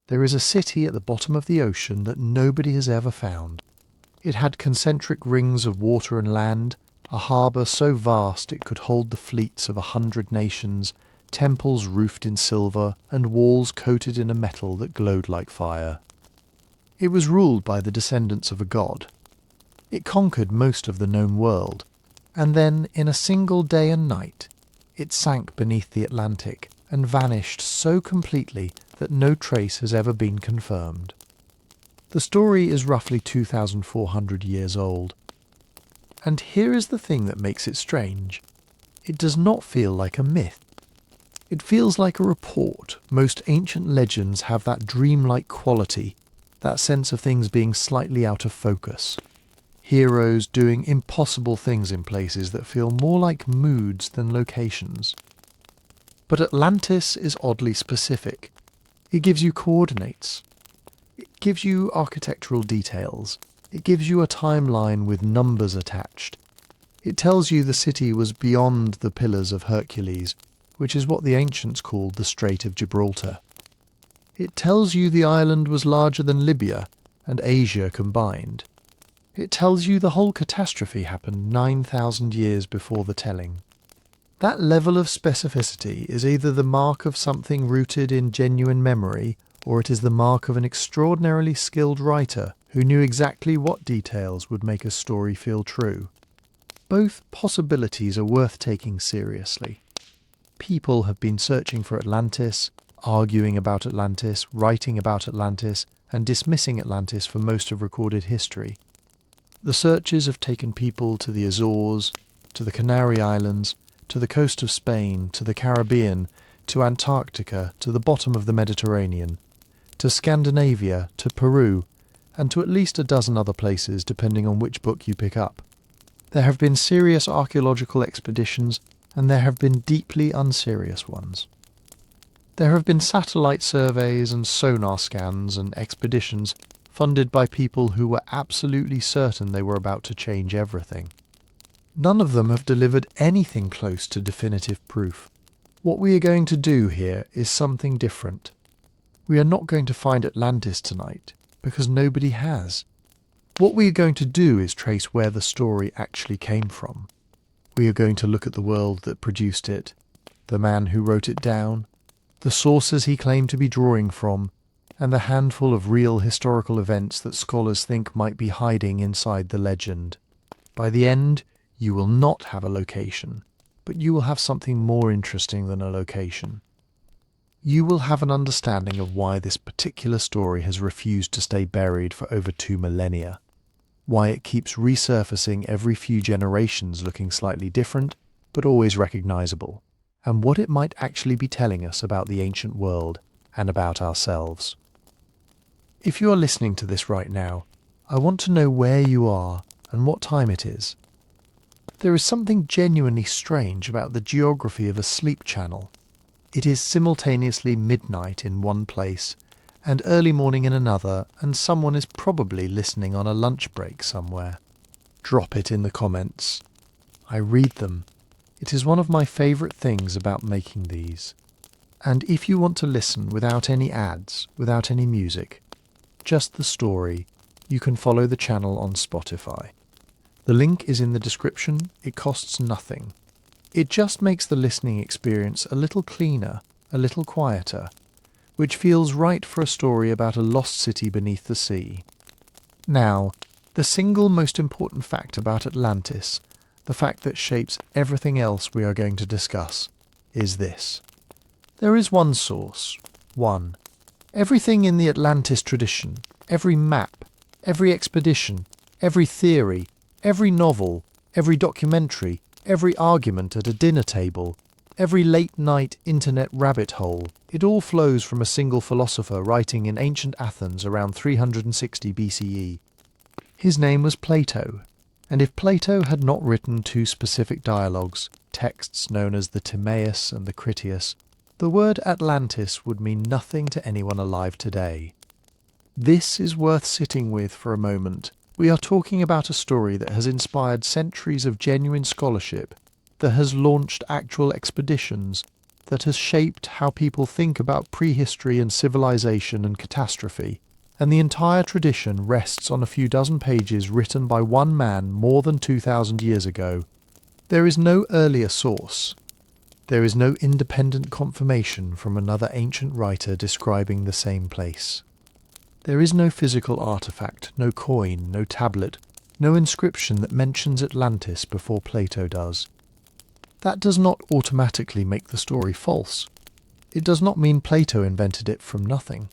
there is a city at the bottom of the ocean that nobody has ever found. It had concentric rings of water and land, a harbour so vast it could hold the fleets of 100 nations, temples roofed in silver, and walls coated in a metal that glowed like fire. It was ruled by the descendants of a god. It conquered most of the known world, and then, in a single day and night, it sank beneath the Atlantic and vanished so completely that no trace has ever been confirmed. The story is roughly 2,400 years old. And here is the thing that makes it strange. It does not feel like a myth. It feels like a report. Most ancient legends have that dreamlike quality, that sense of things being slightly out of focus. Heroes doing impossible things in places that feel more like moods than locations. But Atlantis is oddly specific. It gives you coordinates. It gives you architectural details. It gives you a timeline with numbers attached. It tells you the city was beyond the Pillars of Hercules, which is what the ancients called the Strait of Gibraltar. It tells you the island was larger than Libya and Asia combined. It tells you the whole catastrophe happened 9,000 years before the telling. That level of specificity is either the mark of something rooted in genuine memory, or it is the mark of an extraordinarily skilled writer who knew exactly what details would make a story feel true. Both possibilities are worth taking seriously. People have been searching for Atlantis, arguing about Atlantis, writing about Atlantis, and dismissing Atlantis for most of recorded history. The searches have taken people to the Azores, to the Canary Islands, to the coast of Spain, to the Caribbean, to Antarctica, to the bottom of the Mediterranean, to Scandinavia, to Peru, and to at least a dozen other places depending on which book you pick up. There have been serious archaeological expeditions, and there have been deeply unserious ones. There have been satellite surveys and sonar scans and expeditions funded by people who were absolutely certain they were about to change everything. None of them have delivered anything close to definitive proof. What we are going to do here is something different. We are not going to find Atlantis tonight, because nobody has. What we are going to do is trace where the story actually came from. We are going to look at the world that produced it, the man who wrote it down, the sources he claimed to be drawing from, and the handful of real historical events that scholars think might be hiding inside the legend. By the end, you will not have a location, but you will have something more interesting than a location. You will have an understanding of why this particular story has refused to stay buried for over 2 millennia, why it keeps resurfacing every few generations looking slightly different, but always recognizable, and what it might actually be telling us about the ancient world and about ourselves. If you are listening to this right now, I want to know where you are and what time it is. There is something genuinely strange about the geography of a sleep channel. It is simultaneously midnight in one place and early morning in another, and someone is probably listening on a lunch break somewhere. Drop it in the comments. I read them. It is one of my favourite things about making these. And if you want to listen without any ads, without any music, just the story, you can follow the channel on Spotify. The link is in the description. It costs nothing. It just makes the listening experience a little cleaner, a little quieter, which feels right for a story about a lost city beneath the sea. Now, the single most important fact about Atlantis, the fact that shapes everything else we are going to discuss, is this. There is one source. One. Everything in the Atlantis tradition, every map, every expedition, every theory, every novel, every documentary, every argument at a dinner table, every late-night internet rabbit hole, it all flows from a single philosopher writing in ancient Athens around 360 BCE. His name was Plato, and if Plato had not written 2 specific dialogues, texts known as the Timaeus and the Critias, the word Atlantis would mean nothing to anyone alive today. This is worth sitting with for a moment. We are talking about a story that has inspired centuries of genuine scholarship, that has launched actual expeditions, that has shaped how people think about prehistory and civilization and catastrophe, and the entire tradition rests on a few dozen pages written by one man more than 2,000 years ago. There is no earlier source. There is no independent confirmation from another ancient writer describing the same place. There is no physical artifact, no coin, no tablet, no inscription that mentions Atlantis before Plato does. That does not automatically make the story false. It does not mean Plato invented it from nothing.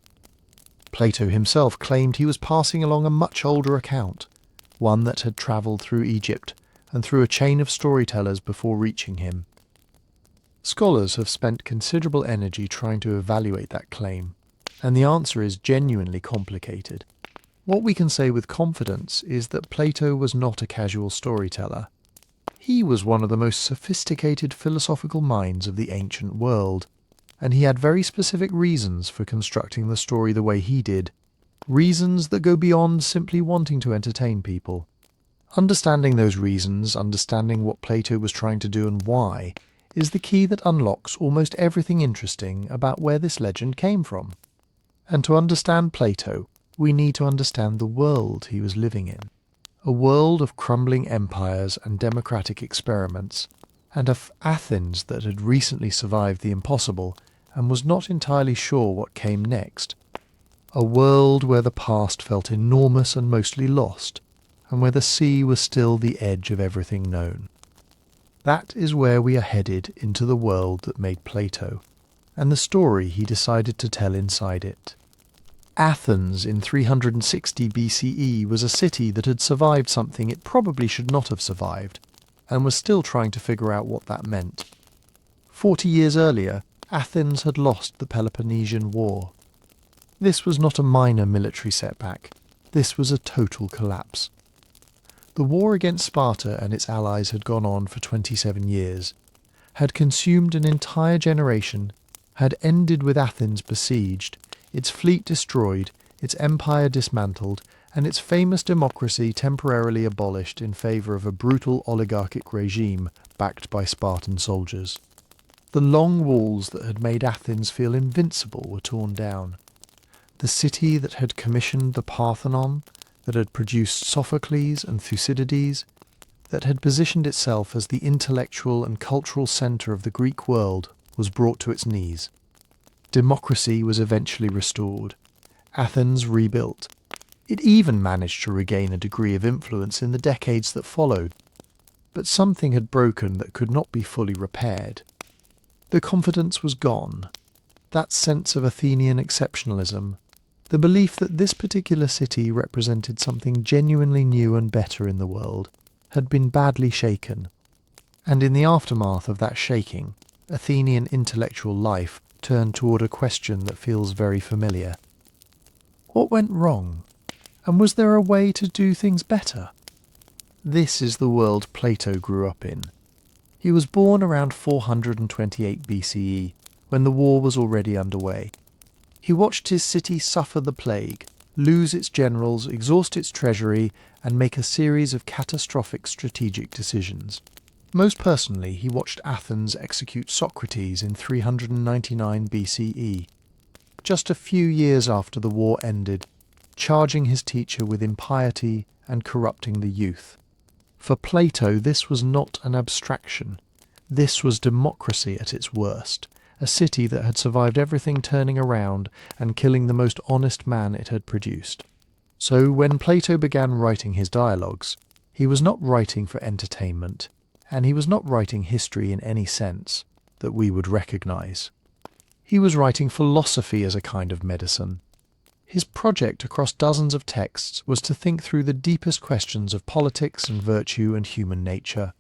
Plato himself claimed he was passing along a much older account, one that had travelled through Egypt and through a chain of storytellers before reaching him. Scholars have spent considerable energy trying to evaluate that claim, and the answer is genuinely complicated. What we can say with confidence is that Plato was not a casual storyteller. He was one of the most sophisticated philosophical minds of the ancient world, and he had very specific reasons for constructing the story the way he did, reasons that go beyond simply wanting to entertain people. Understanding those reasons, understanding what Plato was trying to do and why, is the key that unlocks almost everything interesting about where this legend came from. And to understand Plato, we need to understand the world he was living in. A world of crumbling empires and democratic experiments, and of Athens that had recently survived the impossible and was not entirely sure what came next. A world where the past felt enormous and mostly lost, and where the sea was still the edge of everything known. That is where we are headed into the world that made Plato, and the story he decided to tell inside it. Athens in 360 BCE was a city that had survived something it probably should not have survived, and was still trying to figure out what that meant. 40 years earlier, Athens had lost the Peloponnesian War. This was not a minor military setback. This was a total collapse. The war against Sparta and its allies had gone on for 27 years, had consumed an entire generation, had ended with Athens besieged, its fleet destroyed, its empire dismantled, and its famous democracy temporarily abolished in favour of a brutal oligarchic regime backed by Spartan soldiers. The long walls that had made Athens feel invincible were torn down. The city that had commissioned the Parthenon, that had produced Sophocles and Thucydides, that had positioned itself as the intellectual and cultural centre of the Greek world, was brought to its knees. Democracy was eventually restored. Athens rebuilt. It even managed to regain a degree of influence in the decades that followed. But something had broken that could not be fully repaired. The confidence was gone. That sense of Athenian exceptionalism, the belief that this particular city represented something genuinely new and better in the world, had been badly shaken. And in the aftermath of that shaking, Athenian intellectual life turned toward a question that feels very familiar. What went wrong? And was there a way to do things better? This is the world Plato grew up in. He was born around 428 BCE, when the war was already underway. He watched his city suffer the plague, lose its generals, exhaust its treasury, and make a series of catastrophic strategic decisions. Most personally, he watched Athens execute Socrates in 399 BCE, just a few years after the war ended, charging his teacher with impiety and corrupting the youth. For Plato, this was not an abstraction. This was democracy at its worst, a city that had survived everything turning around and killing the most honest man it had produced. So when Plato began writing his dialogues, he was not writing for entertainment, and he was not writing history in any sense that we would recognize. He was writing philosophy as a kind of medicine. His project across dozens of texts was to think through the deepest questions of politics and virtue and human nature.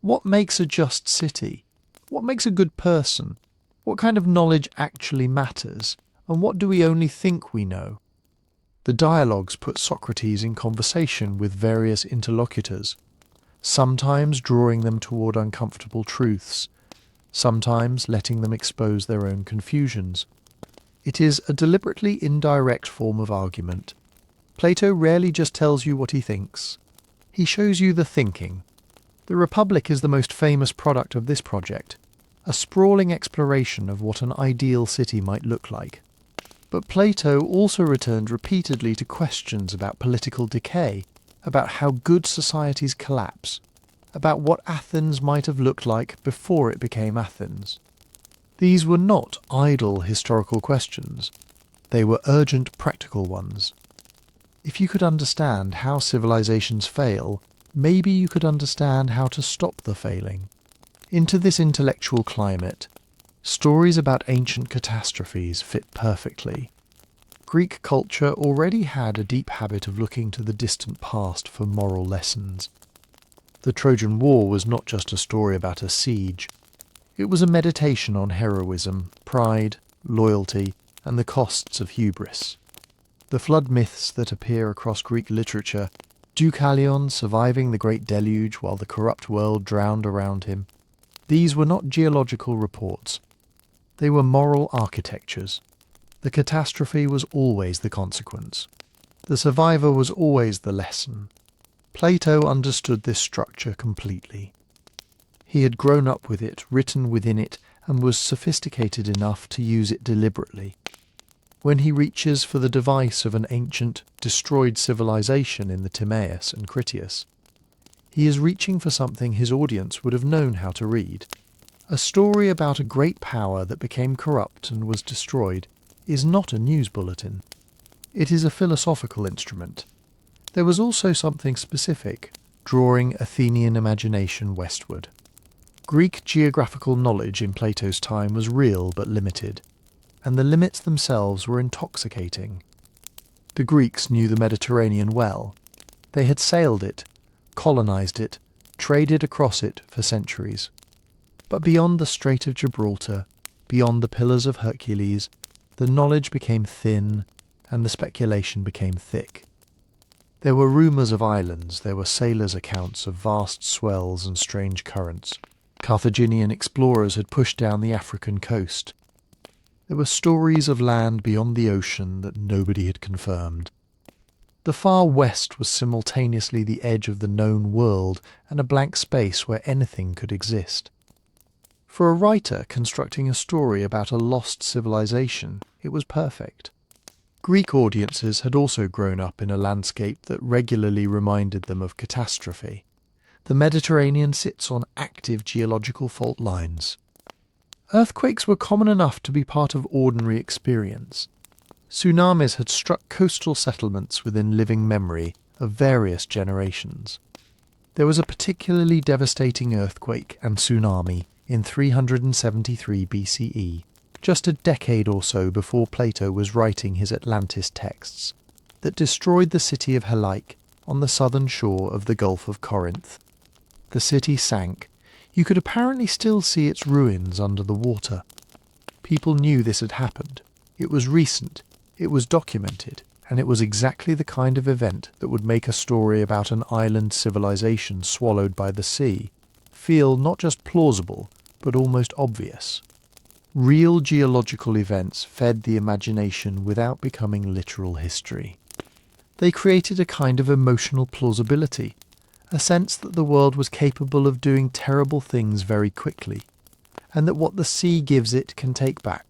What makes a just city? What makes a good person? What kind of knowledge actually matters? And what do we only think we know? The dialogues put Socrates in conversation with various interlocutors, sometimes drawing them toward uncomfortable truths, sometimes letting them expose their own confusions. It is a deliberately indirect form of argument. Plato rarely just tells you what he thinks. He shows you the thinking. The Republic is the most famous product of this project, a sprawling exploration of what an ideal city might look like. But Plato also returned repeatedly to questions about political decay, about how good societies collapse, about what Athens might have looked like before it became Athens. These were not idle historical questions. They were urgent practical ones. If you could understand how civilizations fail, maybe you could understand how to stop the failing. Into this intellectual climate, stories about ancient catastrophes fit perfectly. Greek culture already had a deep habit of looking to the distant past for moral lessons. The Trojan War was not just a story about a siege. It was a meditation on heroism, pride, loyalty, and the costs of hubris. The flood myths that appear across Greek literature, Deucalion surviving the great deluge while the corrupt world drowned around him, these were not geological reports. They were moral architectures. The catastrophe was always the consequence. The survivor was always the lesson. Plato understood this structure completely. He had grown up with it, written within it, and was sophisticated enough to use it deliberately. When he reaches for the device of an ancient, destroyed civilization in the Timaeus and Critias, he is reaching for something his audience would have known how to read. A story about a great power that became corrupt and was destroyed is not a news bulletin. It is a philosophical instrument. There was also something specific, drawing Athenian imagination westward. Greek geographical knowledge in Plato's time was real but limited, and the limits themselves were intoxicating. The Greeks knew the Mediterranean well. They had sailed it, colonized it, traded across it for centuries. But beyond the Strait of Gibraltar, beyond the Pillars of Hercules, the knowledge became thin and the speculation became thick. There were rumours of islands, there were sailors' accounts of vast swells and strange currents. Carthaginian explorers had pushed down the African coast. There were stories of land beyond the ocean that nobody had confirmed. The far west was simultaneously the edge of the known world and a blank space where anything could exist. For a writer constructing a story about a lost civilization, it was perfect. Greek audiences had also grown up in a landscape that regularly reminded them of catastrophe. The Mediterranean sits on active geological fault lines. Earthquakes were common enough to be part of ordinary experience. Tsunamis had struck coastal settlements within living memory of various generations. There was a particularly devastating earthquake and tsunami in 373 BCE, just a decade or so before Plato was writing his Atlantis texts, that destroyed the city of Helaik on the southern shore of the Gulf of Corinth. The city sank. You could apparently still see its ruins under the water. People knew this had happened. It was recent, it was documented, and it was exactly the kind of event that would make a story about an island civilization swallowed by the sea feel not just plausible, but almost obvious. Real geological events fed the imagination without becoming literal history. They created a kind of emotional plausibility, a sense that the world was capable of doing terrible things very quickly, and that what the sea gives it can take back.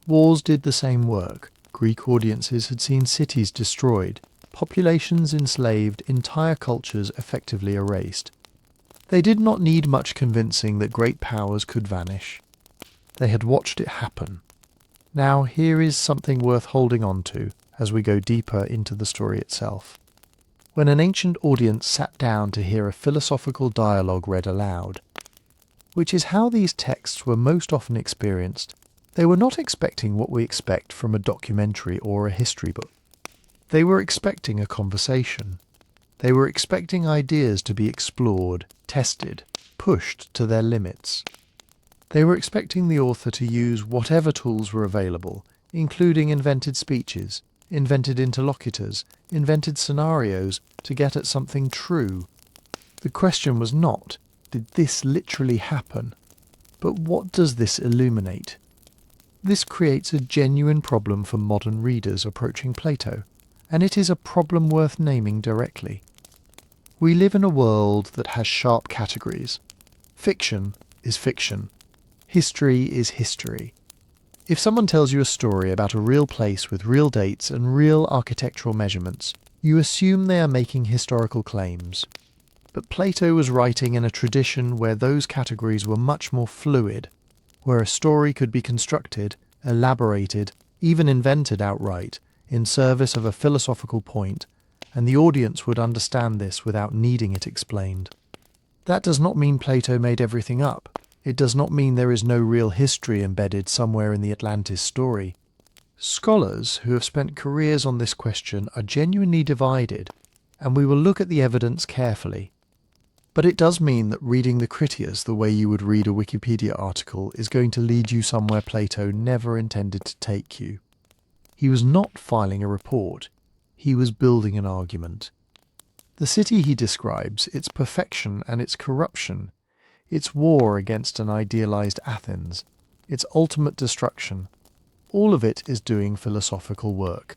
Wars did the same work. Greek audiences had seen cities destroyed, populations enslaved, entire cultures effectively erased. They did not need much convincing that great powers could vanish. They had watched it happen. Now here is something worth holding on to as we go deeper into the story itself. When an ancient audience sat down to hear a philosophical dialogue read aloud, which is how these texts were most often experienced, they were not expecting what we expect from a documentary or a history book. They were expecting a conversation. They were expecting ideas to be explored, tested, pushed to their limits. They were expecting the author to use whatever tools were available, including invented speeches, invented interlocutors, invented scenarios, to get at something true. The question was not, did this literally happen? But what does this illuminate? This creates a genuine problem for modern readers approaching Plato, and it is a problem worth naming directly. We live in a world that has sharp categories. Fiction is fiction. History is history. If someone tells you a story about a real place with real dates and real architectural measurements, you assume they are making historical claims. But Plato was writing in a tradition where those categories were much more fluid, where a story could be constructed, elaborated, even invented outright, in service of a philosophical point, and the audience would understand this without needing it explained. That does not mean Plato made everything up. It does not mean there is no real history embedded somewhere in the Atlantis story. Scholars who have spent careers on this question are genuinely divided, and we will look at the evidence carefully. But it does mean that reading the Critias the way you would read a Wikipedia article is going to lead you somewhere Plato never intended to take you. He was not filing a report. He was building an argument. The city he describes, its perfection and its corruption, its war against an idealized Athens, its ultimate destruction, all of it is doing philosophical work.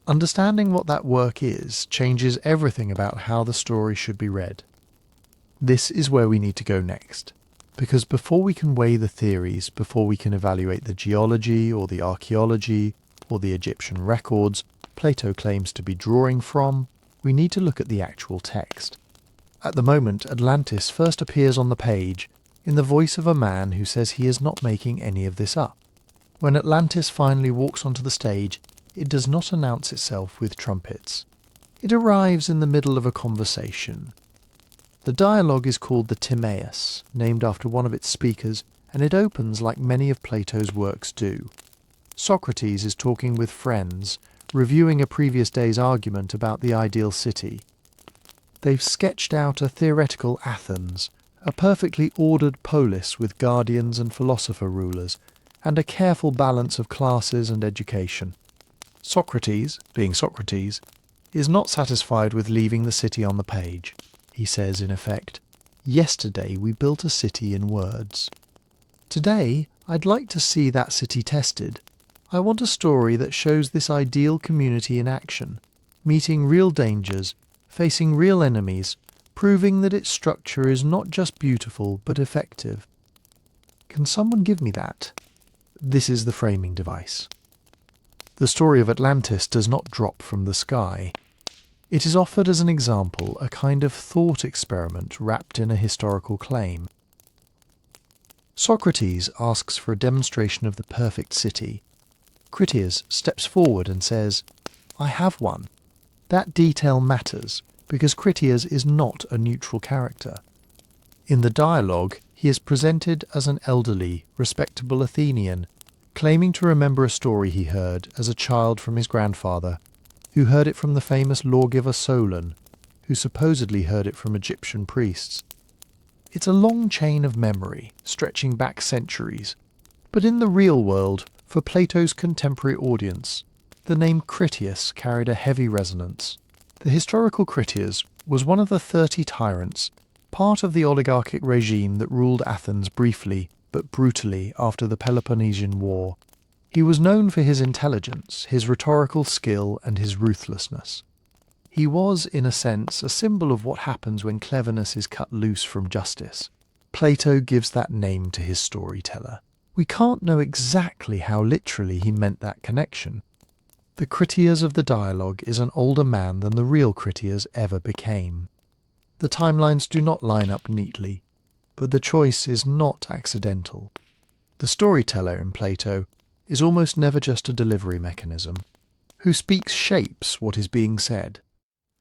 Understanding what that work is changes everything about how the story should be read. This is where we need to go next, because before we can weigh the theories, before we can evaluate the geology or the archaeology or the Egyptian records Plato claims to be drawing from, we need to look at the actual text. At the moment, Atlantis first appears on the page in the voice of a man who says he is not making any of this up. When Atlantis finally walks onto the stage, it does not announce itself with trumpets. It arrives in the middle of a conversation. The dialogue is called the Timaeus, named after one of its speakers, and it opens like many of Plato's works do. Socrates is talking with friends, reviewing a previous day's argument about the ideal city. They've sketched out a theoretical Athens, a perfectly ordered polis with guardians and philosopher rulers, and a careful balance of classes and education. Socrates, being Socrates, is not satisfied with leaving the city on the page. He says, in effect, "Yesterday we built a city in words. Today I'd like to see that city tested. I want a story that shows this ideal community in action, meeting real dangers, facing real enemies, proving that its structure is not just beautiful but effective. Can someone give me that?" This is the framing device. The story of Atlantis does not drop from the sky. It is offered as an example, a kind of thought experiment wrapped in a historical claim. Socrates asks for a demonstration of the perfect city. Critias steps forward and says, "I have one." That detail matters, because Critias is not a neutral character. In the dialogue, he is presented as an elderly, respectable Athenian, claiming to remember a story he heard as a child from his grandfather, who heard it from the famous lawgiver Solon, who supposedly heard it from Egyptian priests. It's a long chain of memory, stretching back centuries. But in the real world, for Plato's contemporary audience, the name Critias carried a heavy resonance. The historical Critias was one of the 30 tyrants, part of the oligarchic regime that ruled Athens briefly but brutally after the Peloponnesian War. He was known for his intelligence, his rhetorical skill, and his ruthlessness. He was, in a sense, a symbol of what happens when cleverness is cut loose from justice. Plato gives that name to his storyteller. We can't know exactly how literally he meant that connection. The Critias of the dialogue is an older man than the real Critias ever became. The timelines do not line up neatly, but the choice is not accidental. The storyteller in Plato is almost never just a delivery mechanism. Who speaks shapes what is being said.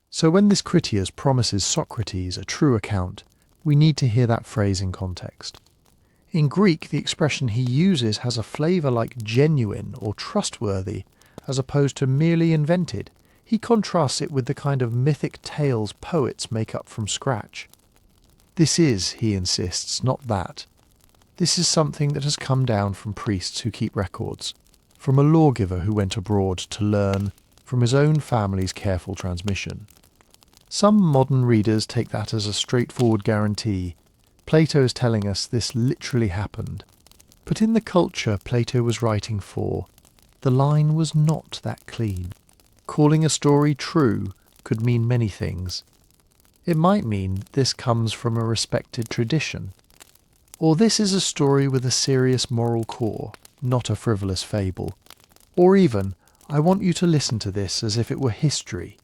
So when this Critias promises Socrates a true account, we need to hear that phrase in context. In Greek, the expression he uses has a flavour like genuine or trustworthy, as opposed to merely invented. He contrasts it with the kind of mythic tales poets make up from scratch. This is, he insists, not that. This is something that has come down from priests who keep records, from a lawgiver who went abroad to learn, from his own family's careful transmission. Some modern readers take that as a straightforward guarantee. Plato is telling us this literally happened. But in the culture Plato was writing for, the line was not that clean. Calling a story true could mean many things. It might mean this comes from a respected tradition, Or this is a story with a serious moral core, not a frivolous fable. Or even, I want you to listen to this as if it were history,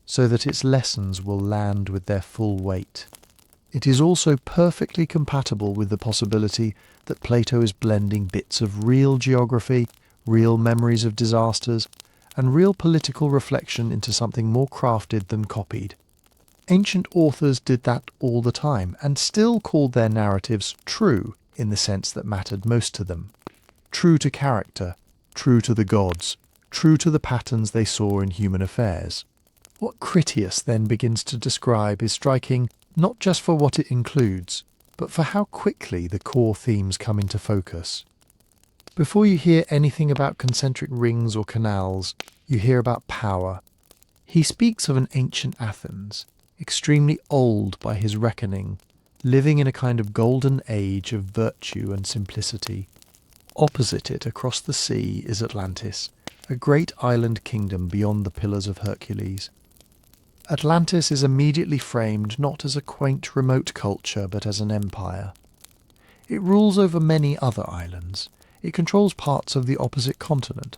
so that its lessons will land with their full weight. It is also perfectly compatible with the possibility that Plato is blending bits of real geography, real memories of disasters, and real political reflection into something more crafted than copied. Ancient authors did that all the time, and still called their narratives true in the sense that mattered most to them. True to character, true to the gods, true to the patterns they saw in human affairs. What Critias then begins to describe is striking not just for what it includes, but for how quickly the core themes come into focus. Before you hear anything about concentric rings or canals, you hear about power. He speaks of an ancient Athens, extremely old by his reckoning, living in a kind of golden age of virtue and simplicity. Opposite it, across the sea, is Atlantis, a great island kingdom beyond the Pillars of Hercules. Atlantis is immediately framed not as a quaint remote culture but as an empire. It rules over many other islands. It controls parts of the opposite continent.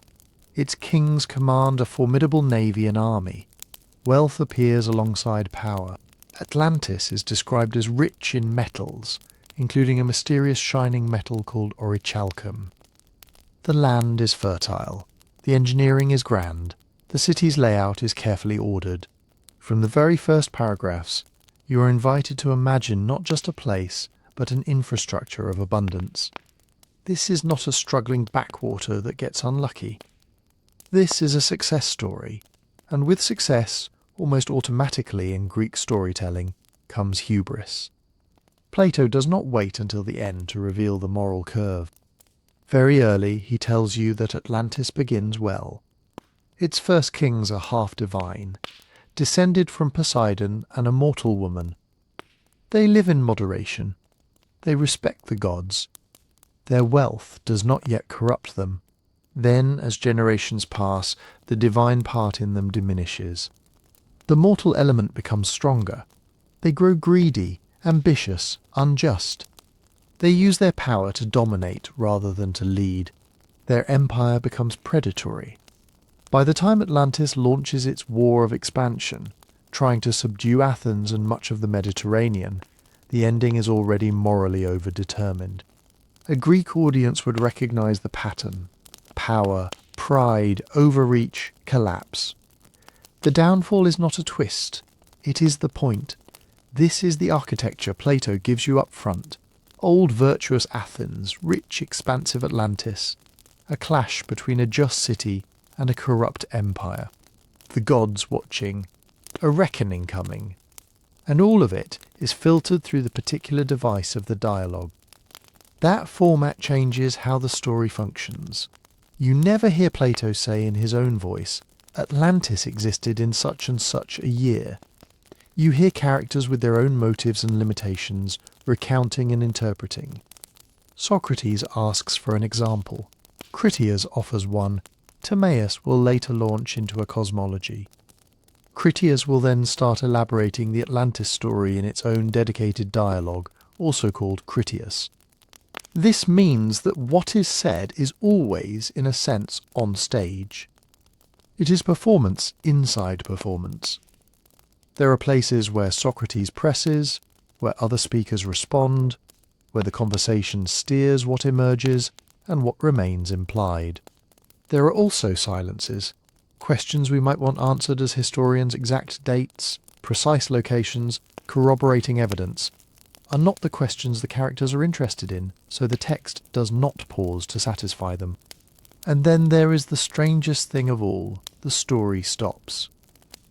Its kings command a formidable navy and army. Wealth appears alongside power. Atlantis is described as rich in metals, including a mysterious shining metal called orichalcum. The land is fertile. The engineering is grand. The city's layout is carefully ordered. From the very first paragraphs, you are invited to imagine not just a place, but an infrastructure of abundance. This is not a struggling backwater that gets unlucky. This is a success story, and with success, almost automatically in Greek storytelling, comes hubris. Plato does not wait until the end to reveal the moral curve. Very early he tells you that Atlantis begins well. Its first kings are half divine, descended from Poseidon, and a mortal woman. They live in moderation. They respect the gods. Their wealth does not yet corrupt them. Then, as generations pass, the divine part in them diminishes. The mortal element becomes stronger. They grow greedy, ambitious, unjust. They use their power to dominate rather than to lead. Their empire becomes predatory. By the time Atlantis launches its war of expansion, trying to subdue Athens and much of the Mediterranean, the ending is already morally overdetermined. A Greek audience would recognize the pattern: power, pride, overreach, collapse. The downfall is not a twist. It is the point. This is the architecture Plato gives you up front. Old virtuous Athens, rich expansive Atlantis, a clash between a just city and a corrupt empire, the gods watching, a reckoning coming, and all of it is filtered through the particular device of the dialogue. That format changes how the story functions. You never hear Plato say in his own voice, Atlantis existed in such and such a year. You hear characters with their own motives and limitations, recounting and interpreting. Socrates asks for an example. Critias offers one. Timaeus will later launch into a cosmology. Critias will then start elaborating the Atlantis story in its own dedicated dialogue, also called Critias. This means that what is said is always, in a sense, on stage. It is performance inside performance. There are places where Socrates presses, where other speakers respond, where the conversation steers what emerges and what remains implied. There are also silences, questions we might want answered as historians: exact dates, precise locations, corroborating evidence, are not the questions the characters are interested in, so the text does not pause to satisfy them. And then there is the strangest thing of all: the story stops.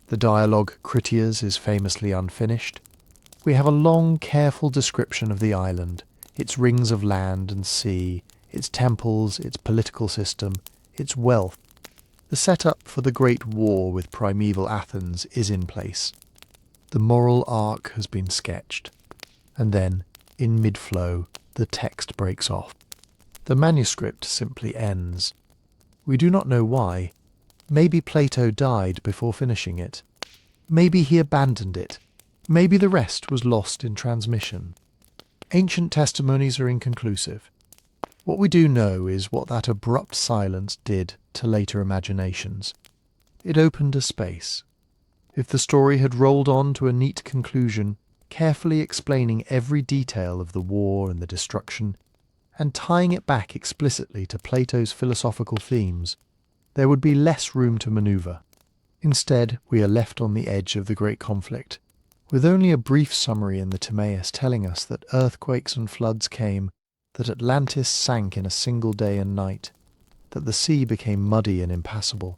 The dialogue Critias is famously unfinished. We have a long, careful description of the island, its rings of land and sea, its temples, its political system, its wealth. The setup for the great war with primeval Athens is in place. The moral arc has been sketched. And then, in mid-flow, the text breaks off. The manuscript simply ends. We do not know why. Maybe Plato died before finishing it. Maybe he abandoned it. Maybe the rest was lost in transmission. Ancient testimonies are inconclusive. What we do know is what that abrupt silence did to later imaginations. It opened a space. If the story had rolled on to a neat conclusion, carefully explaining every detail of the war and the destruction, and tying it back explicitly to Plato's philosophical themes, there would be less room to maneuver. Instead, we are left on the edge of the great conflict, with only a brief summary in the Timaeus telling us that earthquakes and floods came, that Atlantis sank in a single day and night, that the sea became muddy and impassable.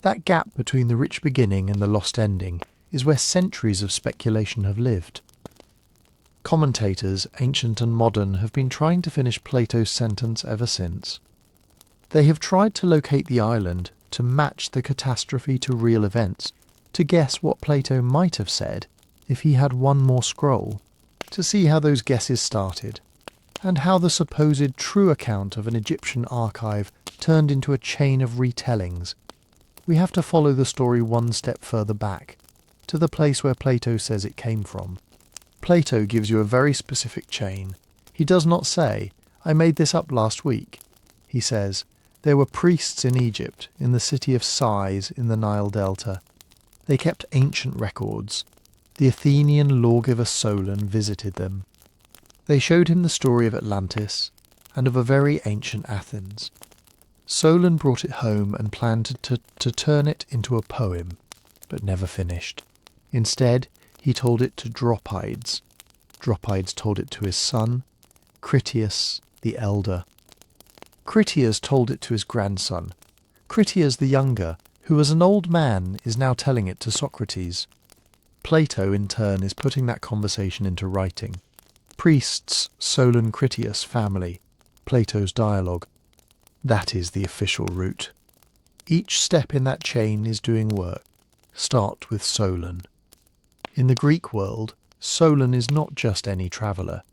That gap between the rich beginning and the lost ending is where centuries of speculation have lived. Commentators, ancient and modern, have been trying to finish Plato's sentence ever since. They have tried to locate the island, to match the catastrophe to real events, to guess what Plato might have said if he had one more scroll, to see how those guesses started, and how the supposed true account of an Egyptian archive turned into a chain of retellings. We have to follow the story one step further back, to the place where Plato says it came from. Plato gives you a very specific chain. He does not say, "I made this up last week." He says, "There were priests in Egypt, in the city of Sais in the Nile Delta. They kept ancient records. The Athenian lawgiver Solon visited them. They showed him the story of Atlantis and of a very ancient Athens. Solon brought it home and planned to turn it into a poem, but never finished. Instead, he told it to Dropides. Dropides told it to his son, Critias the elder. Critias told it to his grandson. Critias the younger, who as an old man is now telling it to Socrates. Plato, in turn, is putting that conversation into writing. Priests, Solon Critias family, Plato's dialogue. That is the official route. Each step in that chain is doing work. Start with Solon. In the Greek world, Solon is not just any traveller.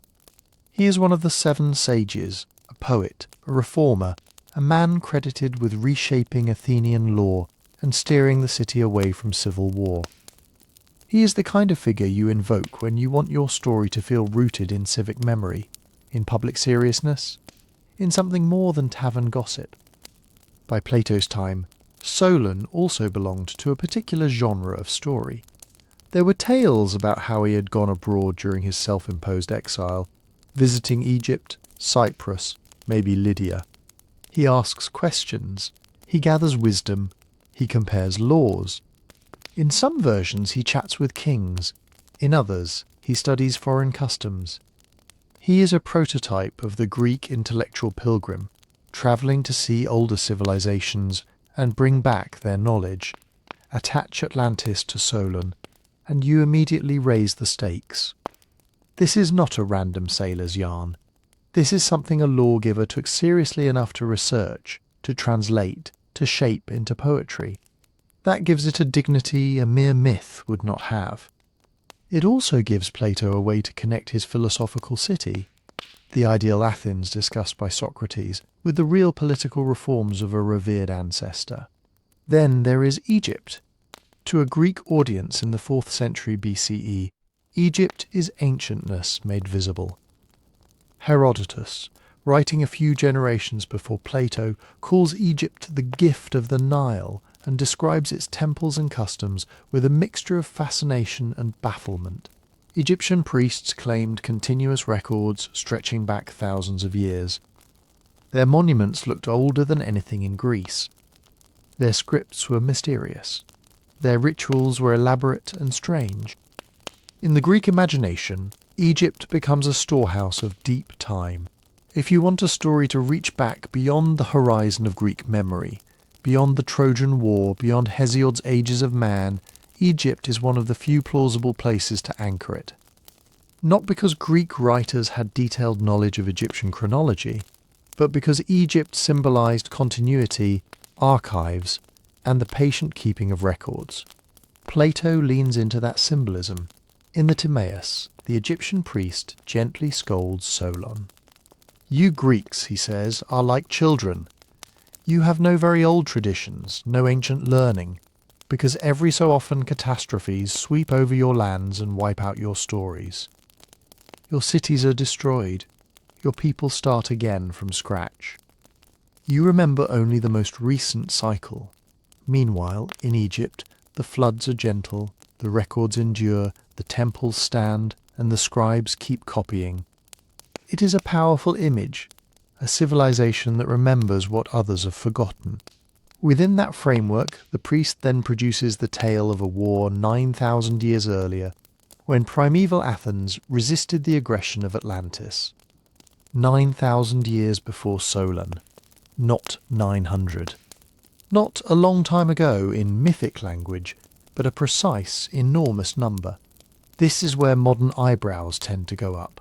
He is one of the 7 sages, a poet, a reformer, a man credited with reshaping Athenian law and steering the city away from civil war. He is the kind of figure you invoke when you want your story to feel rooted in civic memory, in public seriousness, in something more than tavern gossip. By Plato's time, Solon also belonged to a particular genre of story. There were tales about how he had gone abroad during his self-imposed exile, visiting Egypt, Cyprus, maybe Lydia. He asks questions, he gathers wisdom, he compares laws. In some versions he chats with kings, in others he studies foreign customs. He is a prototype of the Greek intellectual pilgrim, travelling to see older civilizations and bring back their knowledge. Attach Atlantis to Solon, and you immediately raise the stakes. This is not a random sailor's yarn. This is something a lawgiver took seriously enough to research, to translate, to shape into poetry. That gives it a dignity a mere myth would not have. It also gives Plato a way to connect his philosophical city, the ideal Athens discussed by Socrates, with the real political reforms of a revered ancestor. Then there is Egypt. To a Greek audience in the 4th century BCE, Egypt is ancientness made visible. Herodotus, writing a few generations before Plato, calls Egypt the gift of the Nile and describes its temples and customs with a mixture of fascination and bafflement. Egyptian priests claimed continuous records stretching back thousands of years. Their monuments looked older than anything in Greece. Their scripts were mysterious. Their rituals were elaborate and strange. In the Greek imagination, Egypt becomes a storehouse of deep time. If you want a story to reach back beyond the horizon of Greek memory, beyond the Trojan War, beyond Hesiod's Ages of Man, Egypt is one of the few plausible places to anchor it. Not because Greek writers had detailed knowledge of Egyptian chronology, but because Egypt symbolized continuity, archives, and the patient keeping of records. Plato leans into that symbolism. In the Timaeus, the Egyptian priest gently scolds Solon. "You Greeks," he says, "are like children. You have no very old traditions, no ancient learning, because every so often catastrophes sweep over your lands and wipe out your stories. Your cities are destroyed. Your people start again from scratch. You remember only the most recent cycle. Meanwhile, in Egypt, the floods are gentle, the records endure, the temples stand, and the scribes keep copying. It is a powerful image, a civilization that remembers what others have forgotten. Within that framework, the priest then produces the tale of a war 9,000 years earlier, when primeval Athens resisted the aggression of Atlantis. 9,000 years before Solon, not 900. Not a long time ago in mythic language, but a precise, enormous number. This is where modern eyebrows tend to go up.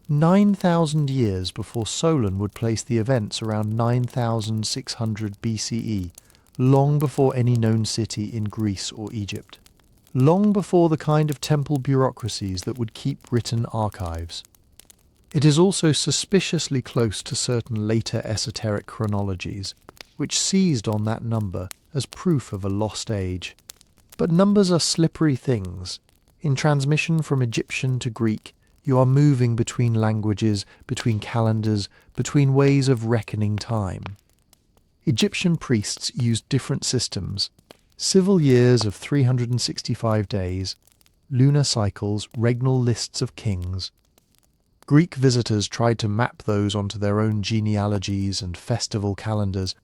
9,000 years before Solon would place the events around 9,600 BCE, long before any known city in Greece or Egypt. Long before the kind of temple bureaucracies that would keep written archives. It is also suspiciously close to certain later esoteric chronologies, which seized on that number as proof of a lost age. But numbers are slippery things. In transmission from Egyptian to Greek, you are moving between languages, between calendars, between ways of reckoning time. Egyptian priests used different systems. Civil years of 365 days, lunar cycles, regnal lists of kings. Greek visitors tried to map those onto their own genealogies and festival calendars.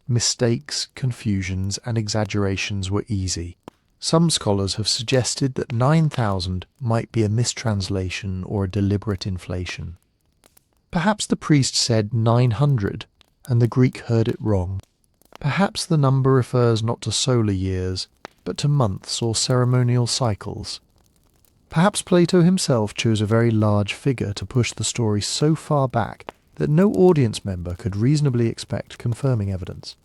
Mistakes, confusions, and exaggerations were easy. Some scholars have suggested that 9,000 might be a mistranslation or a deliberate inflation. Perhaps the priest said 900, and the Greek heard it wrong. Perhaps the number refers not to solar years, but to months or ceremonial cycles. Perhaps Plato himself chose a very large figure to push the story so far back that no audience member could reasonably expect confirming evidence.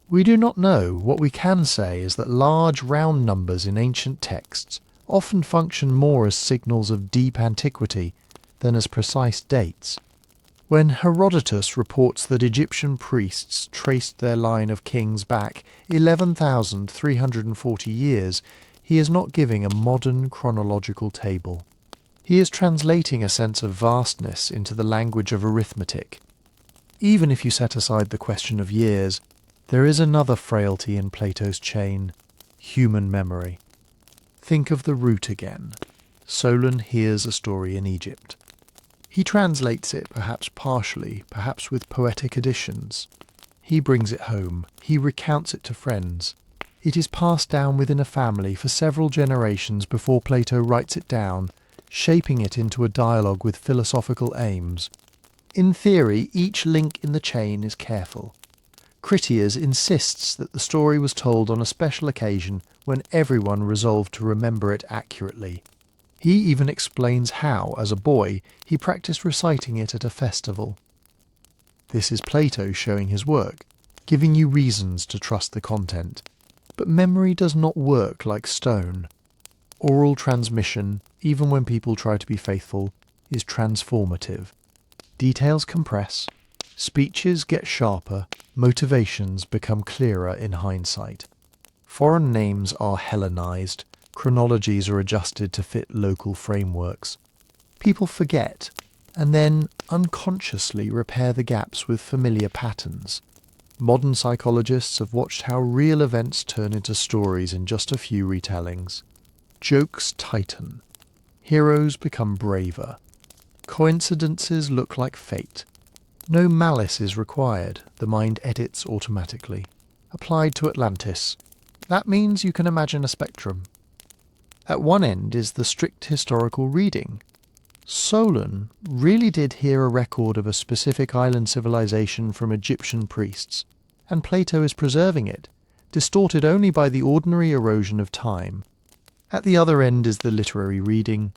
We do not know. What we can say is that large round numbers in ancient texts often function more as signals of deep antiquity than as precise dates. When Herodotus reports that Egyptian priests traced their line of kings back 11,340 years, he is not giving a modern chronological table. He is translating a sense of vastness into the language of arithmetic. Even if you set aside the question of years, there is another frailty in Plato's chain: human memory. Think of the root again. Solon hears a story in Egypt. He translates it, perhaps partially, perhaps with poetic additions. He brings it home. He recounts it to friends. It is passed down within a family for several generations before Plato writes it down, shaping it into a dialogue with philosophical aims. In theory, each link in the chain is careful. Critias insists that the story was told on a special occasion when everyone resolved to remember it accurately. He even explains how, as a boy, he practiced reciting it at a festival. This is Plato showing his work, giving you reasons to trust the content. But memory does not work like stone. Oral transmission, even when people try to be faithful, is transformative. Details compress, speeches get sharper, motivations become clearer in hindsight. Foreign names are Hellenized, chronologies are adjusted to fit local frameworks. People forget, and then unconsciously repair the gaps with familiar patterns. Modern psychologists have watched how real events turn into stories in just a few retellings. Jokes tighten. Heroes become braver. Coincidences look like fate. No malice is required, the mind edits automatically. Applied to Atlantis. That means you can imagine a spectrum. At one end is the strict historical reading. Solon really did hear a record of a specific island civilization from Egyptian priests, and Plato is preserving it, distorted only by the ordinary erosion of time. At the other end is the literary reading.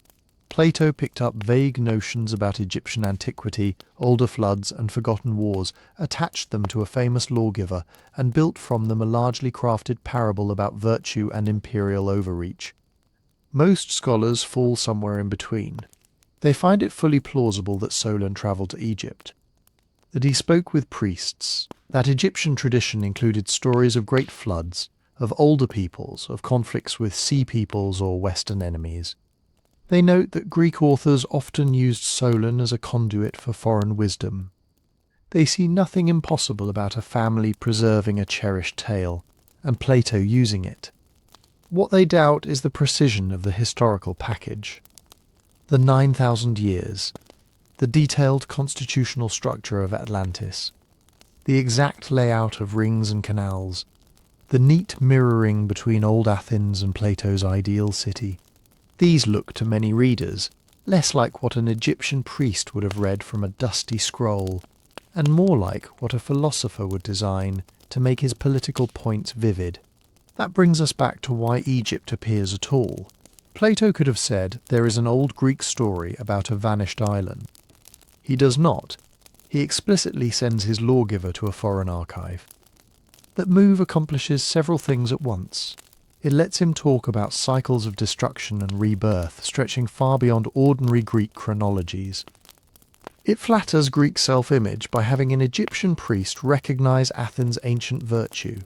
Plato picked up vague notions about Egyptian antiquity, older floods, and forgotten wars, attached them to a famous lawgiver, and built from them a largely crafted parable about virtue and imperial overreach. Most scholars fall somewhere in between. They find it fully plausible that Solon travelled to Egypt, that he spoke with priests, that Egyptian tradition included stories of great floods, of older peoples, of conflicts with sea peoples or Western enemies. They note that Greek authors often used Solon as a conduit for foreign wisdom. They see nothing impossible about a family preserving a cherished tale, and Plato using it. What they doubt is the precision of the historical package. The 9,000 years, the detailed constitutional structure of Atlantis, the exact layout of rings and canals, the neat mirroring between old Athens and Plato's ideal city. These look to many readers less like what an Egyptian priest would have read from a dusty scroll, and more like what a philosopher would design to make his political points vivid. That brings us back to why Egypt appears at all. Plato could have said there is an old Greek story about a vanished island. He does not. He explicitly sends his lawgiver to a foreign archive. That move accomplishes several things at once. It lets him talk about cycles of destruction and rebirth stretching far beyond ordinary Greek chronologies. It flatters Greek self-image by having an Egyptian priest recognize Athens' ancient virtue.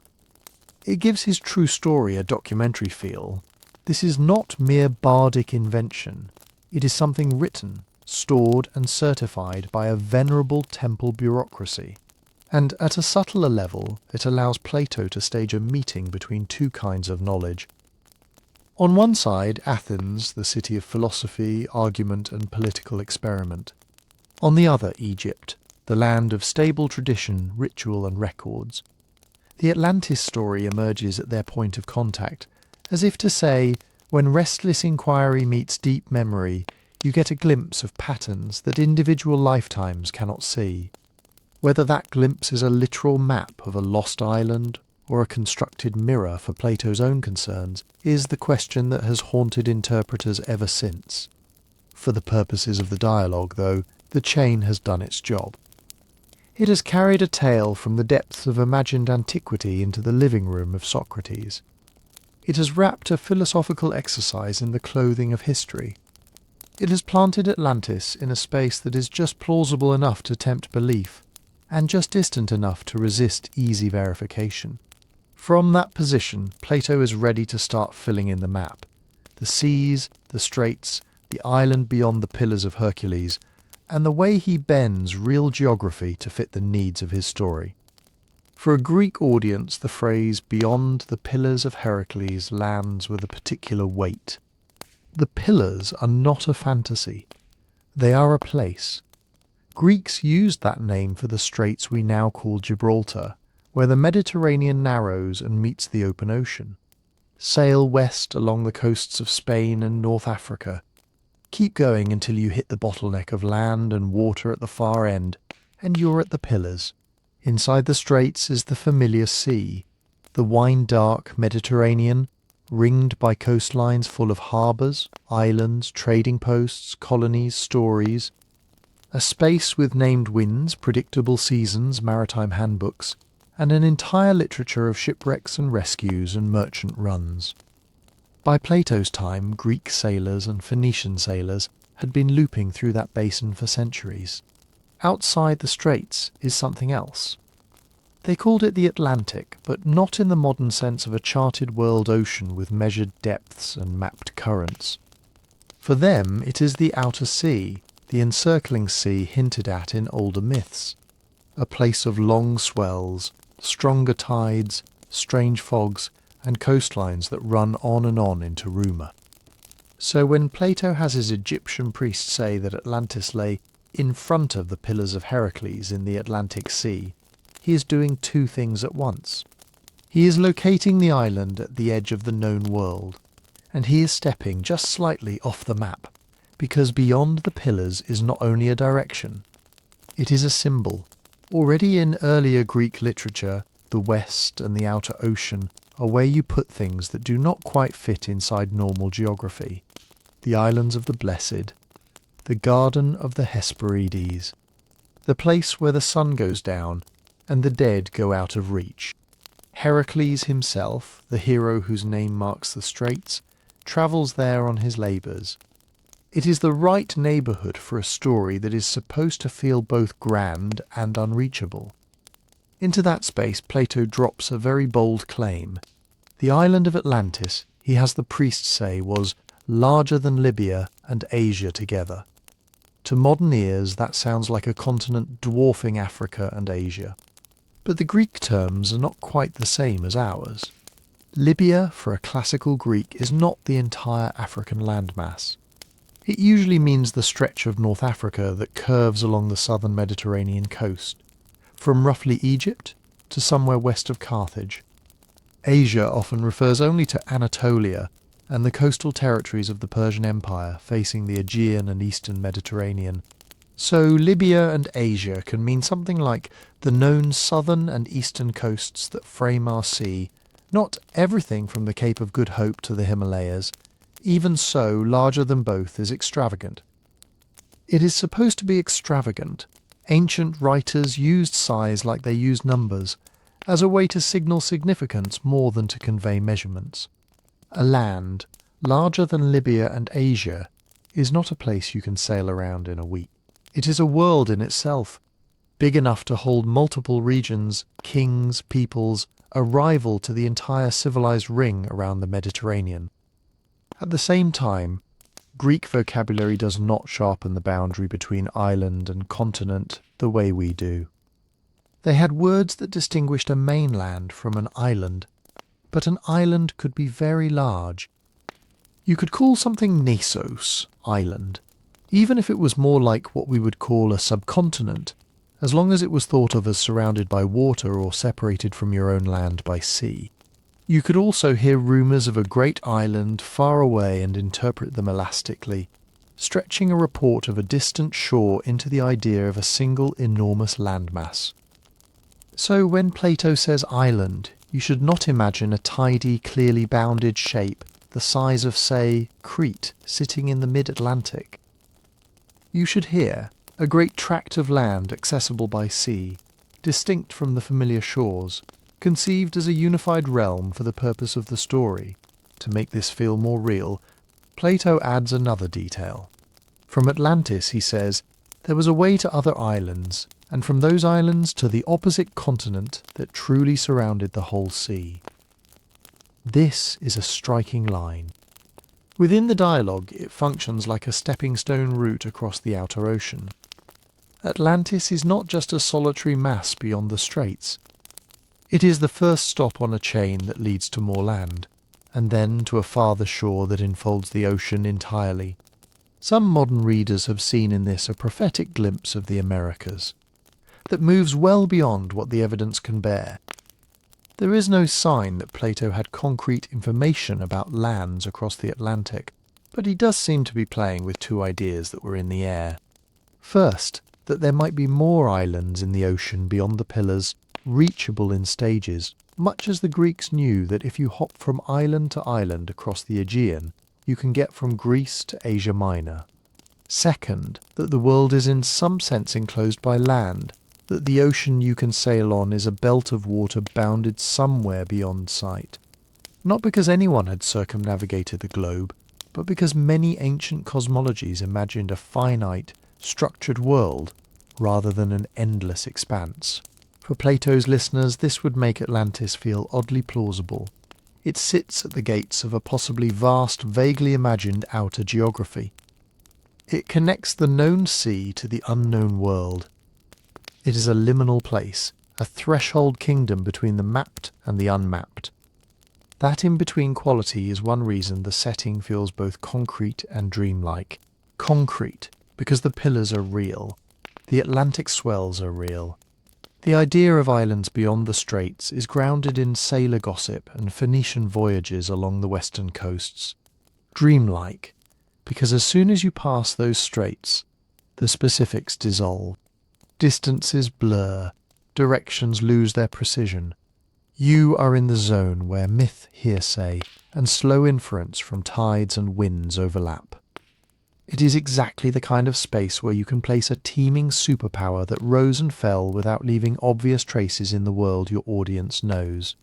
It gives his true story a documentary feel. This is not mere bardic invention. It is something written, stored and certified by a venerable temple bureaucracy. And at a subtler level, it allows Plato to stage a meeting between two kinds of knowledge. On one side, Athens, the city of philosophy, argument and political experiment. On the other, Egypt, the land of stable tradition, ritual and records. The Atlantis story emerges at their point of contact, as if to say, when restless inquiry meets deep memory, you get a glimpse of patterns that individual lifetimes cannot see. Whether that glimpse is a literal map of a lost island or a constructed mirror for Plato's own concerns is the question that has haunted interpreters ever since. For the purposes of the dialogue, though, the chain has done its job. It has carried a tale from the depths of imagined antiquity into the living room of Socrates. It has wrapped a philosophical exercise in the clothing of history. It has planted Atlantis in a space that is just plausible enough to tempt belief, and just distant enough to resist easy verification. From that position, Plato is ready to start filling in the map. The seas, the straits, the island beyond the Pillars of Hercules, and the way he bends real geography to fit the needs of his story. For a Greek audience, the phrase "beyond the Pillars of Hercules" lands with a particular weight. The pillars are not a fantasy. They are a place. Greeks used that name for the straits we now call Gibraltar, where the Mediterranean narrows and meets the open ocean. Sail west along the coasts of Spain and North Africa. Keep going until you hit the bottleneck of land and water at the far end, and you're at the pillars. Inside the straits is the familiar sea, the wine-dark Mediterranean, ringed by coastlines full of harbours, islands, trading posts, colonies, stories. A space with named winds, predictable seasons, maritime handbooks, and an entire literature of shipwrecks and rescues and merchant runs. By Plato's time, Greek sailors and Phoenician sailors had been looping through that basin for centuries. Outside the straits is something else. They called it the Atlantic, but not in the modern sense of a charted world ocean with measured depths and mapped currents. For them, it is the outer sea, the encircling sea hinted at in older myths, a place of long swells, stronger tides, strange fogs, and coastlines that run on and on into rumour. So when Plato has his Egyptian priest say that Atlantis lay in front of the Pillars of Heracles in the Atlantic Sea, he is doing two things at once. He is locating the island at the edge of the known world, and he is stepping just slightly off the map, because beyond the pillars is not only a direction, it is a symbol. Already in earlier Greek literature, the West and the outer ocean are where you put things that do not quite fit inside normal geography. The islands of the blessed, the garden of the Hesperides, the place where the sun goes down and the dead go out of reach. Heracles himself, the hero whose name marks the straits, travels there on his labours. It is the right neighbourhood for a story that is supposed to feel both grand and unreachable. Into that space Plato drops a very bold claim. The island of Atlantis, he has the priest say, was larger than Libya and Asia together. To modern ears, that sounds like a continent dwarfing Africa and Asia. But the Greek terms are not quite the same as ours. Libya, for a classical Greek, is not the entire African landmass. It usually means the stretch of North Africa that curves along the southern Mediterranean coast, from roughly Egypt to somewhere west of Carthage. Asia often refers only to Anatolia and the coastal territories of the Persian Empire facing the Aegean and eastern Mediterranean. So Libya and Asia can mean something like the known southern and eastern coasts that frame our sea, not everything from the Cape of Good Hope to the Himalayas. Even so, larger than both is extravagant. It is supposed to be extravagant. Ancient writers used size like they used numbers, as a way to signal significance more than to convey measurements. A land, larger than Libya and Asia, is not a place you can sail around in a week. It is a world in itself, big enough to hold multiple regions, kings, peoples, a rival to the entire civilized ring around the Mediterranean. At the same time, Greek vocabulary does not sharpen the boundary between island and continent the way we do. They had words that distinguished a mainland from an island, but an island could be very large. You could call something Nessos, island, even if it was more like what we would call a subcontinent, as long as it was thought of as surrounded by water or separated from your own land by sea. You could also hear rumours of a great island far away and interpret them elastically, stretching a report of a distant shore into the idea of a single enormous landmass. So when Plato says island, you should not imagine a tidy, clearly bounded shape the size of, say, Crete, sitting in the mid-Atlantic. You should hear a great tract of land accessible by sea, distinct from the familiar shores, conceived as a unified realm for the purpose of the story. To make this feel more real, Plato adds another detail. From Atlantis, he says, there was a way to other islands, and from those islands to the opposite continent that truly surrounded the whole sea. This is a striking line. Within the dialogue, it functions like a stepping stone route across the outer ocean. Atlantis is not just a solitary mass beyond the straits. It is the first stop on a chain that leads to more land, and then to a farther shore that enfolds the ocean entirely. Some modern readers have seen in this a prophetic glimpse of the Americas, that moves well beyond what the evidence can bear. There is no sign that Plato had concrete information about lands across the Atlantic, but he does seem to be playing with two ideas that were in the air. First, that there might be more islands in the ocean beyond the pillars, reachable in stages, much as the Greeks knew that if you hop from island to island across the Aegean, you can get from Greece to Asia Minor. Second, that the world is in some sense enclosed by land, that the ocean you can sail on is a belt of water bounded somewhere beyond sight. Not because anyone had circumnavigated the globe, but because many ancient cosmologies imagined a finite, structured world rather than an endless expanse. For Plato's listeners, this would make Atlantis feel oddly plausible. It sits at the gates of a possibly vast, vaguely imagined outer geography. It connects the known sea to the unknown world. It is a liminal place, a threshold kingdom between the mapped and the unmapped. That in-between quality is one reason the setting feels both concrete and dreamlike. Concrete, because the pillars are real. The Atlantic swells are real. The idea of islands beyond the straits is grounded in sailor gossip and Phoenician voyages along the western coasts. Dreamlike, because as soon as you pass those straits, the specifics dissolve. Distances blur, directions lose their precision. You are in the zone where myth, hearsay, and slow inference from tides and winds overlap. It is exactly the kind of space where you can place a teeming superpower that rose and fell without leaving obvious traces in the world your audience knows.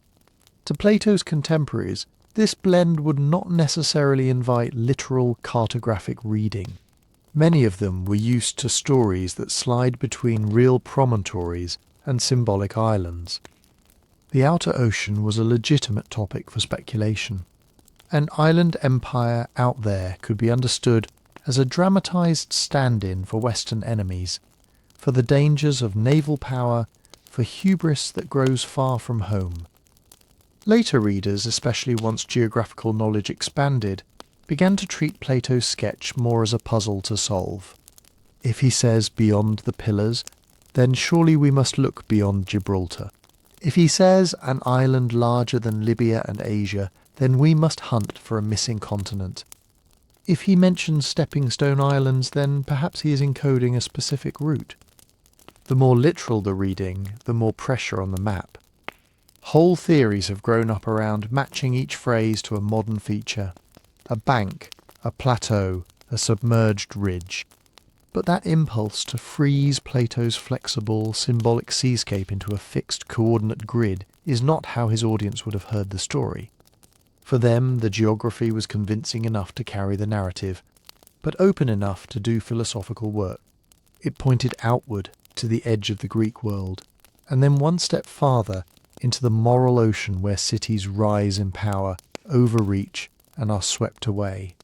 To Plato's contemporaries, this blend would not necessarily invite literal cartographic reading. Many of them were used to stories that slide between real promontories and symbolic islands. The outer ocean was a legitimate topic for speculation. An island empire out there could be understood as a dramatized stand-in for Western enemies, for the dangers of naval power, for hubris that grows far from home. Later readers, especially once geographical knowledge expanded, began to treat Plato's sketch more as a puzzle to solve. If he says beyond the pillars, then surely we must look beyond Gibraltar. If he says an island larger than Libya and Asia, then we must hunt for a missing continent. If he mentions stepping stone islands, then perhaps he is encoding a specific route. The more literal the reading, the more pressure on the map. Whole theories have grown up around matching each phrase to a modern feature. A bank, a plateau, a submerged ridge. But that impulse to freeze Plato's flexible, symbolic seascape into a fixed coordinate grid is not how his audience would have heard the story. For them, the geography was convincing enough to carry the narrative, but open enough to do philosophical work. It pointed outward to the edge of the Greek world, and then one step farther into the moral ocean where cities rise in power, overreach, and are swept away.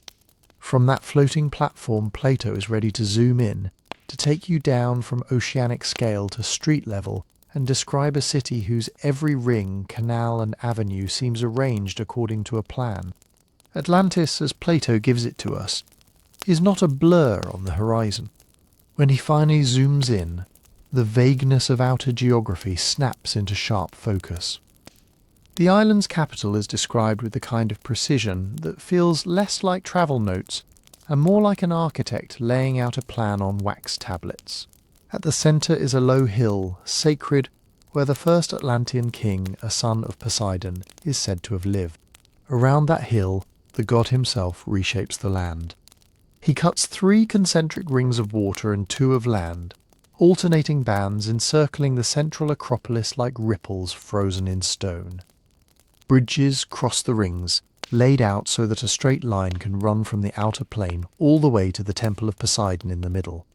From that floating platform, Plato is ready to zoom in, to take you down from oceanic scale to street level, and describe a city whose every ring, canal and avenue seems arranged according to a plan. Atlantis, as Plato gives it to us, is not a blur on the horizon. When he finally zooms in, the vagueness of outer geography snaps into sharp focus. The island's capital is described with the kind of precision that feels less like travel notes and more like an architect laying out a plan on wax tablets. At the centre is a low hill, sacred, where the first Atlantean king, a son of Poseidon, is said to have lived. Around that hill, the god himself reshapes the land. He cuts 3 concentric rings of water and 2 of land, alternating bands encircling the central acropolis like ripples frozen in stone. Bridges cross the rings, laid out so that a straight line can run from the outer plain all the way to the temple of Poseidon in the middle.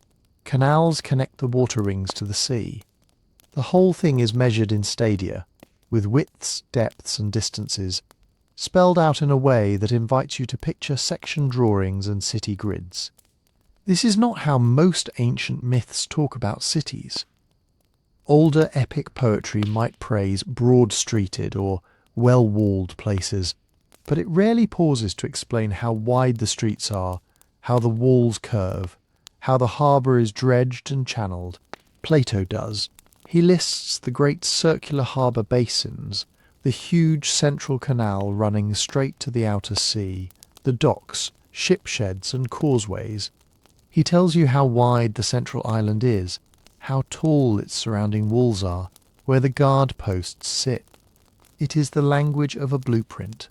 Canals connect the water rings to the sea. The whole thing is measured in stadia, with widths, depths and distances, spelled out in a way that invites you to picture section drawings and city grids. This is not how most ancient myths talk about cities. Older epic poetry might praise broad-streeted or well-walled places, but it rarely pauses to explain how wide the streets are, how the walls curve, how the harbour is dredged and channelled. Plato does. He lists the great circular harbour basins, the huge central canal running straight to the outer sea, the docks, ship sheds and causeways. He tells you how wide the central island is, how tall its surrounding walls are, where the guard posts sit. It is the language of a blueprint.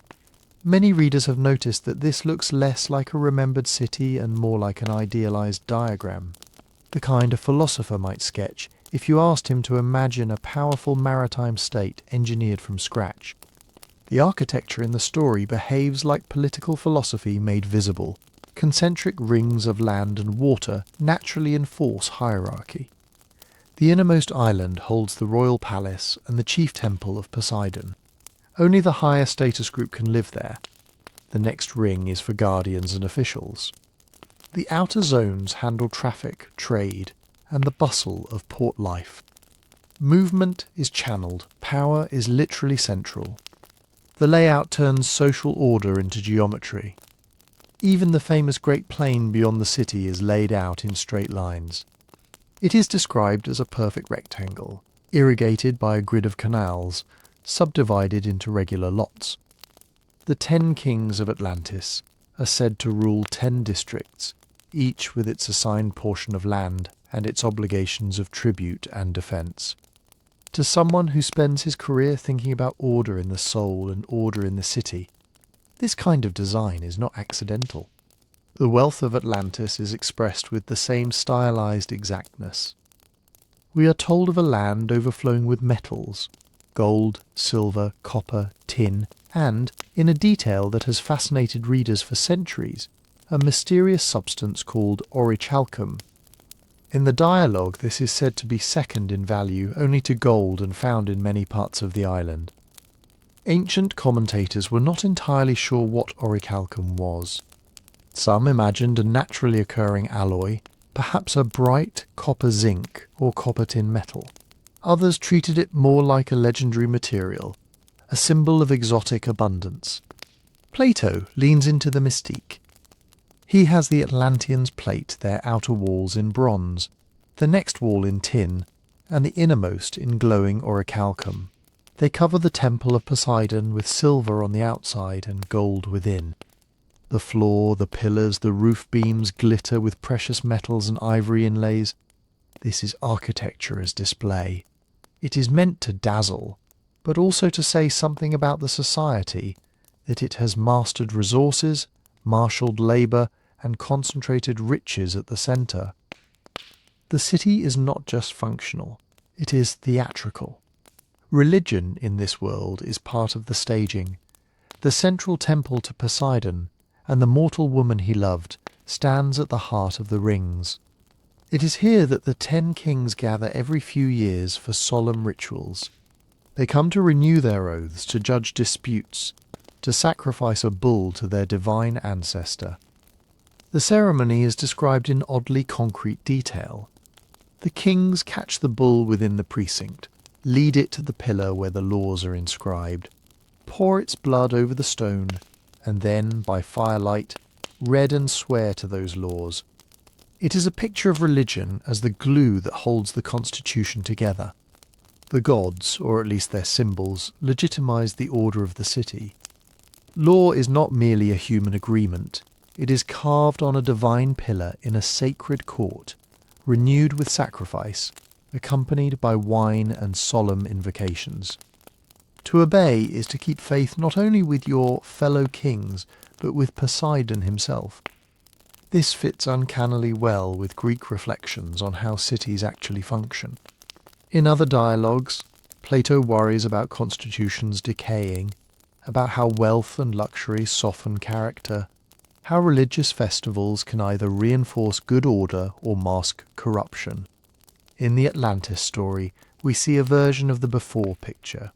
Many readers have noticed that this looks less like a remembered city and more like an idealized diagram, the kind a philosopher might sketch if you asked him to imagine a powerful maritime state engineered from scratch. The architecture in the story behaves like political philosophy made visible. Concentric rings of land and water naturally enforce hierarchy. The innermost island holds the royal palace and the chief temple of Poseidon. Only the higher status group can live there. The next ring is for guardians and officials. The outer zones handle traffic, trade, and the bustle of port life. Movement is channeled, power is literally central. The layout turns social order into geometry. Even the famous Great Plain beyond the city is laid out in straight lines. It is described as a perfect rectangle, irrigated by a grid of canals, subdivided into regular lots. The 10 kings of Atlantis are said to rule 10 districts, each with its assigned portion of land and its obligations of tribute and defence. To someone who spends his career thinking about order in the soul and order in the city, this kind of design is not accidental. The wealth of Atlantis is expressed with the same stylized exactness. We are told of a land overflowing with metals, gold, silver, copper, tin, and, in a detail that has fascinated readers for centuries, a mysterious substance called orichalcum. In the dialogue, this is said to be second in value only to gold and found in many parts of the island. Ancient commentators were not entirely sure what orichalcum was. Some imagined a naturally occurring alloy, perhaps a bright copper zinc or copper tin metal. Others treated it more like a legendary material, a symbol of exotic abundance. Plato leans into the mystique. He has the Atlanteans plate their outer walls in bronze, the next wall in tin, and the innermost in glowing orichalcum. They cover the temple of Poseidon with silver on the outside and gold within. The floor, the pillars, the roof beams glitter with precious metals and ivory inlays. This is architecture as display. It is meant to dazzle, but also to say something about the society, that it has mastered resources, marshalled labour, and concentrated riches at the centre. The city is not just functional, it is theatrical. Religion in this world is part of the staging. The central temple to Poseidon, and the mortal woman he loved, stands at the heart of the rings. It is here that the 10 kings gather every few years for solemn rituals. They come to renew their oaths, to judge disputes, to sacrifice a bull to their divine ancestor. The ceremony is described in oddly concrete detail. The kings catch the bull within the precinct, lead it to the pillar where the laws are inscribed, pour its blood over the stone, and then, by firelight, read and swear to those laws. It is a picture of religion as the glue that holds the constitution together. The gods, or at least their symbols, legitimize the order of the city. Law is not merely a human agreement. It is carved on a divine pillar in a sacred court, renewed with sacrifice, accompanied by wine and solemn invocations. To obey is to keep faith not only with your fellow kings, but with Poseidon himself. This fits uncannily well with Greek reflections on how cities actually function. In other dialogues, Plato worries about constitutions decaying, about how wealth and luxury soften character, how religious festivals can either reinforce good order or mask corruption. In the Atlantis story, we see a version of the before picture.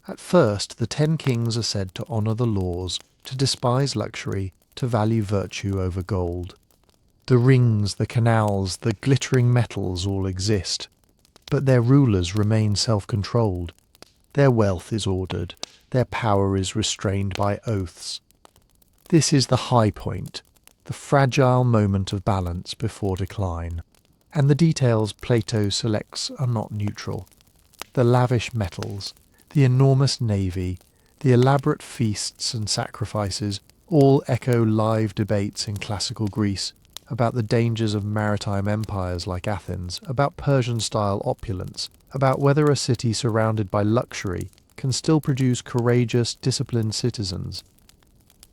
At first, the 10 kings are said to honour the laws, to despise luxury, to value virtue over gold. The rings, the canals, the glittering metals all exist, but their rulers remain self-controlled. Their wealth is ordered, their power is restrained by oaths. This is the high point, the fragile moment of balance before decline. And the details Plato selects are not neutral. The lavish metals, the enormous navy, the elaborate feasts and sacrifices all echo live debates in classical Greece about the dangers of maritime empires like Athens, about Persian-style opulence, about whether a city surrounded by luxury can still produce courageous, disciplined citizens.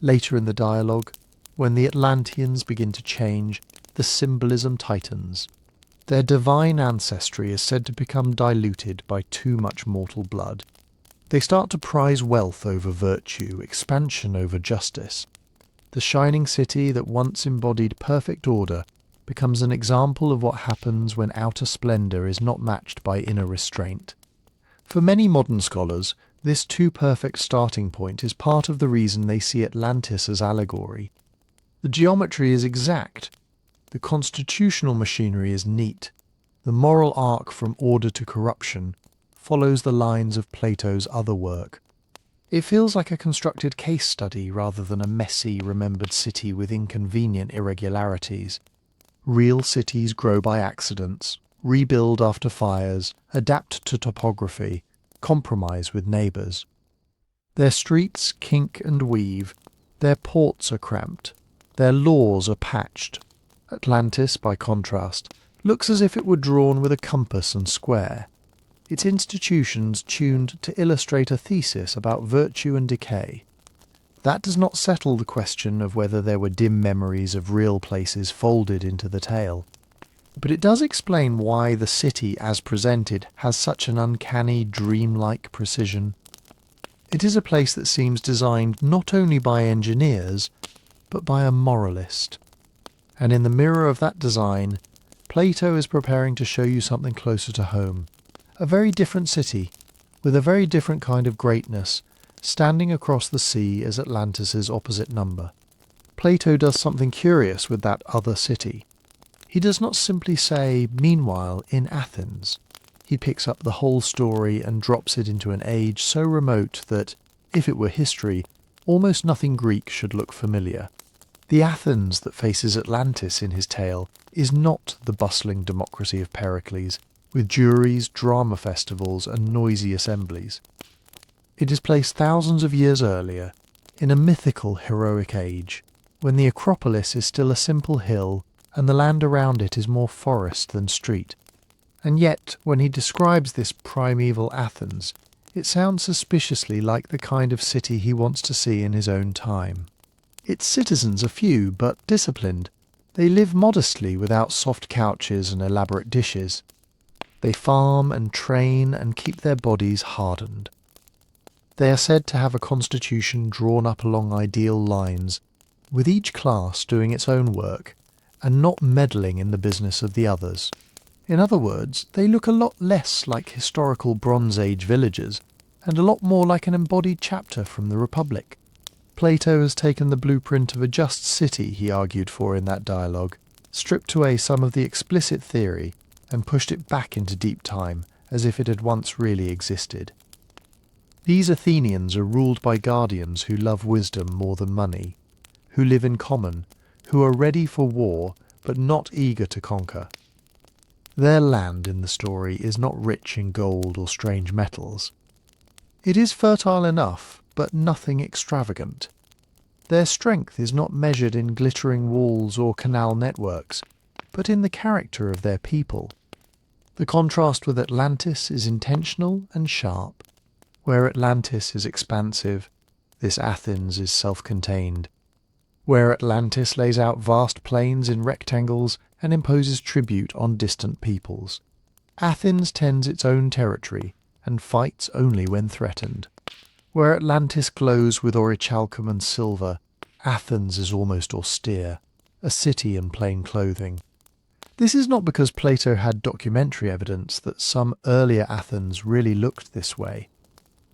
Later in the dialogue, when the Atlanteans begin to change, the symbolism tightens. Their divine ancestry is said to become diluted by too much mortal blood. They start to prize wealth over virtue, expansion over justice. The shining city that once embodied perfect order becomes an example of what happens when outer splendour is not matched by inner restraint. For many modern scholars, this too perfect starting point is part of the reason they see Atlantis as allegory. The geometry is exact. The constitutional machinery is neat. The moral arc from order to corruption follows the lines of Plato's other work. It feels like a constructed case study rather than a messy, remembered city with inconvenient irregularities. Real cities grow by accidents, rebuild after fires, adapt to topography, compromise with neighbours. Their streets kink and weave, their ports are cramped, their laws are patched. Atlantis, by contrast, looks as if it were drawn with a compass and square, its institutions tuned to illustrate a thesis about virtue and decay. That does not settle the question of whether there were dim memories of real places folded into the tale, but it does explain why the city as presented has such an uncanny, dreamlike precision. It is a place that seems designed not only by engineers, but by a moralist. And in the mirror of that design, Plato is preparing to show you something closer to home. A very different city, with a very different kind of greatness, Standing across the sea is Atlantis's opposite number. Plato does something curious with that other city. He does not simply say, "Meanwhile, in Athens." He picks up the whole story and drops it into an age so remote that, if it were history, almost nothing Greek should look familiar. The Athens that faces Atlantis in his tale is not the bustling democracy of Pericles, with juries, drama festivals, and noisy assemblies. It is placed thousands of years earlier, in a mythical heroic age, when the Acropolis is still a simple hill and the land around it is more forest than street. And yet, when he describes this primeval Athens, it sounds suspiciously like the kind of city he wants to see in his own time. Its citizens are few, but disciplined. They live modestly without soft couches and elaborate dishes. They farm and train and keep their bodies hardened. They are said to have a constitution drawn up along ideal lines, with each class doing its own work and not meddling in the business of the others. In other words, they look a lot less like historical Bronze Age villages and a lot more like an embodied chapter from the Republic. Plato has taken the blueprint of a just city he argued for in that dialogue, stripped away some of the explicit theory and pushed it back into deep time as if it had once really existed. These Athenians are ruled by guardians who love wisdom more than money, who live in common, who are ready for war but not eager to conquer. Their land in the story is not rich in gold or strange metals. It is fertile enough, but nothing extravagant. Their strength is not measured in glittering walls or canal networks, but in the character of their people. The contrast with Atlantis is intentional and sharp. Where Atlantis is expansive, this Athens is self-contained. Where Atlantis lays out vast plains in rectangles and imposes tribute on distant peoples, Athens tends its own territory and fights only when threatened. Where Atlantis glows with orichalcum and silver, Athens is almost austere, a city in plain clothing. This is not because Plato had documentary evidence that some earlier Athens really looked this way.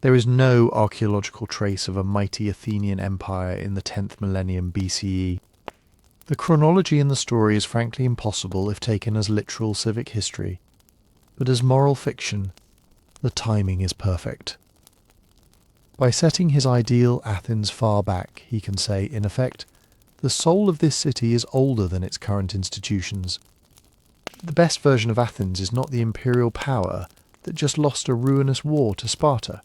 There is no archaeological trace of a mighty Athenian empire in the 10th millennium BCE. The chronology in the story is frankly impossible if taken as literal civic history, but as moral fiction, the timing is perfect. By setting his ideal Athens far back, he can say, in effect, the soul of this city is older than its current institutions. The best version of Athens is not the imperial power that just lost a ruinous war to Sparta.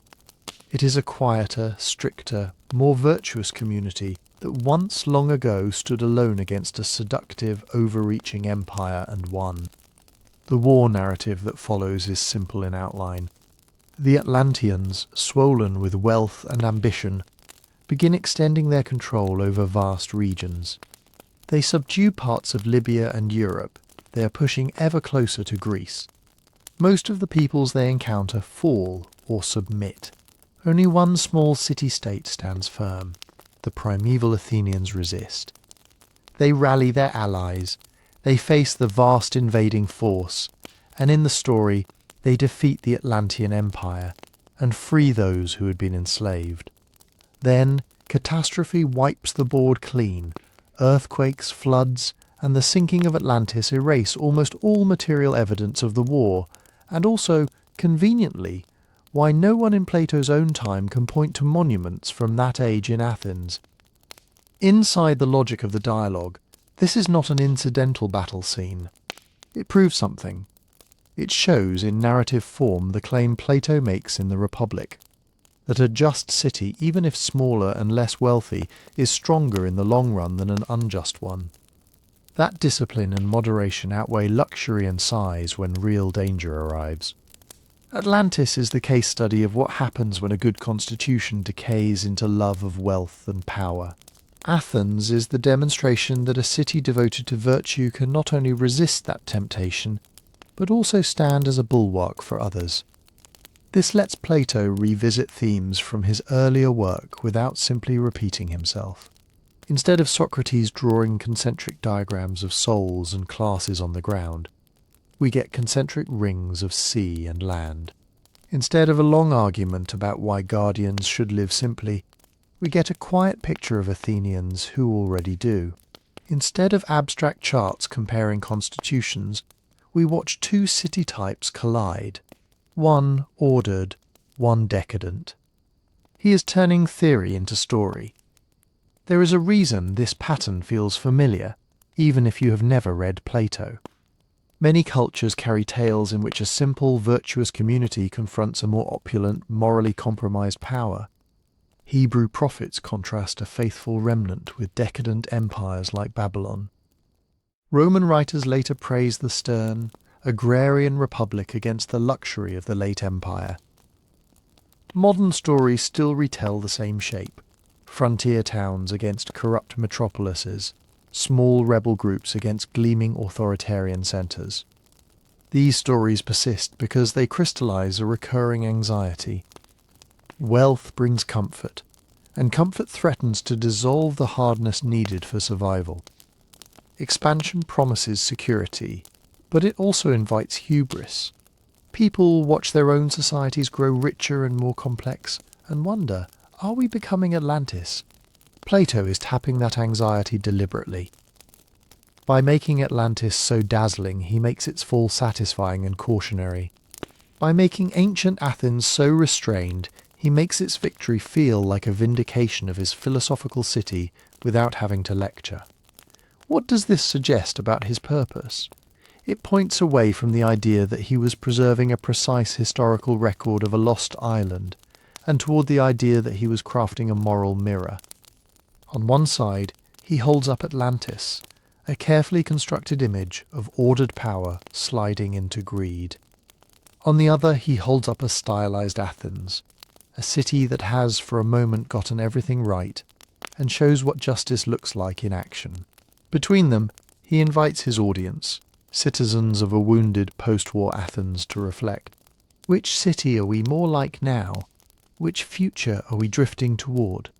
It is a quieter, stricter, more virtuous community that once long ago stood alone against a seductive, overreaching empire and won. The war narrative that follows is simple in outline. The Atlanteans, swollen with wealth and ambition, begin extending their control over vast regions. They subdue parts of Libya and Europe. They are pushing ever closer to Greece. Most of the peoples they encounter fall or submit. Only one small city-state stands firm. The primeval Athenians resist. They rally their allies. They face the vast invading force, and in the story they defeat the Atlantean Empire and free those who had been enslaved. Then catastrophe wipes the board clean. Earthquakes, floods, and the sinking of Atlantis erase almost all material evidence of the war, and also, conveniently, why no one in Plato's own time can point to monuments from that age in Athens. Inside the logic of the dialogue, this is not an incidental battle scene. It proves something. It shows in narrative form the claim Plato makes in the Republic, that a just city, even if smaller and less wealthy, is stronger in the long run than an unjust one. That discipline and moderation outweigh luxury and size when real danger arrives. Atlantis is the case study of what happens when a good constitution decays into love of wealth and power. Athens is the demonstration that a city devoted to virtue can not only resist that temptation, but also stand as a bulwark for others. This lets Plato revisit themes from his earlier work without simply repeating himself. Instead of Socrates drawing concentric diagrams of souls and classes on the ground, we get concentric rings of sea and land. Instead of a long argument about why guardians should live simply, we get a quiet picture of Athenians who already do. Instead of abstract charts comparing constitutions, we watch two city types collide, one ordered, one decadent. He is turning theory into story. There is a reason this pattern feels familiar, even if you have never read Plato. Many cultures carry tales in which a simple, virtuous community confronts a more opulent, morally compromised power. Hebrew prophets contrast a faithful remnant with decadent empires like Babylon. Roman writers later praise the stern, agrarian republic against the luxury of the late empire. Modern stories still retell the same shape: frontier towns against corrupt metropolises, small rebel groups against gleaming authoritarian centres. These stories persist because they crystallise a recurring anxiety. Wealth brings comfort, and comfort threatens to dissolve the hardness needed for survival. Expansion promises security, but it also invites hubris. People watch their own societies grow richer and more complex and wonder, are we becoming Atlantis? Plato is tapping that anxiety deliberately. By making Atlantis so dazzling, he makes its fall satisfying and cautionary. By making ancient Athens so restrained, he makes its victory feel like a vindication of his philosophical city without having to lecture. What does this suggest about his purpose? It points away from the idea that he was preserving a precise historical record of a lost island, and toward the idea that he was crafting a moral mirror. On one side, he holds up Atlantis, a carefully constructed image of ordered power sliding into greed. On the other, he holds up a stylized Athens, a city that has for a moment gotten everything right, and shows what justice looks like in action. Between them, he invites his audience, citizens of a wounded post-war Athens, to reflect. Which city are we more like now? Which future are we drifting toward?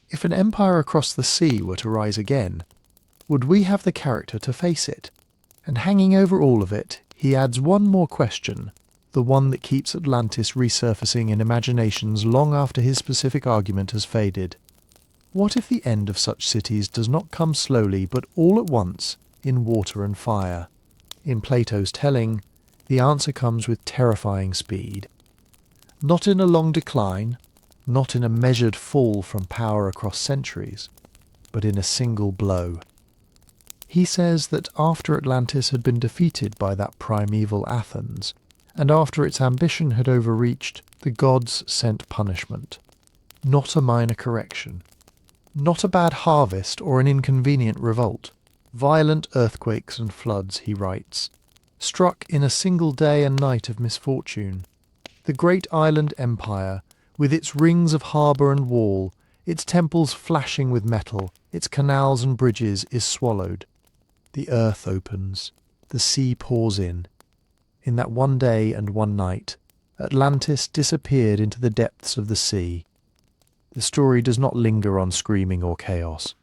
If an empire across the sea were to rise again, would we have the character to face it? And hanging over all of it, he adds one more question, the one that keeps Atlantis resurfacing in imaginations long after his specific argument has faded. What if the end of such cities does not come slowly but all at once in water and fire? In Plato's telling, the answer comes with terrifying speed. Not in a long decline, not in a measured fall from power across centuries, but in a single blow. He says that after Atlantis had been defeated by that primeval Athens, and after its ambition had overreached, the gods sent punishment. Not a minor correction. Not a bad harvest or an inconvenient revolt. Violent earthquakes and floods, he writes, struck in a single day and night of misfortune. The great island empire, with its rings of harbour and wall, its temples flashing with metal, its canals and bridges, is swallowed. The earth opens. The sea pours in. In that one day and one night, Atlantis disappeared into the depths of the sea. The story does not linger on screaming or chaos.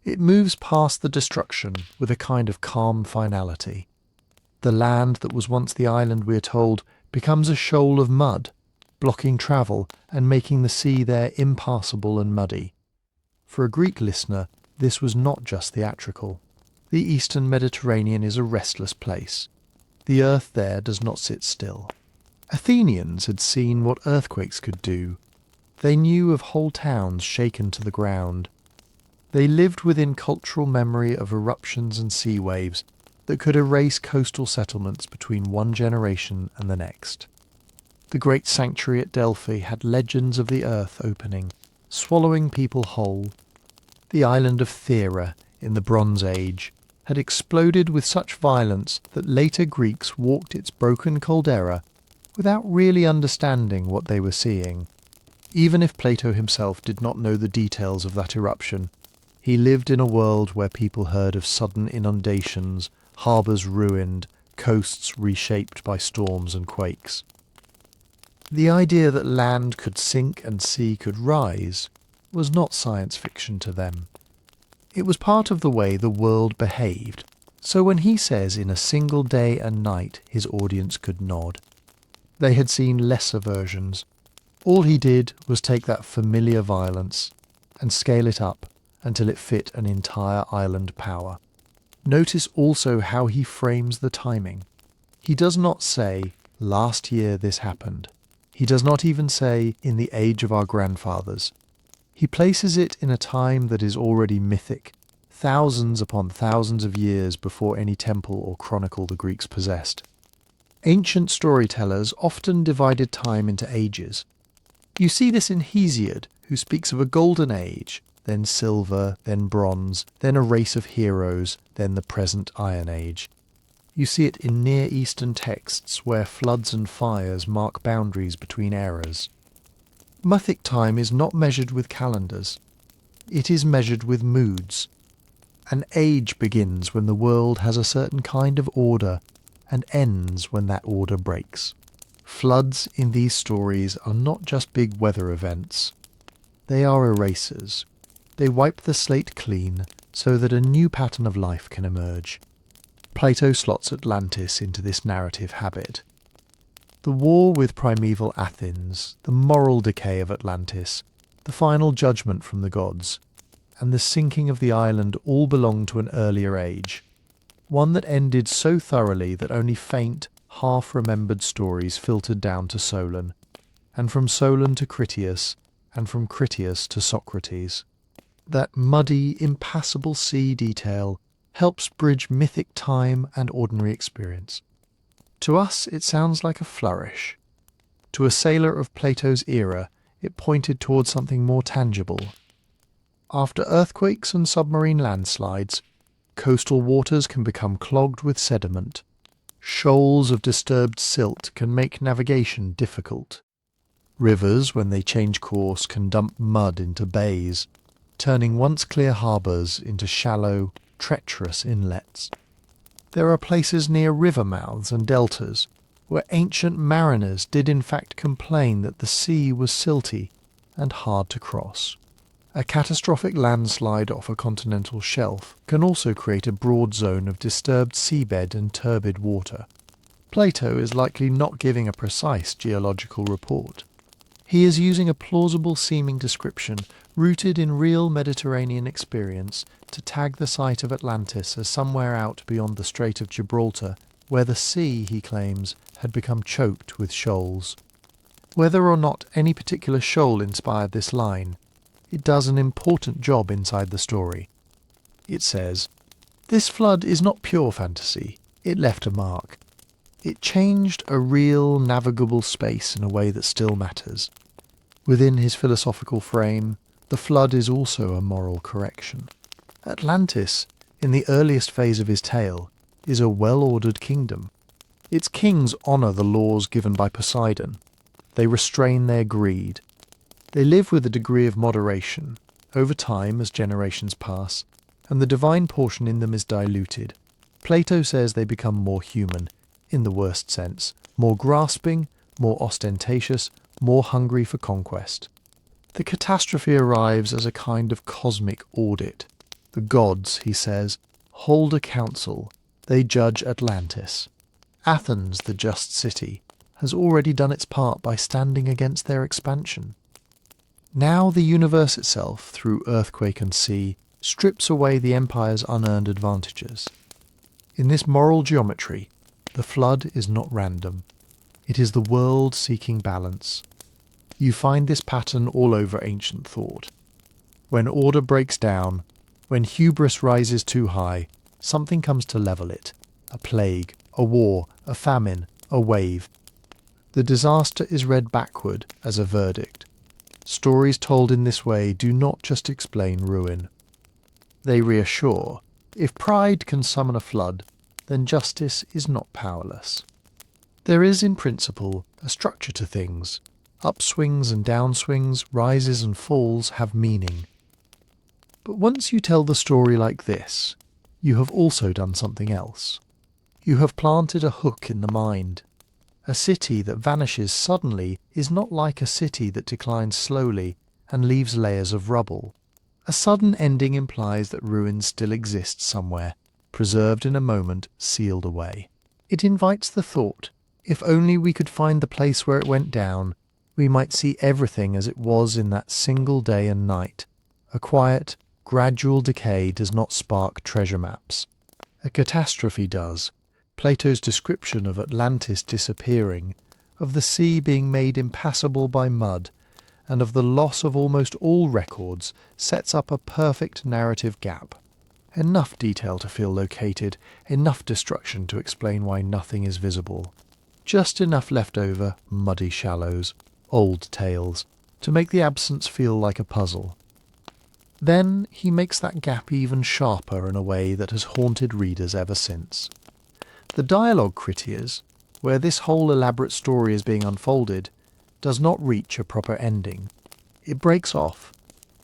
It moves past the destruction with a kind of calm finality. The land that was once the island, we are told, becomes a shoal of mud, blocking travel and making the sea there impassable and muddy. For a Greek listener, this was not just theatrical. The eastern Mediterranean is a restless place. The earth there does not sit still. Athenians had seen what earthquakes could do. They knew of whole towns shaken to the ground. They lived within cultural memory of eruptions and sea waves that could erase coastal settlements between one generation and the next. The great sanctuary at Delphi had legends of the earth opening, swallowing people whole. The island of Thera, in the Bronze Age, had exploded with such violence that later Greeks walked its broken caldera without really understanding what they were seeing. Even if Plato himself did not know the details of that eruption, he lived in a world where people heard of sudden inundations, harbours ruined, coasts reshaped by storms and quakes. The idea that land could sink and sea could rise was not science fiction to them. It was part of the way the world behaved, so when he says in a single day and night his audience could nod. They had seen lesser versions. All he did was take that familiar violence and scale it up until it fit an entire island power. Notice also how he frames the timing. He does not say, "Last year this happened." He does not even say, "In the age of our grandfathers." He places it in a time that is already mythic, thousands upon thousands of years before any temple or chronicle the Greeks possessed. Ancient storytellers often divided time into ages. You see this in Hesiod, who speaks of a golden age, then silver, then bronze, then a race of heroes, then the present Iron Age. You see it in Near Eastern texts where floods and fires mark boundaries between eras. Mythic time is not measured with calendars. It is measured with moods. An age begins when the world has a certain kind of order and ends when that order breaks. Floods in these stories are not just big weather events. They are erasers. They wipe the slate clean so that a new pattern of life can emerge. Plato slots Atlantis into this narrative habit. The war with primeval Athens, the moral decay of Atlantis, the final judgment from the gods, and the sinking of the island all belong to an earlier age, one that ended so thoroughly that only faint, half-remembered stories filtered down to Solon, and from Solon to Critias, and from Critias to Socrates. That muddy, impassable sea detail helps bridge mythic time and ordinary experience. To us it sounds like a flourish. To a sailor of Plato's era, it pointed towards something more tangible. After earthquakes and submarine landslides, coastal waters can become clogged with sediment. Shoals of disturbed silt can make navigation difficult. Rivers, when they change course, can dump mud into bays, turning once clear harbours into shallow, treacherous inlets. There are places near river mouths and deltas where ancient mariners did in fact complain that the sea was silty and hard to cross. A catastrophic landslide off a continental shelf can also create a broad zone of disturbed seabed and turbid water. Plato is likely not giving a precise geological report. He is using a plausible-seeming description rooted in real Mediterranean experience to tag the site of Atlantis as somewhere out beyond the Strait of Gibraltar, where the sea, he claims, had become choked with shoals. Whether or not any particular shoal inspired this line, it does an important job inside the story. It says, "This flood is not pure fantasy. It left a mark. It changed a real navigable space in a way that still matters." Within his philosophical frame, the flood is also a moral correction. Atlantis, in the earliest phase of his tale, is a well-ordered kingdom. Its kings honour the laws given by Poseidon. They restrain their greed. They live with a degree of moderation, over time as generations pass, and the divine portion in them is diluted. Plato says they become more human, in the worst sense, more grasping, more ostentatious, more hungry for conquest. The catastrophe arrives as a kind of cosmic audit. The gods, he says, hold a council. They judge Atlantis. Athens, the just city, has already done its part by standing against their expansion. Now the universe itself, through earthquake and sea, strips away the empire's unearned advantages. In this moral geometry, the flood is not random. It is the world seeking balance. You find this pattern all over ancient thought. When order breaks down, when hubris rises too high, something comes to level it. A plague, a war, a famine, a wave. The disaster is read backward as a verdict. Stories told in this way do not just explain ruin. They reassure. If pride can summon a flood, then justice is not powerless. There is, in principle, a structure to things. Upswings and downswings, rises and falls have meaning. But once you tell the story like this, you have also done something else. You have planted a hook in the mind. A city that vanishes suddenly is not like a city that declines slowly and leaves layers of rubble. A sudden ending implies that ruins still exist somewhere, preserved in a moment, sealed away. It invites the thought, If only we could find the place where it went down, we might see everything as it was in that single day and night. A quiet, gradual decay does not spark treasure maps. A catastrophe does. Plato's description of Atlantis disappearing, of the sea being made impassable by mud, and of the loss of almost all records sets up a perfect narrative gap. Enough detail to feel located, enough destruction to explain why nothing is visible. Just enough left over muddy shallows, old tales, to make the absence feel like a puzzle. Then he makes that gap even sharper in a way that has haunted readers ever since. The dialogue Critias, where this whole elaborate story is being unfolded, does not reach a proper ending. It breaks off.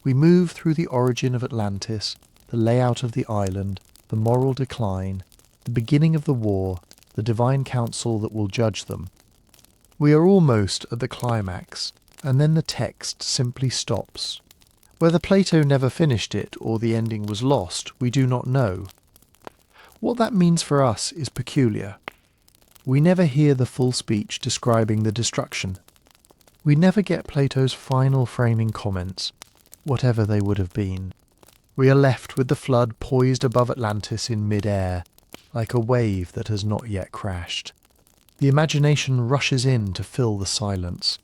We move through the origin of Atlantis, the layout of the island, the moral decline, the beginning of the war, the divine council that will judge them. We are almost at the climax, and then the text simply stops. Whether Plato never finished it or the ending was lost, we do not know. What that means for us is peculiar. We never hear the full speech describing the destruction. We never get Plato's final framing comments, whatever they would have been. We are left with the flood poised above Atlantis in mid-air, like a wave that has not yet crashed. The imagination rushes in to fill the silence.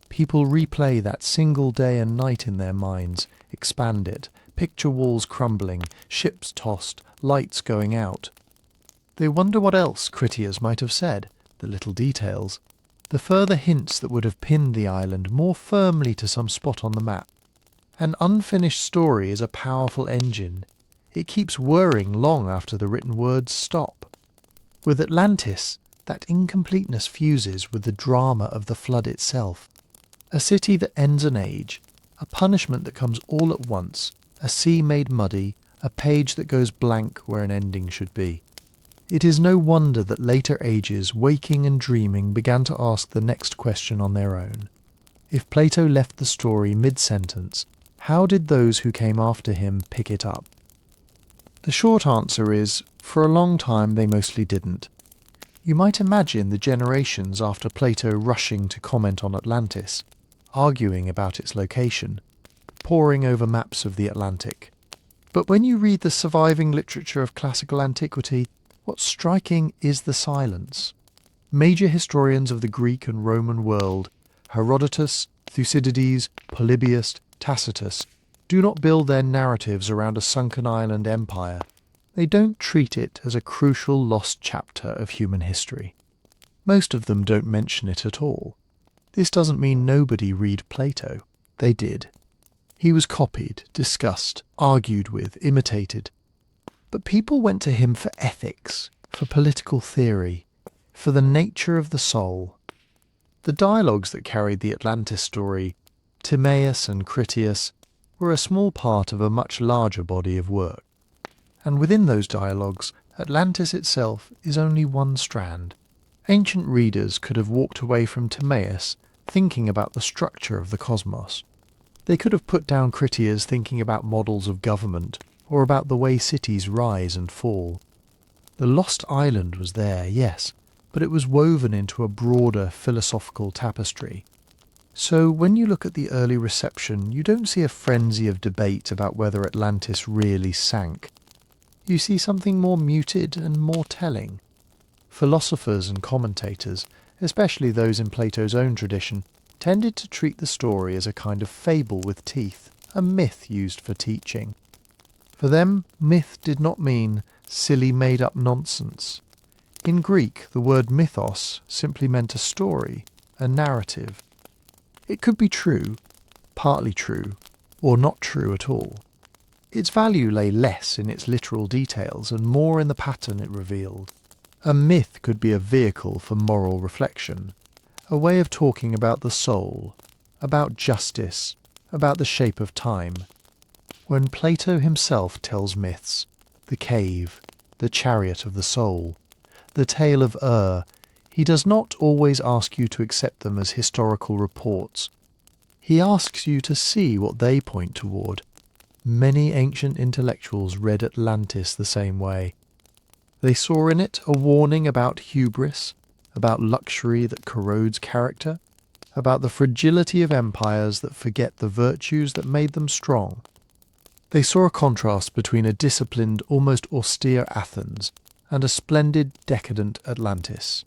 People replay that single day and night in their minds, expand it, picture walls crumbling, ships tossed, lights going out. They wonder what else Critias might have said, the little details, the further hints that would have pinned the island more firmly to some spot on the map. An unfinished story is a powerful engine. It keeps whirring long after the written words stop. With Atlantis, that incompleteness fuses with the drama of the flood itself. A city that ends an age, a punishment that comes all at once, a sea made muddy, a page that goes blank where an ending should be. It is no wonder that later ages, waking and dreaming, began to ask the next question on their own. If Plato left the story mid-sentence, how did those who came after him pick it up? The short answer is, for a long time they mostly didn't. You might imagine the generations after Plato rushing to comment on Atlantis, arguing about its location, poring over maps of the Atlantic. But when you read the surviving literature of classical antiquity, what's striking is the silence. Major historians of the Greek and Roman world, Herodotus, Thucydides, Polybius, Tacitus, do not build their narratives around a sunken island empire. They don't treat it as a crucial lost chapter of human history. Most of them don't mention it at all. This doesn't mean nobody read Plato. They did. He was copied, discussed, argued with, imitated. But people went to him for ethics, for political theory, for the nature of the soul. The dialogues that carried the Atlantis story, Timaeus and Critias, were a small part of a much larger body of work. And within those dialogues, Atlantis itself is only one strand. Ancient readers could have walked away from Timaeus thinking about the structure of the cosmos. They could have put down Critias thinking about models of government, or about the way cities rise and fall. The lost island was there, yes, but it was woven into a broader philosophical tapestry. So when you look at the early reception, you don't see a frenzy of debate about whether Atlantis really sank. You see something more muted and more telling. Philosophers and commentators, especially those in Plato's own tradition, tended to treat the story as a kind of fable with teeth, a myth used for teaching. For them, myth did not mean silly made-up nonsense. In Greek, the word mythos simply meant a story, a narrative. It could be true, partly true, or not true at all. Its value lay less in its literal details and more in the pattern it revealed. A myth could be a vehicle for moral reflection, a way of talking about the soul, about justice, about the shape of time. When Plato himself tells myths, the cave, the chariot of the soul, the tale of he does not always ask you to accept them as historical reports. He asks you to see what they point toward. Many ancient intellectuals read Atlantis the same way. They saw in it a warning about hubris, about luxury that corrodes character, about the fragility of empires that forget the virtues that made them strong. They saw a contrast between a disciplined, almost austere Athens and a splendid, decadent Atlantis.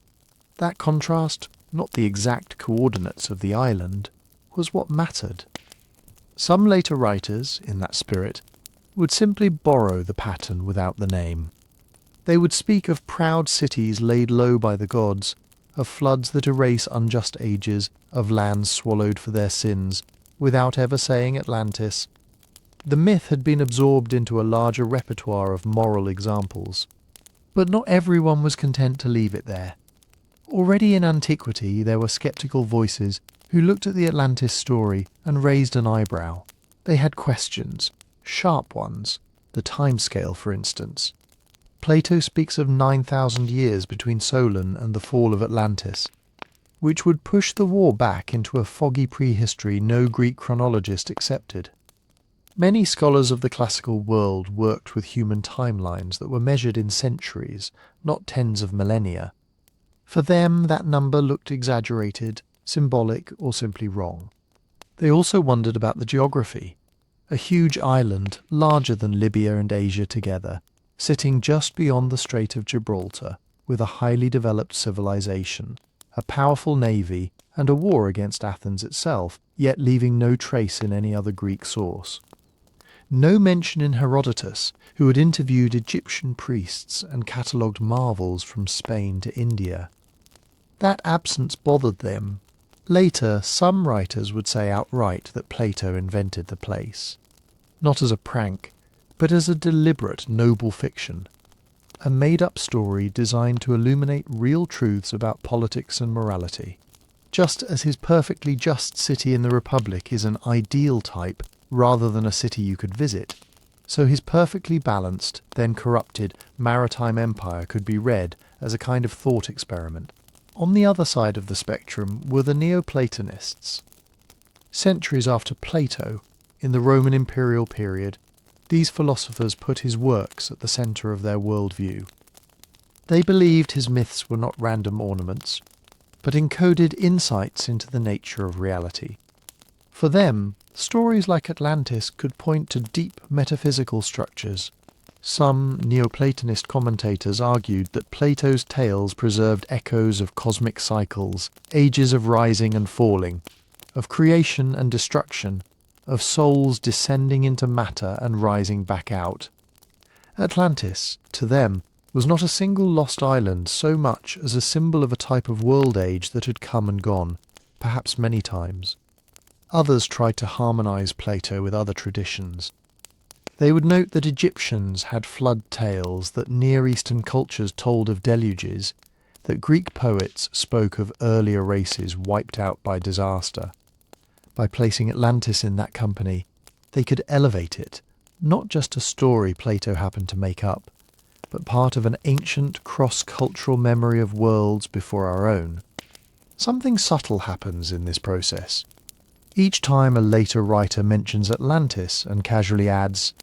That contrast, not the exact coordinates of the island, was what mattered. Some later writers, in that spirit, would simply borrow the pattern without the name. They would speak of proud cities laid low by the gods, of floods that erase unjust ages, of lands swallowed for their sins, without ever saying Atlantis. The myth had been absorbed into a larger repertoire of moral examples. But not everyone was content to leave it there. Already in antiquity there were sceptical voices who looked at the Atlantis story and raised an eyebrow. They had questions, sharp ones, the timescale for instance. Plato speaks of 9,000 years between Solon and the fall of Atlantis, which would push the war back into a foggy prehistory no Greek chronologist accepted. Many scholars of the classical world worked with human timelines that were measured in centuries, not tens of millennia. For them, that number looked exaggerated, symbolic, or simply wrong. They also wondered about the geography. A huge island, larger than Libya and Asia together, sitting just beyond the Strait of Gibraltar, with a highly developed civilization, a powerful navy, and a war against Athens itself, yet leaving no trace in any other Greek source. No mention in Herodotus, who had interviewed Egyptian priests and catalogued marvels from Spain to India. That absence bothered them. Later, some writers would say outright that Plato invented the place. Not as a prank, but as a deliberate noble fiction. A made-up story designed to illuminate real truths about politics and morality. Just as his perfectly just city in the Republic is an ideal type rather than a city you could visit, so his perfectly balanced, then corrupted, maritime empire could be read as a kind of thought experiment. On the other side of the spectrum were the Neoplatonists. Centuries after Plato, in the Roman imperial period, these philosophers put his works at the centre of their worldview. They believed his myths were not random ornaments, but encoded insights into the nature of reality. For them, stories like Atlantis could point to deep metaphysical structures. Some Neoplatonist commentators argued that Plato's tales preserved echoes of cosmic cycles, ages of rising and falling, of creation and destruction, of souls descending into matter and rising back out. Atlantis, to them, was not a single lost island so much as a symbol of a type of world age that had come and gone, perhaps many times. Others tried to harmonize Plato with other traditions. They would note that Egyptians had flood tales, that Near Eastern cultures told of deluges, that Greek poets spoke of earlier races wiped out by disaster. By placing Atlantis in that company, they could elevate it, not just a story Plato happened to make up, but part of an ancient cross-cultural memory of worlds before our own. Something subtle happens in this process. Each time a later writer mentions Atlantis and casually adds,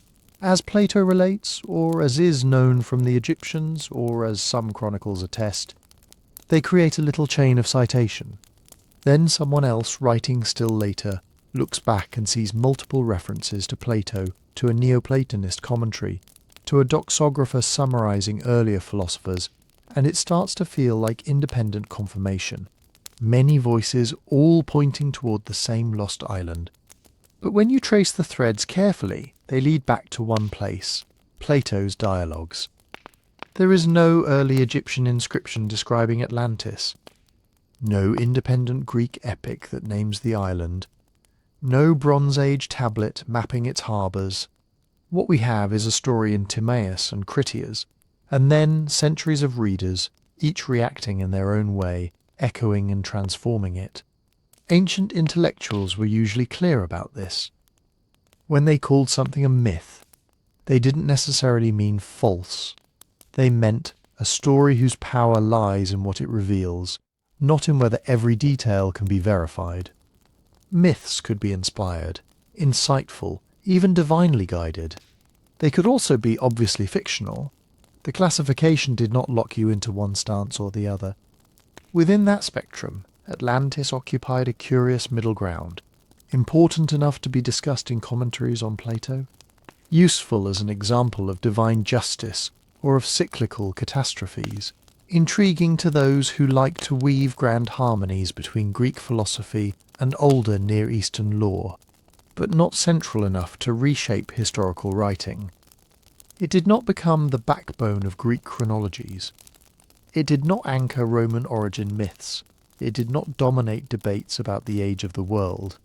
as Plato relates, or as is known from the Egyptians, or as some chronicles attest, they create a little chain of citation. Then someone else, writing still later, looks back and sees multiple references to Plato, to a Neoplatonist commentary, to a doxographer summarizing earlier philosophers, and it starts to feel like independent confirmation. Many voices all pointing toward the same lost island. But when you trace the threads carefully, they lead back to one place, Plato's dialogues. There is no early Egyptian inscription describing Atlantis, no independent Greek epic that names the island, no Bronze Age tablet mapping its harbours. What we have is a story in Timaeus and Critias, and then centuries of readers, each reacting in their own way, echoing and transforming it. Ancient intellectuals were usually clear about this. When they called something a myth, they didn't necessarily mean false. They meant a story whose power lies in what it reveals, not in whether every detail can be verified. Myths could be inspired, insightful, even divinely guided. They could also be obviously fictional. The classification did not lock you into one stance or the other. Within that spectrum, Atlantis occupied a curious middle ground, important enough to be discussed in commentaries on Plato, useful as an example of divine justice or of cyclical catastrophes, intriguing to those who like to weave grand harmonies between Greek philosophy and older Near Eastern lore, but not central enough to reshape historical writing. It did not become the backbone of Greek chronologies. It did not anchor Roman origin myths. It did not dominate debates about the age of the world.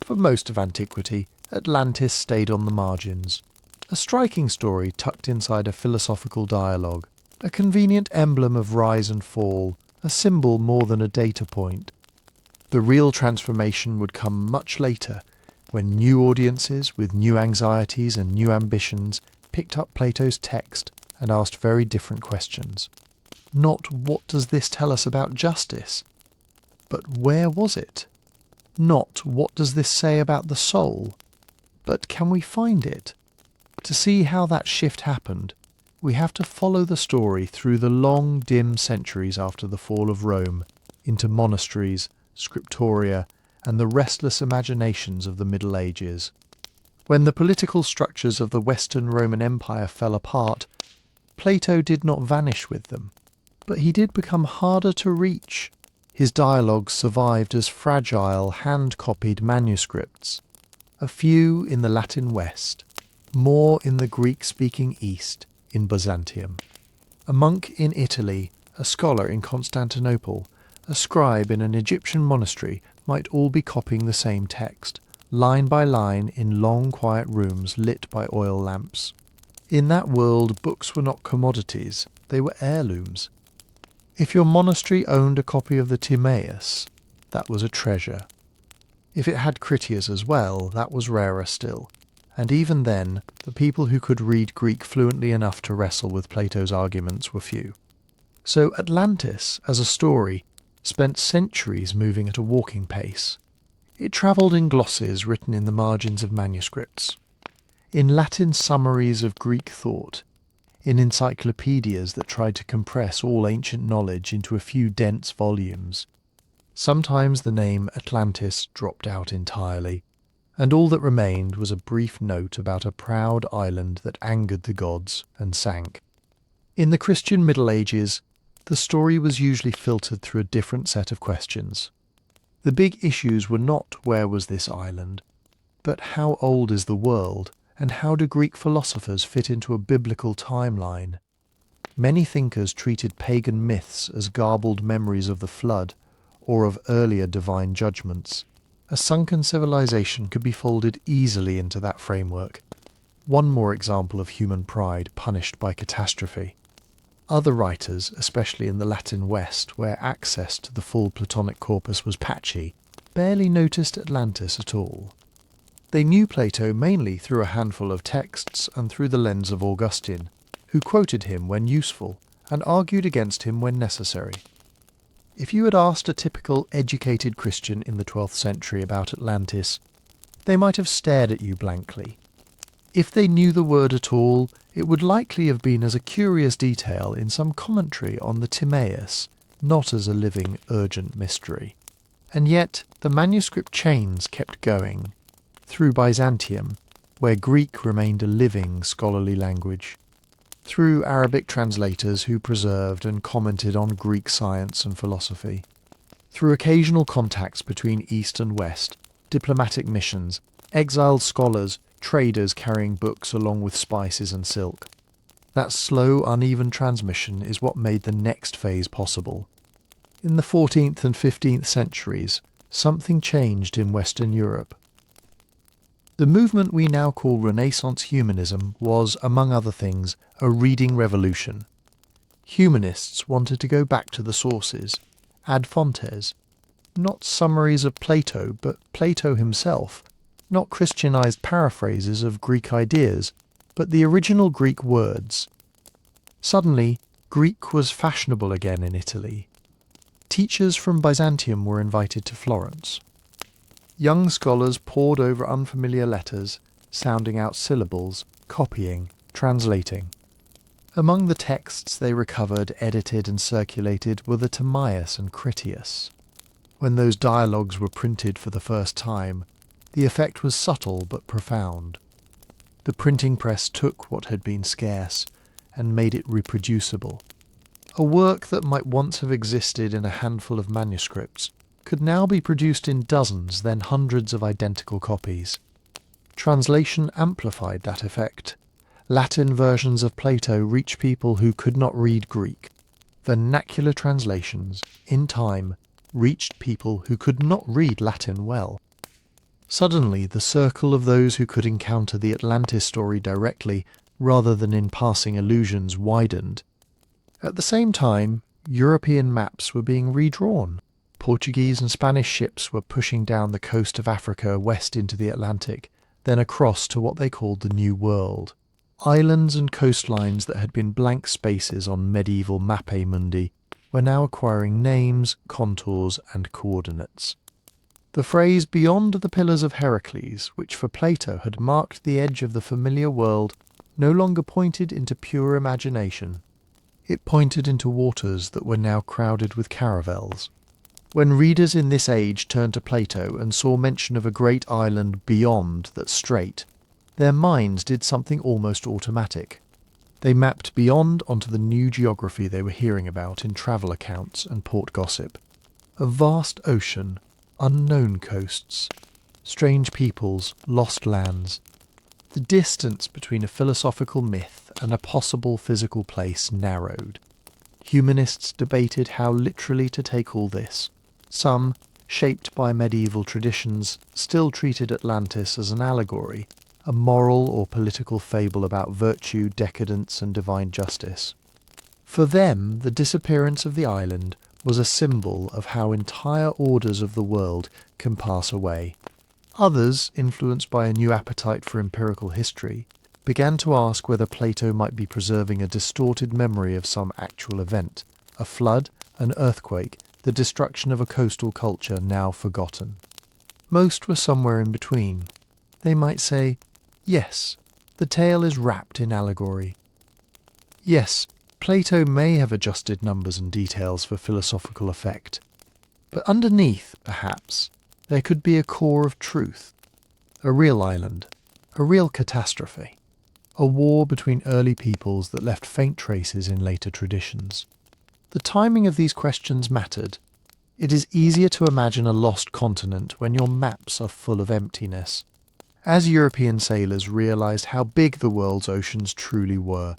For most of antiquity, Atlantis stayed on the margins. A striking story tucked inside a philosophical dialogue, a convenient emblem of rise and fall, a symbol more than a data point. The real transformation would come much later, when new audiences with new anxieties and new ambitions picked up Plato's text and asked very different questions. Not what does this tell us about justice, but where was it? Not what does this say about the soul, but can we find it? To see how that shift happened, we have to follow the story through the long, dim centuries after the fall of Rome, into monasteries, scriptoria, and the restless imaginations of the Middle Ages. When the political structures of the Western Roman Empire fell apart, Plato did not vanish with them, but he did become harder to reach. His dialogues survived as fragile, hand-copied manuscripts, a few in the Latin West, more in the Greek-speaking East, in Byzantium. A monk in Italy, a scholar in Constantinople, a scribe in an Egyptian monastery might all be copying the same text, line by line in long quiet rooms lit by oil lamps. In that world, books were not commodities, they were heirlooms. If your monastery owned a copy of the Timaeus, that was a treasure. If it had Critias as well, that was rarer still. And even then, the people who could read Greek fluently enough to wrestle with Plato's arguments were few. So Atlantis, as a story, spent centuries moving at a walking pace. It travelled in glosses written in the margins of manuscripts, in Latin summaries of Greek thought, in encyclopedias that tried to compress all ancient knowledge into a few dense volumes. Sometimes the name Atlantis dropped out entirely, and all that remained was a brief note about a proud island that angered the gods and sank. In the Christian Middle Ages, the story was usually filtered through a different set of questions. The big issues were not where was this island, but how old is the world, and how do Greek philosophers fit into a biblical timeline? Many thinkers treated pagan myths as garbled memories of the flood or of earlier divine judgments. A sunken civilization could be folded easily into that framework. One more example of human pride punished by catastrophe. Other writers, especially in the Latin West, where access to the full Platonic corpus was patchy, barely noticed Atlantis at all. They knew Plato mainly through a handful of texts and through the lens of Augustine, who quoted him when useful and argued against him when necessary. If you had asked a typical educated Christian in the 12th century about Atlantis, they might have stared at you blankly. If they knew the word at all, it would likely have been as a curious detail in some commentary on the Timaeus, not as a living, urgent mystery. And yet the manuscript chains kept going, through Byzantium, where Greek remained a living scholarly language, through Arabic translators who preserved and commented on Greek science and philosophy, through occasional contacts between East and West, diplomatic missions, exiled scholars, traders carrying books along with spices and silk. That slow, uneven transmission is what made the next phase possible. In the 14th and 15th centuries, something changed in Western Europe. The movement we now call Renaissance humanism was, among other things, a reading revolution. Humanists wanted to go back to the sources, ad fontes, not summaries of Plato, but Plato himself, not Christianized paraphrases of Greek ideas, but the original Greek words. Suddenly, Greek was fashionable again in Italy. Teachers from Byzantium were invited to Florence. Young scholars pored over unfamiliar letters, sounding out syllables, copying, translating. Among the texts they recovered, edited and circulated were the Timaeus and Critias. When those dialogues were printed for the first time, the effect was subtle but profound. The printing press took what had been scarce and made it reproducible. A work that might once have existed in a handful of manuscripts could now be produced in dozens, then hundreds of identical copies. Translation amplified that effect. Latin versions of Plato reached people who could not read Greek. Vernacular translations, in time, reached people who could not read Latin well. Suddenly, the circle of those who could encounter the Atlantis story directly, rather than in passing allusions, widened. At the same time, European maps were being redrawn. Portuguese and Spanish ships were pushing down the coast of Africa west into the Atlantic, then across to what they called the New World. Islands and coastlines that had been blank spaces on medieval Mappe Mundi were now acquiring names, contours, and coordinates. The phrase "beyond the Pillars of Heracles," which for Plato had marked the edge of the familiar world, no longer pointed into pure imagination. It pointed into waters that were now crowded with caravels. When readers in this age turned to Plato and saw mention of a great island beyond that strait, their minds did something almost automatic. They mapped beyond onto the new geography they were hearing about in travel accounts and port gossip. A vast ocean, unknown coasts, strange peoples, lost lands. The distance between a philosophical myth and a possible physical place narrowed. Humanists debated how literally to take all this. Some, shaped by medieval traditions, still treated Atlantis as an allegory, a moral or political fable about virtue, decadence, and divine justice. For them, the disappearance of the island was a symbol of how entire orders of the world can pass away. Others, influenced by a new appetite for empirical history, began to ask whether Plato might be preserving a distorted memory of some actual event, a flood, an earthquake, the destruction of a coastal culture now forgotten. Most were somewhere in between. They might say, yes, the tale is wrapped in allegory. Yes, Plato may have adjusted numbers and details for philosophical effect, but underneath, perhaps, there could be a core of truth, a real island, a real catastrophe, a war between early peoples that left faint traces in later traditions. The timing of these questions mattered. It is easier to imagine a lost continent when your maps are full of emptiness. As European sailors realized how big the world's oceans truly were,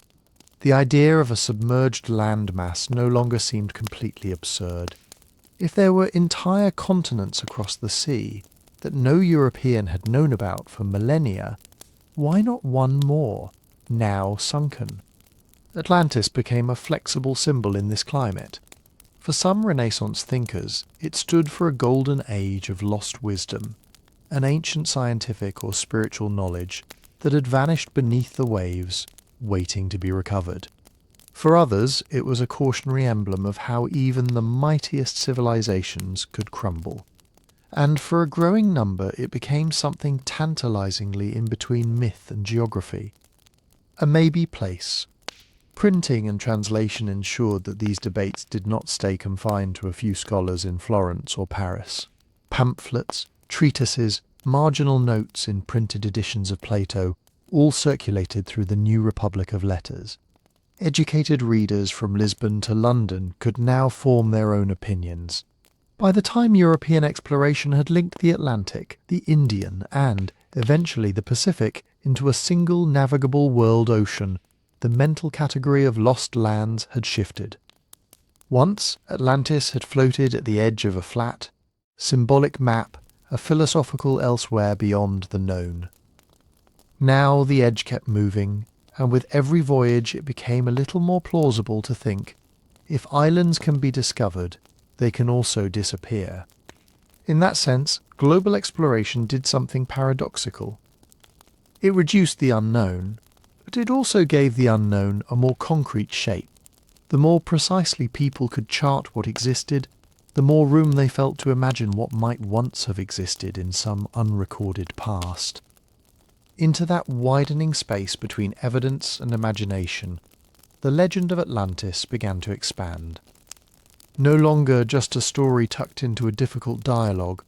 the idea of a submerged landmass no longer seemed completely absurd. If there were entire continents across the sea that no European had known about for millennia, why not one more, now sunken? Atlantis became a flexible symbol in this climate. For some Renaissance thinkers, it stood for a golden age of lost wisdom, an ancient scientific or spiritual knowledge that had vanished beneath the waves, waiting to be recovered. For others, it was a cautionary emblem of how even the mightiest civilizations could crumble. And for a growing number, it became something tantalizingly in between myth and geography. A maybe place. Printing and translation ensured that these debates did not stay confined to a few scholars in Florence or Paris. Pamphlets, treatises, marginal notes in printed editions of Plato all circulated through the new republic of letters. Educated readers from Lisbon to London could now form their own opinions. By the time European exploration had linked the Atlantic, the Indian, and, eventually, the Pacific into a single navigable world ocean, the mental category of lost lands had shifted. Once, Atlantis had floated at the edge of a flat, symbolic map, a philosophical elsewhere beyond the known. Now the edge kept moving, and with every voyage it became a little more plausible to think, if islands can be discovered, they can also disappear. In that sense, global exploration did something paradoxical. It reduced the unknown, but it also gave the unknown a more concrete shape. The more precisely people could chart what existed, the more room they felt to imagine what might once have existed in some unrecorded past. Into that widening space between evidence and imagination, the legend of Atlantis began to expand. No longer just a story tucked into a difficult dialogue,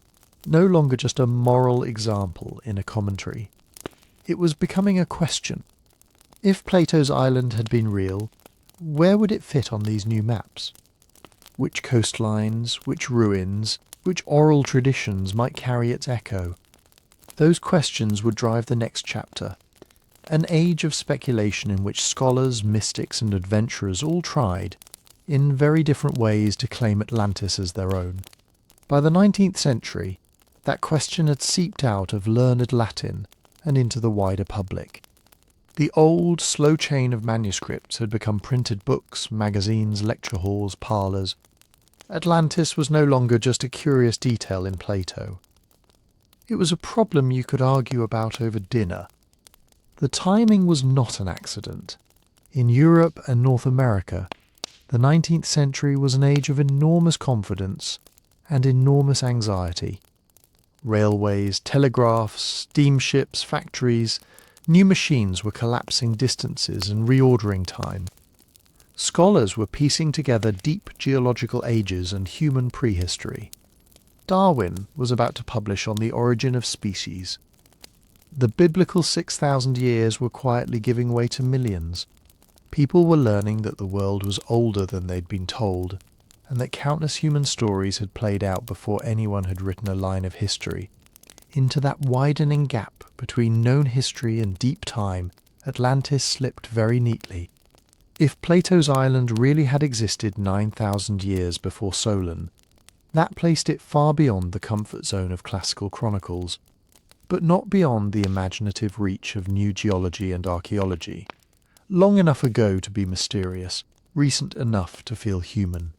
no longer just a moral example in a commentary. It was becoming a question. If Plato's island had been real, where would it fit on these new maps? Which coastlines, which ruins, which oral traditions might carry its echo? Those questions would drive the next chapter, an age of speculation in which scholars, mystics and adventurers all tried, in very different ways, to claim Atlantis as their own. By the 19th century, that question had seeped out of learned Latin and into the wider public. The old, slow chain of manuscripts had become printed books, magazines, lecture halls, parlours. Atlantis was no longer just a curious detail in Plato. It was a problem you could argue about over dinner. The timing was not an accident. In Europe and North America, the 19th century was an age of enormous confidence and enormous anxiety. Railways, telegraphs, steamships, factories, new machines were collapsing distances and reordering time. Scholars were piecing together deep geological ages and human prehistory. Darwin was about to publish on the origin of species. The biblical 6,000 years were quietly giving way to millions. People were learning that the world was older than they'd been told, and that countless human stories had played out before anyone had written a line of history. Into that widening gap between known history and deep time, Atlantis slipped very neatly. If Plato's island really had existed 9,000 years before Solon, that placed it far beyond the comfort zone of classical chronicles, but not beyond the imaginative reach of new geology and archaeology. Long enough ago to be mysterious, recent enough to feel human.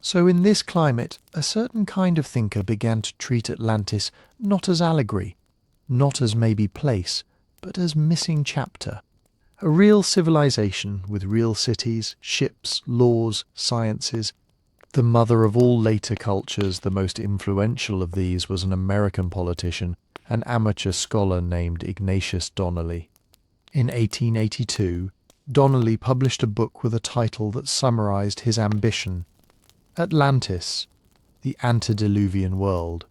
So in this climate, a certain kind of thinker began to treat Atlantis not as allegory, not as maybe place, but as missing chapter. A real civilization with real cities, ships, laws, sciences. The mother of all later cultures, the most influential of these, was an American politician, an amateur scholar named Ignatius Donnelly. In 1882, Donnelly published a book with a title that summarized his ambition: Atlantis, the Antediluvian World.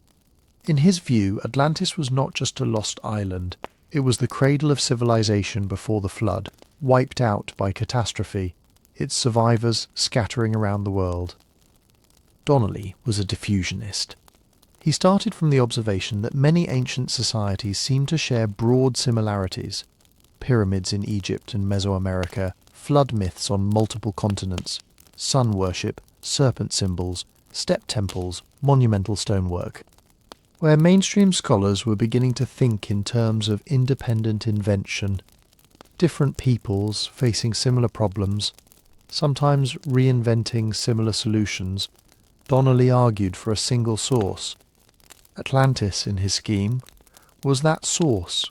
In his view, Atlantis was not just a lost island. It was the cradle of civilization before the flood, wiped out by catastrophe, its survivors scattering around the world. Donnelly was a diffusionist. He started from the observation that many ancient societies seemed to share broad similarities: pyramids in Egypt and Mesoamerica, flood myths on multiple continents, sun worship, serpent symbols, step temples, monumental stonework. Where mainstream scholars were beginning to think in terms of independent invention, different peoples facing similar problems, sometimes reinventing similar solutions, Donnelly argued for a single source. Atlantis, in his scheme, was that source.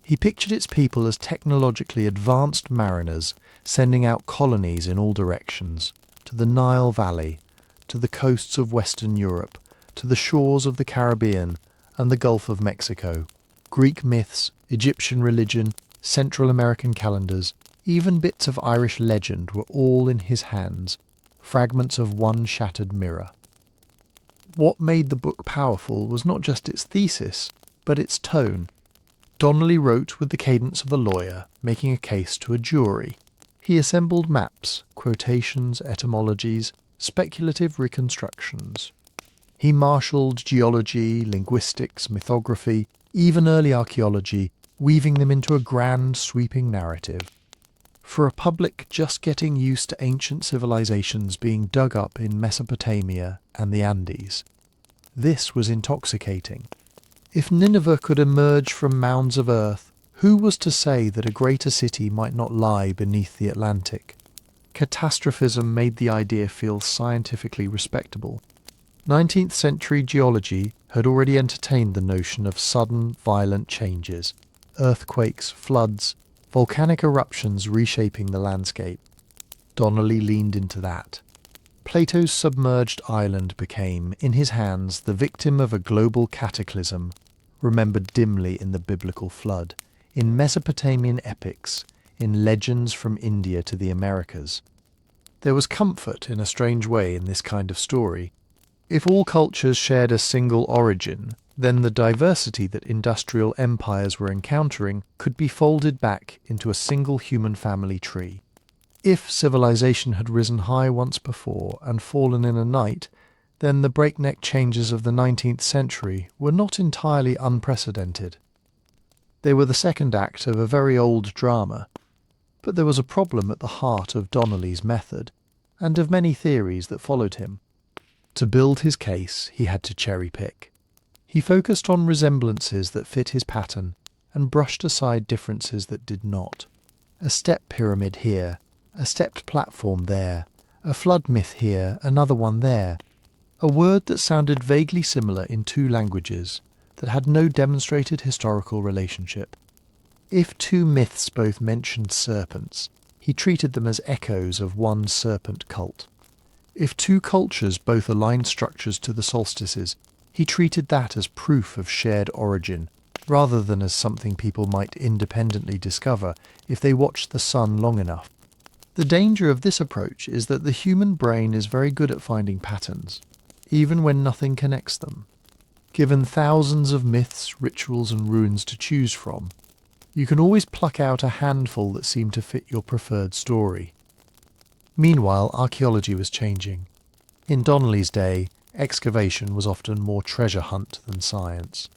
He pictured its people as technologically advanced mariners sending out colonies in all directions, to the Nile Valley, to the coasts of Western Europe, to the shores of the Caribbean and the Gulf of Mexico. Greek myths, Egyptian religion, Central American calendars, even bits of Irish legend were all in his hands, fragments of one shattered mirror. What made the book powerful was not just its thesis, but its tone. Donnelly wrote with the cadence of a lawyer, making a case to a jury. He assembled maps, quotations, etymologies, speculative reconstructions. He marshalled geology, linguistics, mythography, even early archaeology, weaving them into a grand, sweeping narrative. For a public just getting used to ancient civilizations being dug up in Mesopotamia and the Andes, this was intoxicating. If Nineveh could emerge from mounds of earth, who was to say that a greater city might not lie beneath the Atlantic? Catastrophism made the idea feel scientifically respectable. 19th century geology had already entertained the notion of sudden, violent changes, earthquakes, floods, volcanic eruptions reshaping the landscape. Donnelly leaned into that. Plato's submerged island became, in his hands, the victim of a global cataclysm, remembered dimly in the biblical flood, in Mesopotamian epics, in legends from India to the Americas. There was comfort in a strange way in this kind of story. If all cultures shared a single origin, then the diversity that industrial empires were encountering could be folded back into a single human family tree. If civilization had risen high once before and fallen in a night, then the breakneck changes of the 19th century were not entirely unprecedented. They were the second act of a very old drama, but there was a problem at the heart of Donnelly's method, and of many theories that followed him. To build his case, he had to cherry-pick. He focused on resemblances that fit his pattern, and brushed aside differences that did not. A step pyramid here, a stepped platform there, a flood myth here, another one there. A word that sounded vaguely similar in two languages, that had no demonstrated historical relationship. If two myths both mentioned serpents, he treated them as echoes of one serpent cult. If two cultures both aligned structures to the solstices, he treated that as proof of shared origin, rather than as something people might independently discover if they watched the sun long enough. The danger of this approach is that the human brain is very good at finding patterns, even when nothing connects them. Given thousands of myths, rituals and runes to choose from, you can always pluck out a handful that seem to fit your preferred story. Meanwhile, archaeology was changing. In Donnelly's day, excavation was often more treasure hunt than science.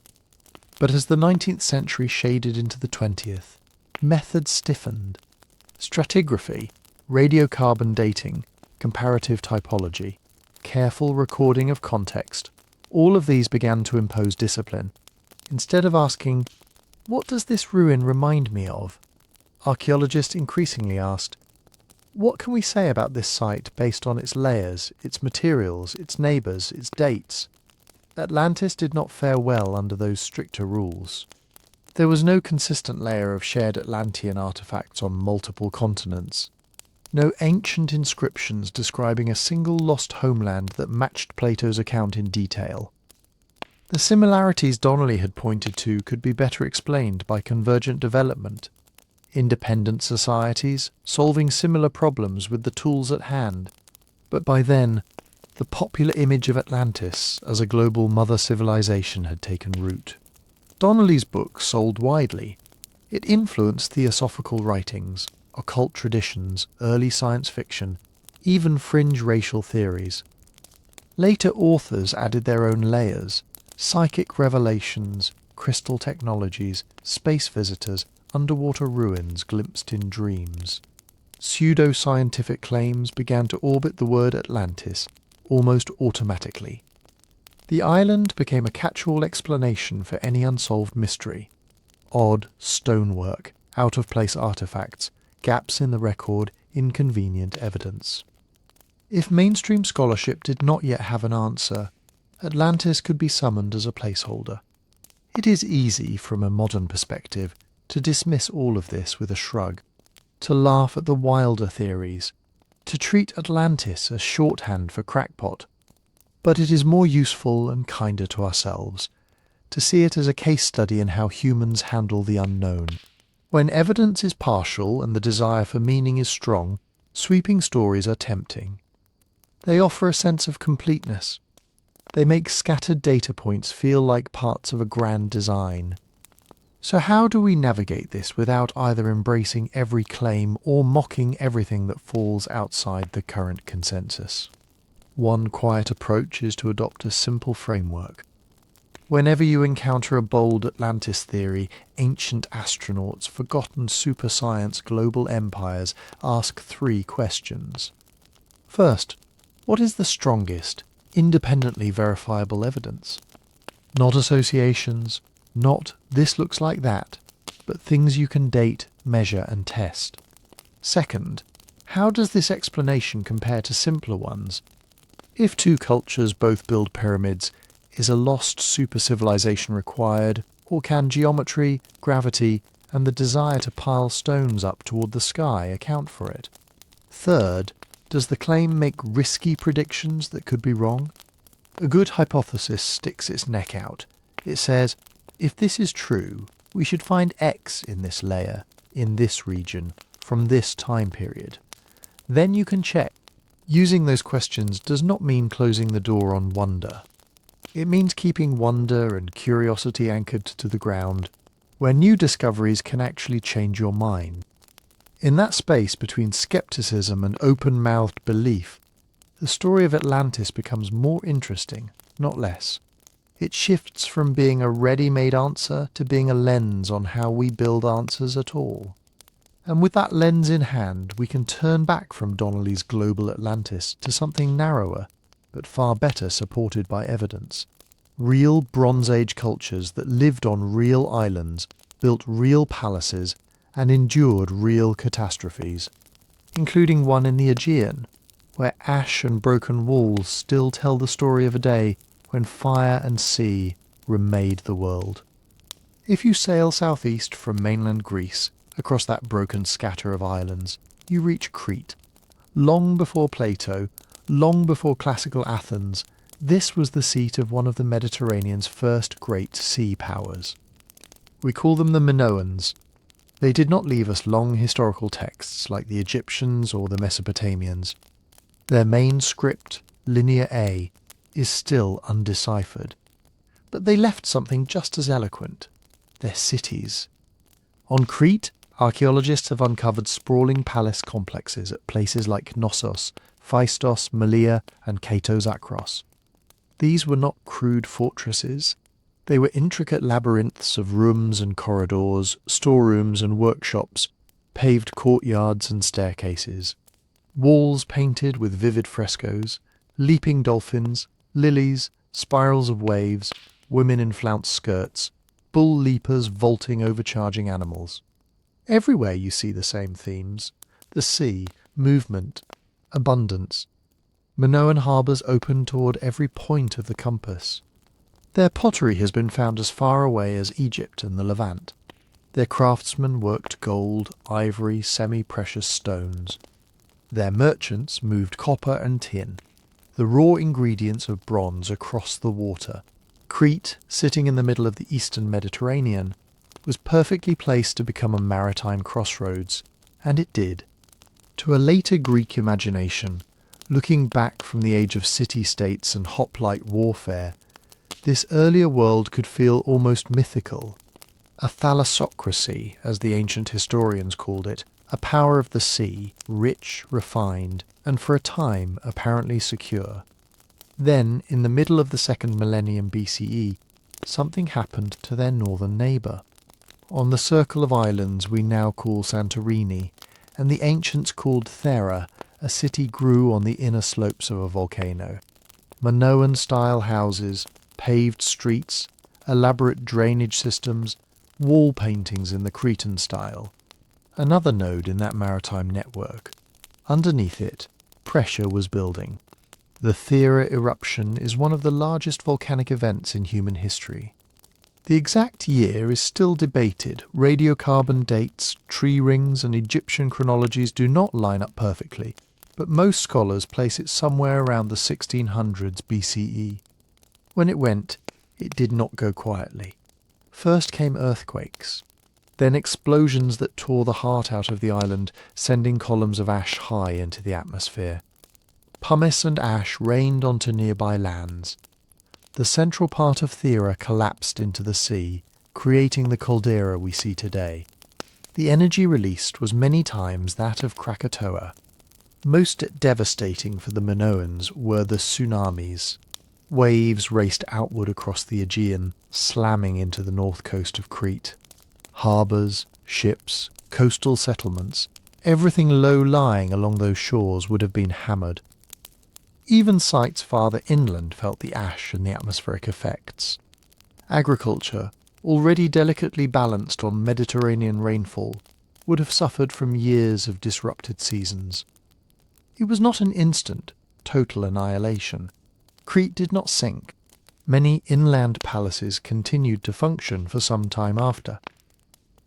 But as the 19th century shaded into the 20th, methods stiffened. Stratigraphy, radiocarbon dating, comparative typology, careful recording of context, all of these began to impose discipline. Instead of asking, "What does this ruin remind me of?" archaeologists increasingly asked, "What can we say about this site based on its layers, its materials, its neighbours, its dates?" Atlantis did not fare well under those stricter rules. There was no consistent layer of shared Atlantean artefacts on multiple continents. No ancient inscriptions describing a single lost homeland that matched Plato's account in detail. The similarities Donnelly had pointed to could be better explained by convergent development. Independent societies, solving similar problems with the tools at hand. But by then, the popular image of Atlantis as a global mother civilization had taken root. Donnelly's book sold widely. It influenced theosophical writings, occult traditions, early science fiction, even fringe racial theories. Later authors added their own layers: psychic revelations, crystal technologies, space visitors, underwater ruins glimpsed in dreams. Pseudo-scientific claims began to orbit the word Atlantis almost automatically. The island became a catch-all explanation for any unsolved mystery. Odd stonework, out-of-place artifacts, gaps in the record, inconvenient evidence. If mainstream scholarship did not yet have an answer, Atlantis could be summoned as a placeholder. It is easy, from a modern perspective, to dismiss all of this with a shrug, to laugh at the wilder theories, to treat Atlantis as shorthand for crackpot. But it is more useful and kinder to ourselves to see it as a case study in how humans handle the unknown. When evidence is partial and the desire for meaning is strong, sweeping stories are tempting. They offer a sense of completeness. They make scattered data points feel like parts of a grand design. So how do we navigate this without either embracing every claim or mocking everything that falls outside the current consensus? One quiet approach is to adopt a simple framework. Whenever you encounter a bold Atlantis theory, ancient astronauts, forgotten super science, global empires, ask 3 questions. First, what is the strongest, independently verifiable evidence? Not associations, not "this looks like that," but things you can date, measure and test. Second, how does this explanation compare to simpler ones? If 2 cultures both build pyramids, is a lost super-civilization required, or can geometry, gravity, and the desire to pile stones up toward the sky account for it? Third, does the claim make risky predictions that could be wrong? A good hypothesis sticks its neck out. It says, if this is true, we should find X in this layer, in this region, from this time period. Then you can check. Using those questions does not mean closing the door on wonder. It means keeping wonder and curiosity anchored to the ground, where new discoveries can actually change your mind. In that space between skepticism and open-mouthed belief, the story of Atlantis becomes more interesting, not less. It shifts from being a ready-made answer to being a lens on how we build answers at all. And with that lens in hand, we can turn back from Donnelly's global Atlantis to something narrower, but far better supported by evidence. Real Bronze Age cultures that lived on real islands, built real palaces, and endured real catastrophes, including one in the Aegean, where ash and broken walls still tell the story of a day when fire and sea remade the world. If you sail southeast from mainland Greece, across that broken scatter of islands, you reach Crete. Long before Plato, long before classical Athens, this was the seat of one of the Mediterranean's first great sea powers. We call them the Minoans. They did not leave us long historical texts like the Egyptians or the Mesopotamians. Their main script, Linear A, is still undeciphered. But they left something just as eloquent: their cities. On Crete, archaeologists have uncovered sprawling palace complexes at places like Knossos, Phaistos, Malea, and Kato-Zakros. These were not crude fortresses. They were intricate labyrinths of rooms and corridors, storerooms and workshops, paved courtyards and staircases, walls painted with vivid frescoes, leaping dolphins, lilies, spirals of waves, women in flounced skirts, bull leapers vaulting over charging animals. Everywhere you see the same themes: the sea, movement, abundance. Minoan harbours open toward every point of the compass. Their pottery has been found as far away as Egypt and the Levant. Their craftsmen worked gold, ivory, semi-precious stones. Their merchants moved copper and tin, the raw ingredients of bronze, across the water. Crete, sitting in the middle of the eastern Mediterranean, was perfectly placed to become a maritime crossroads, and it did. To a later Greek imagination, looking back from the age of city-states and hoplite warfare, this earlier world could feel almost mythical. A thalassocracy, as the ancient historians called it, a power of the sea, rich, refined, and for a time apparently secure. Then, in the middle of the second millennium BCE, something happened to their northern neighbour. On the circle of islands we now call Santorini, and the ancients called Thera, a city grew on the inner slopes of a volcano. Minoan-style houses, paved streets, elaborate drainage systems, wall paintings in the Cretan style. Another node in that maritime network. Underneath it, pressure was building. The Thera eruption is one of the largest volcanic events in human history. The exact year is still debated. Radiocarbon dates, tree rings, and Egyptian chronologies do not line up perfectly, but most scholars place it somewhere around the 1600s BCE. When it went, it did not go quietly. First came earthquakes, then explosions that tore the heart out of the island, sending columns of ash high into the atmosphere. Pumice and ash rained onto nearby lands. The central part of Thera collapsed into the sea, creating the caldera we see today. The energy released was many times that of Krakatoa. Most devastating for the Minoans were the tsunamis. Waves raced outward across the Aegean, slamming into the north coast of Crete. Harbours, ships, coastal settlements, everything low-lying along those shores would have been hammered. Even sites farther inland felt the ash and the atmospheric effects. Agriculture, already delicately balanced on Mediterranean rainfall, would have suffered from years of disrupted seasons. It was not an instant, total annihilation. Crete did not sink. Many inland palaces continued to function for some time after.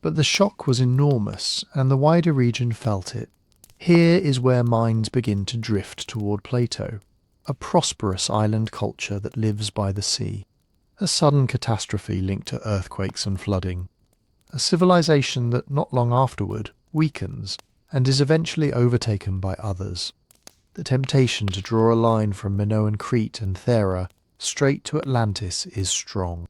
But the shock was enormous, and the wider region felt it. Here is where minds begin to drift toward Plato, a prosperous island culture that lives by the sea. A sudden catastrophe linked to earthquakes and flooding. A civilization that not long afterward weakens and is eventually overtaken by others. The temptation to draw a line from Minoan Crete and Thera straight to Atlantis is strong.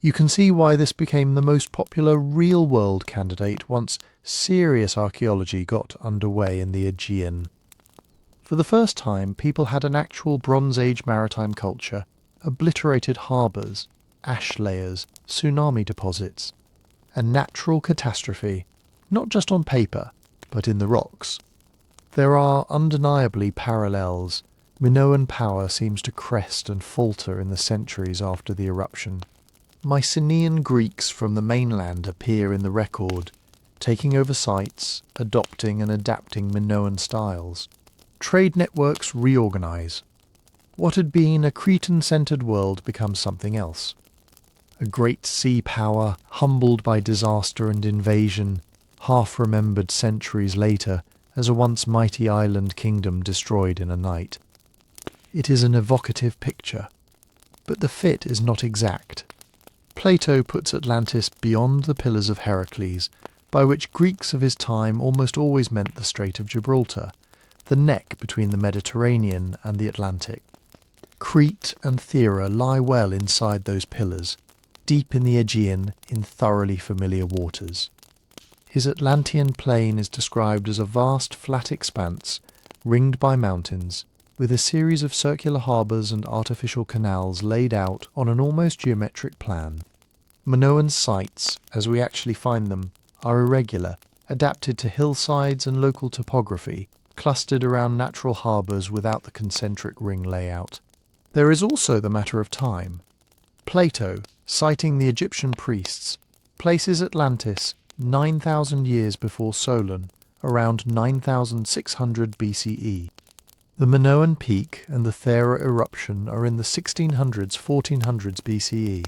You can see why this became the most popular real-world candidate once serious archaeology got underway in the Aegean. For the first time, people had an actual Bronze Age maritime culture, obliterated harbours, ash layers, tsunami deposits, a natural catastrophe, not just on paper, but in the rocks. There are undeniably parallels. Minoan power seems to crest and falter in the centuries after the eruption. Mycenaean Greeks from the mainland appear in the record, taking over sites, adopting and adapting Minoan styles. Trade networks reorganise. What had been a Cretan-centred world becomes something else. A great sea power, humbled by disaster and invasion, half-remembered centuries later as a once mighty island kingdom destroyed in a night. It is an evocative picture, but the fit is not exact. Plato puts Atlantis beyond the Pillars of Heracles, by which Greeks of his time almost always meant the Strait of Gibraltar, the neck between the Mediterranean and the Atlantic. Crete and Thera lie well inside those pillars, deep in the Aegean, in thoroughly familiar waters. His Atlantean plain is described as a vast flat expanse, ringed by mountains, with a series of circular harbours and artificial canals laid out on an almost geometric plan. Minoan sites, as we actually find them, are irregular, adapted to hillsides and local topography, clustered around natural harbours without the concentric ring layout. There is also the matter of time. Plato, citing the Egyptian priests, places Atlantis 9,000 years before Solon, around 9,600 BCE. The Minoan peak and the Thera eruption are in the 1600s-1400s BCE.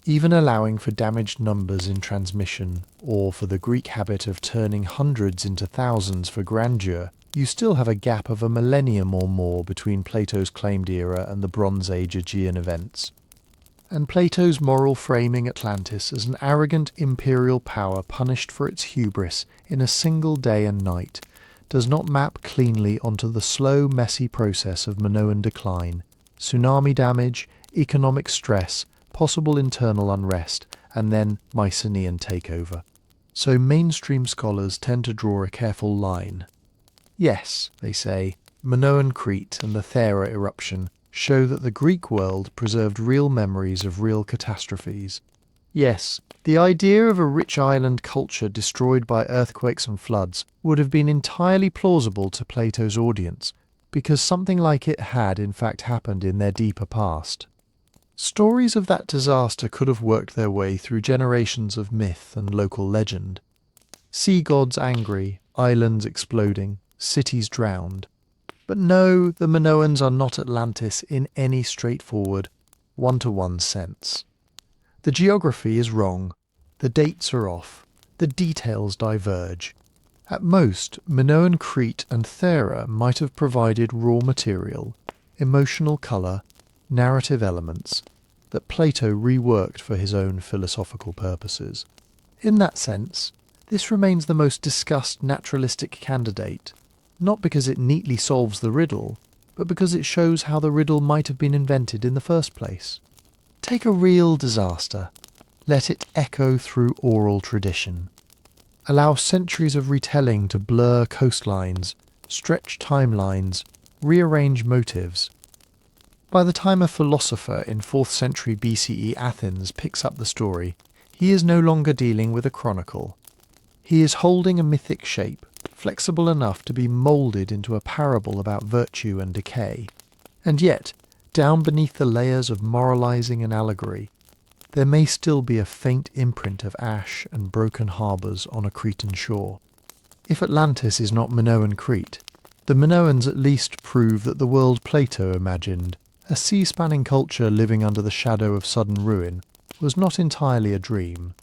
Even allowing for damaged numbers in transmission, or for the Greek habit of turning hundreds into thousands for grandeur, you still have a gap of a millennium or more between Plato's claimed era and the Bronze Age Aegean events. And Plato's moral framing Atlantis as an arrogant imperial power punished for its hubris in a single day and night does not map cleanly onto the slow, messy process of Minoan decline, tsunami damage, economic stress, possible internal unrest, and then Mycenaean takeover. So mainstream scholars tend to draw a careful line. Yes, they say, Minoan Crete and the Thera eruption show that the Greek world preserved real memories of real catastrophes. Yes, the idea of a rich island culture destroyed by earthquakes and floods would have been entirely plausible to Plato's audience, because something like it had in fact happened in their deeper past. Stories of that disaster could have worked their way through generations of myth and local legend. Sea gods angry, islands exploding, cities drowned. But no, the Minoans are not Atlantis in any straightforward, one-to-one sense. The geography is wrong, the dates are off, the details diverge. At most, Minoan Crete and Thera might have provided raw material, emotional colour, narrative elements, that Plato reworked for his own philosophical purposes. In that sense, this remains the most discussed naturalistic candidate, not because it neatly solves the riddle, but because it shows how the riddle might have been invented in the first place. Take a real disaster. Let it echo through oral tradition. Allow centuries of retelling to blur coastlines, stretch timelines, rearrange motives. By the time a philosopher in 4th century BCE Athens picks up the story, he is no longer dealing with a chronicle. He is holding a mythic shape, flexible enough to be moulded into a parable about virtue and decay. And yet, down beneath the layers of moralizing and allegory, there may still be a faint imprint of ash and broken harbours on a Cretan shore. If Atlantis is not Minoan Crete, the Minoans at least prove that the world Plato imagined, a sea-spanning culture living under the shadow of sudden ruin, was not entirely a dream.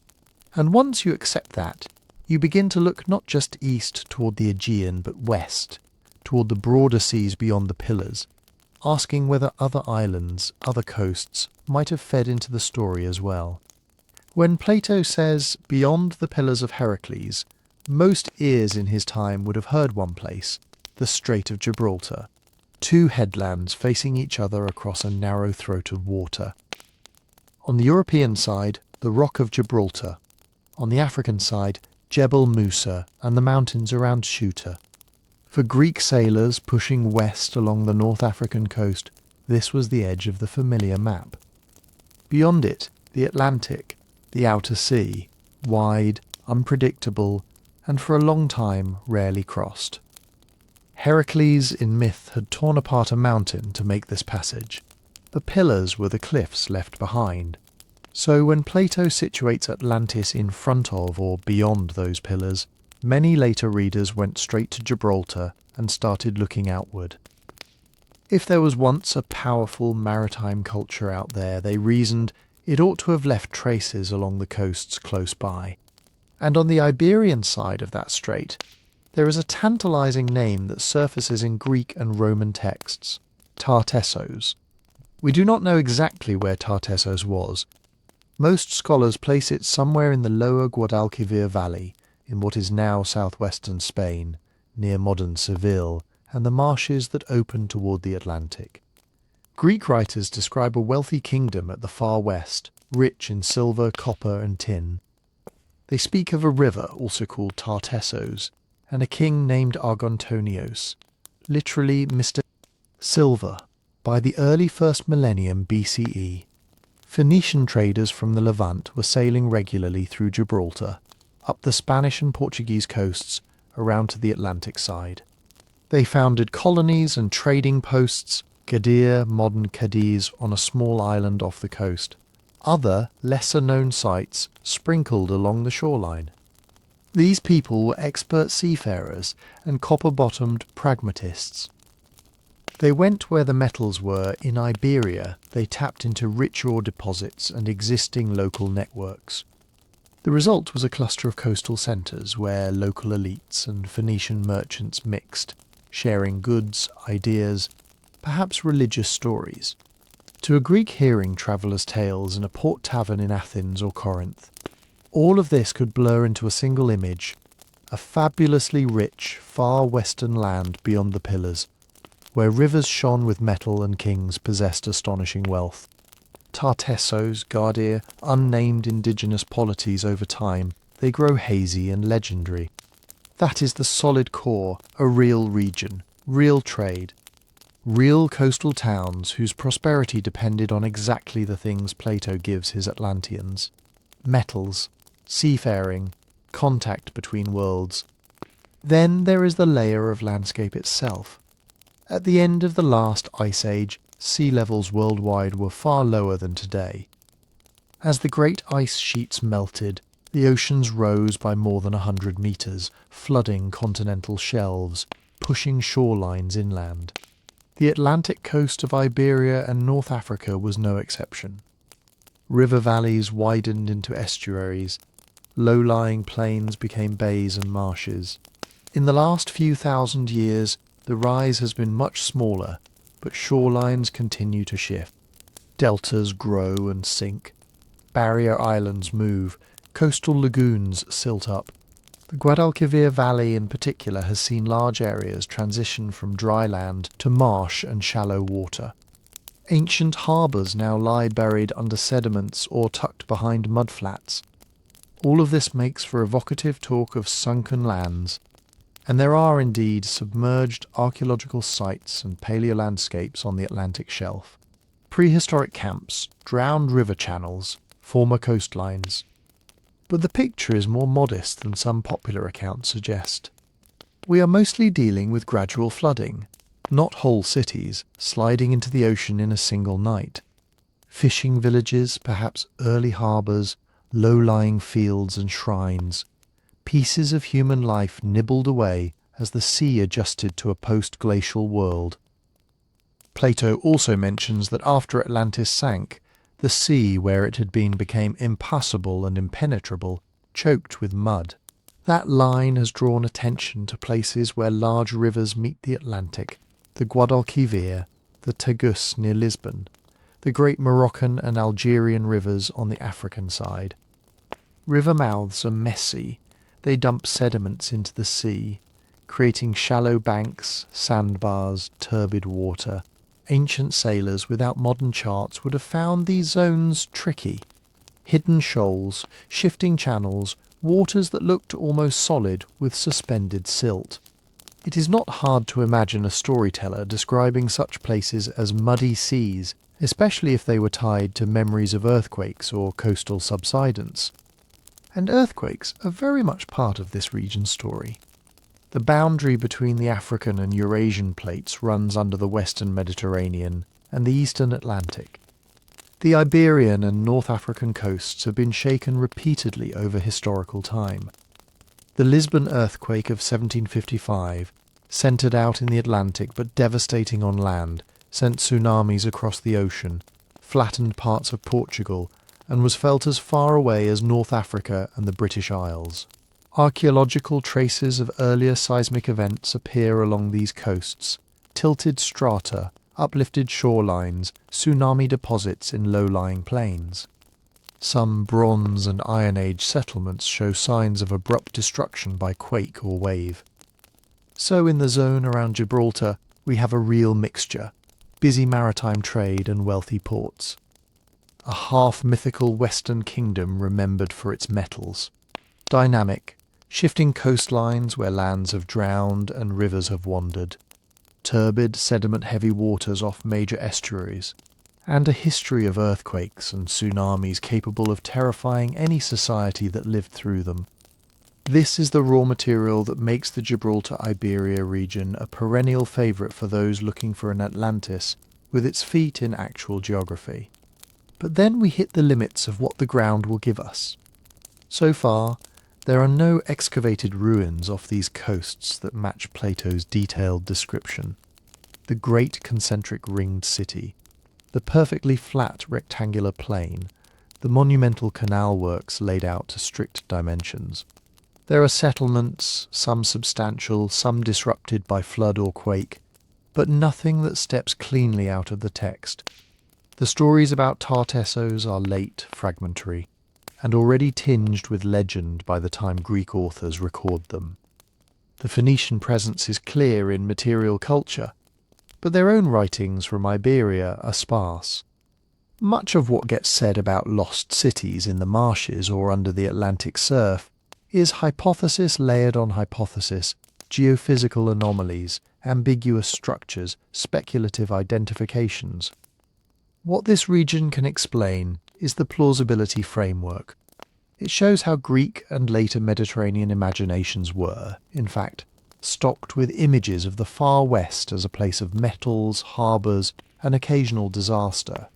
And once you accept that, you begin to look not just east toward the Aegean, but west, toward the broader seas beyond the Pillars, asking whether other islands, other coasts, might have fed into the story as well. When Plato says, beyond the Pillars of Heracles, Most ears in his time would have heard one place, the Strait of Gibraltar, two headlands facing each other across a narrow throat of water. On the European side, the Rock of Gibraltar. On the African side, Jebel Musa and the mountains around Ceuta. For Greek sailors pushing west along the North African coast, this was the edge of the familiar map. Beyond it, the Atlantic, the outer sea, wide, unpredictable, and for a long time rarely crossed. Heracles in myth had torn apart a mountain to make this passage. The pillars were the cliffs left behind. So when Plato situates Atlantis in front of or beyond those pillars, many later readers went straight to Gibraltar and started looking outward. If there was once a powerful maritime culture out there, they reasoned, it ought to have left traces along the coasts close by. And on the Iberian side of that strait, there is a tantalizing name that surfaces in Greek and Roman texts, Tartessos. We do not know exactly where Tartessos was. Most scholars place it somewhere in the lower Guadalquivir Valley, in what is now southwestern Spain, near modern Seville, and the marshes that open toward the Atlantic. Greek writers describe a wealthy kingdom at the far west, rich in silver, copper, and tin. They speak of a river, also called Tartessos, and a king named Argontonios, literally Mr. Silver. By the early first millennium BCE, Phoenician traders from the Levant were sailing regularly through Gibraltar, up the Spanish and Portuguese coasts, around to the Atlantic side. They founded colonies and trading posts, Gadir, modern Cadiz, on a small island off the coast. Other, lesser-known sites sprinkled along the shoreline. These people were expert seafarers and copper-bottomed pragmatists. They went where the metals were. In Iberia, they tapped into rich ore deposits and existing local networks. The result was a cluster of coastal centres where local elites and Phoenician merchants mixed, sharing goods, ideas, perhaps religious stories. To a Greek hearing travellers' tales in a port tavern in Athens or Corinth, all of this could blur into a single image, a fabulously rich, far western land beyond the pillars, where rivers shone with metal and kings possessed astonishing wealth. Tartessos, Gadir, unnamed indigenous polities over time, they grow hazy and legendary. That is the solid core, a real region, real trade, real coastal towns whose prosperity depended on exactly the things Plato gives his Atlanteans: metals, seafaring, contact between worlds. Then there is the layer of landscape itself. At the end of the last ice age, sea levels worldwide were far lower than today. As the great ice sheets melted, the oceans rose by more than 100 metres, flooding continental shelves, pushing shorelines inland. The Atlantic coast of Iberia and North Africa was no exception. River valleys widened into estuaries, low-lying plains became bays and marshes. In the last few thousand years, the rise has been much smaller, but shorelines continue to shift. Deltas grow and sink. Barrier islands move. Coastal lagoons silt up. The Guadalquivir Valley in particular has seen large areas transition from dry land to marsh and shallow water. Ancient harbours now lie buried under sediments or tucked behind mudflats. All of this makes for evocative talk of sunken lands, and there are indeed submerged archaeological sites and paleolandscapes on the Atlantic shelf. Prehistoric camps, drowned river channels, former coastlines. But the picture is more modest than some popular accounts suggest. We are mostly dealing with gradual flooding, not whole cities sliding into the ocean in a single night. Fishing villages, perhaps early harbours, low-lying fields and shrines. Pieces of human life nibbled away as the sea adjusted to a post-glacial world. Plato also mentions that after Atlantis sank, the sea where it had been became impassable and impenetrable, choked with mud. That line has drawn attention to places where large rivers meet the Atlantic, the Guadalquivir, the Tagus near Lisbon, the great Moroccan and Algerian rivers on the African side. River mouths are messy, They dump sediments into the sea, creating shallow banks, sandbars, turbid water. Ancient sailors without modern charts would have found these zones tricky. Hidden shoals, shifting channels, waters that looked almost solid with suspended silt. It is not hard to imagine a storyteller describing such places as muddy seas, especially if they were tied to memories of earthquakes or coastal subsidence. And earthquakes are very much part of this region's story. The boundary between the African and Eurasian plates runs under the western Mediterranean and the eastern Atlantic. The Iberian and North African coasts have been shaken repeatedly over historical time. The Lisbon earthquake of 1755, centred out in the Atlantic but devastating on land, sent tsunamis across the ocean, flattened parts of Portugal, and was felt as far away as North Africa and the British Isles. Archaeological traces of earlier seismic events appear along these coasts: tilted strata, uplifted shorelines, tsunami deposits in low-lying plains. Some Bronze and Iron Age settlements show signs of abrupt destruction by quake or wave. So in the zone around Gibraltar, we have a real mixture: busy maritime trade and wealthy ports. A half-mythical Western kingdom remembered for its metals. Dynamic, shifting coastlines where lands have drowned and rivers have wandered. Turbid, sediment-heavy waters off major estuaries. And a history of earthquakes and tsunamis capable of terrifying any society that lived through them. This is the raw material that makes the Gibraltar-Iberia region a perennial favourite for those looking for an Atlantis with its feet in actual geography. But then we hit the limits of what the ground will give us. So far, there are no excavated ruins off these coasts that match Plato's detailed description. The great concentric ringed city, the perfectly flat rectangular plain, the monumental canal works laid out to strict dimensions. There are settlements, some substantial, some disrupted by flood or quake, but nothing that steps cleanly out of the text. The stories about Tartessos are late, fragmentary, and already tinged with legend by the time Greek authors record them. The Phoenician presence is clear in material culture, but their own writings from Iberia are sparse. Much of what gets said about lost cities in the marshes or under the Atlantic surf is hypothesis layered on hypothesis, geophysical anomalies, ambiguous structures, speculative identifications. What this region can explain is the plausibility framework. It shows how Greek and later Mediterranean imaginations were, in fact, stocked with images of the far west as a place of metals, harbours, and occasional disaster.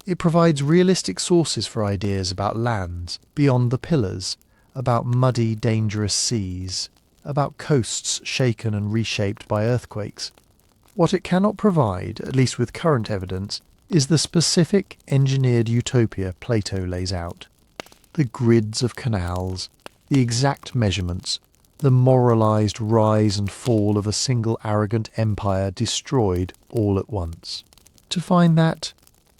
It provides realistic sources for ideas about lands beyond the pillars, about muddy, dangerous seas, about coasts shaken and reshaped by earthquakes. What it cannot provide, at least with current evidence, is the specific engineered utopia Plato lays out. The grids of canals, the exact measurements, the moralised rise and fall of a single arrogant empire destroyed all at once. To find that,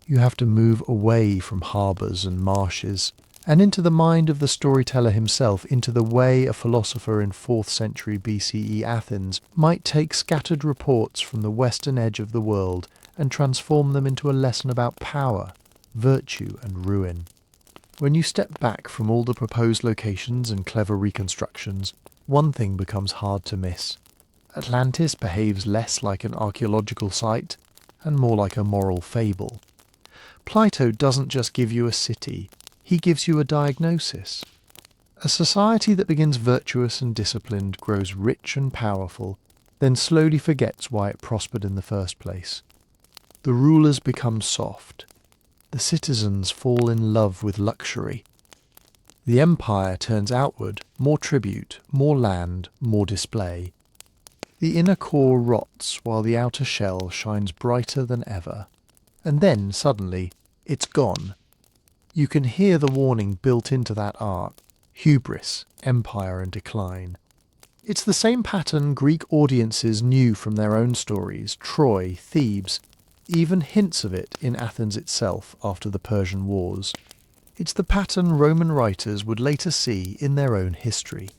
you have to move away from harbours and marshes, and into the mind of the storyteller himself, into the way a philosopher in 4th century BCE Athens might take scattered reports from the western edge of the world and transform them into a lesson about power, virtue and ruin. When you step back from all the proposed locations and clever reconstructions, one thing becomes hard to miss. Atlantis behaves less like an archaeological site and more like a moral fable. Plato doesn't just give you a city, he gives you a diagnosis. A society that begins virtuous and disciplined grows rich and powerful, then slowly forgets why it prospered in the first place. The rulers become soft. The citizens fall in love with luxury. The empire turns outward, more tribute, more land, more display. The inner core rots while the outer shell shines brighter than ever. And then, suddenly, it's gone. You can hear the warning built into that art: hubris, empire and decline. It's the same pattern Greek audiences knew from their own stories: Troy, Thebes, even hints of it in Athens itself after the Persian Wars. It's the pattern Roman writers would later see in their own history.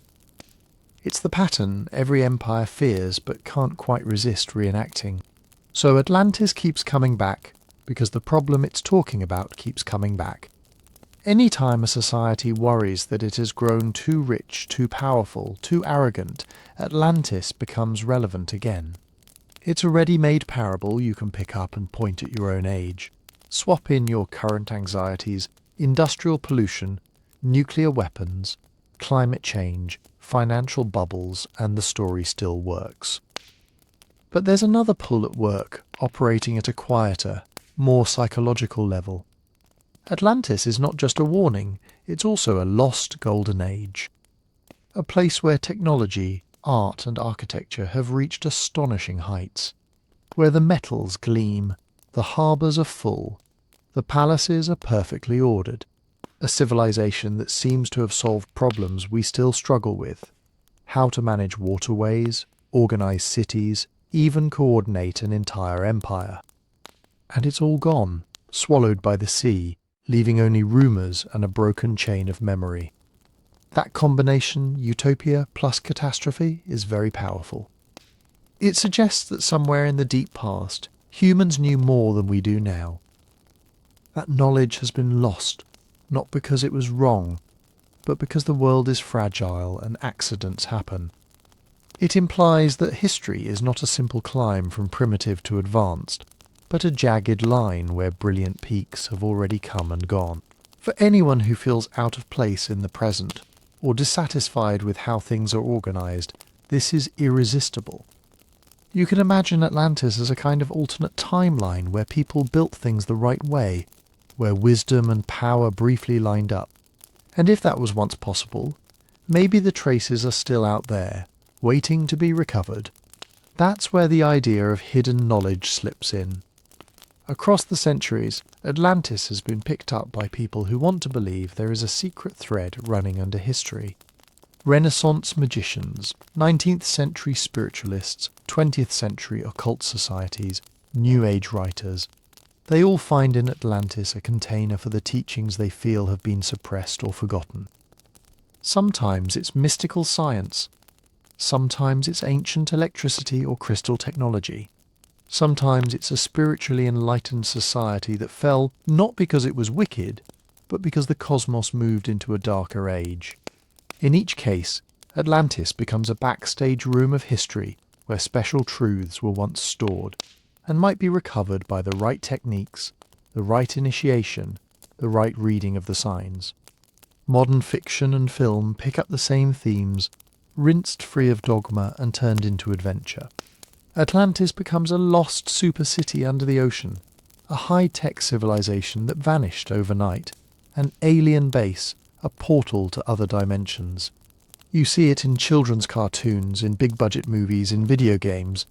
It's the pattern every empire fears but can't quite resist reenacting. So Atlantis keeps coming back because the problem it's talking about keeps coming back. Any time a society worries that it has grown too rich, too powerful, too arrogant, Atlantis becomes relevant again. It's a ready-made parable you can pick up and point at your own age. Swap in your current anxieties, industrial pollution, nuclear weapons, climate change, financial bubbles, and the story still works. But there's another pull at work, operating at a quieter, more psychological level. Atlantis is not just a warning, it's also a lost golden age. A place where technology, art and architecture have reached astonishing heights. Where the metals gleam, the harbours are full, the palaces are perfectly ordered. A civilization that seems to have solved problems we still struggle with. How to manage waterways, organise cities, even coordinate an entire empire. And it's all gone, swallowed by the sea, leaving only rumours and a broken chain of memory. That combination, utopia plus catastrophe, is very powerful. It suggests that somewhere in the deep past, humans knew more than we do now. That knowledge has been lost, not because it was wrong, but because the world is fragile and accidents happen. It implies that history is not a simple climb from primitive to advanced, but a jagged line where brilliant peaks have already come and gone. For anyone who feels out of place in the present, or dissatisfied with how things are organised, this is irresistible. You can imagine Atlantis as a kind of alternate timeline where people built things the right way, where wisdom and power briefly lined up. And if that was once possible, maybe the traces are still out there, waiting to be recovered. That's where the idea of hidden knowledge slips in. Across the centuries, Atlantis has been picked up by people who want to believe there is a secret thread running under history. Renaissance magicians, 19th century spiritualists, 20th century occult societies, New Age writers, they all find in Atlantis a container for the teachings they feel have been suppressed or forgotten. Sometimes it's mystical science. Sometimes it's ancient electricity or crystal technology. Sometimes it's a spiritually enlightened society that fell not because it was wicked, but because the cosmos moved into a darker age. In each case, Atlantis becomes a backstage room of history where special truths were once stored, and might be recovered by the right techniques, the right initiation, the right reading of the signs. Modern fiction and film pick up the same themes, rinsed free of dogma and turned into adventure. Atlantis becomes a lost super city under the ocean, a high-tech civilization that vanished overnight, an alien base, a portal to other dimensions. You see it in children's cartoons, in big-budget movies, in video games.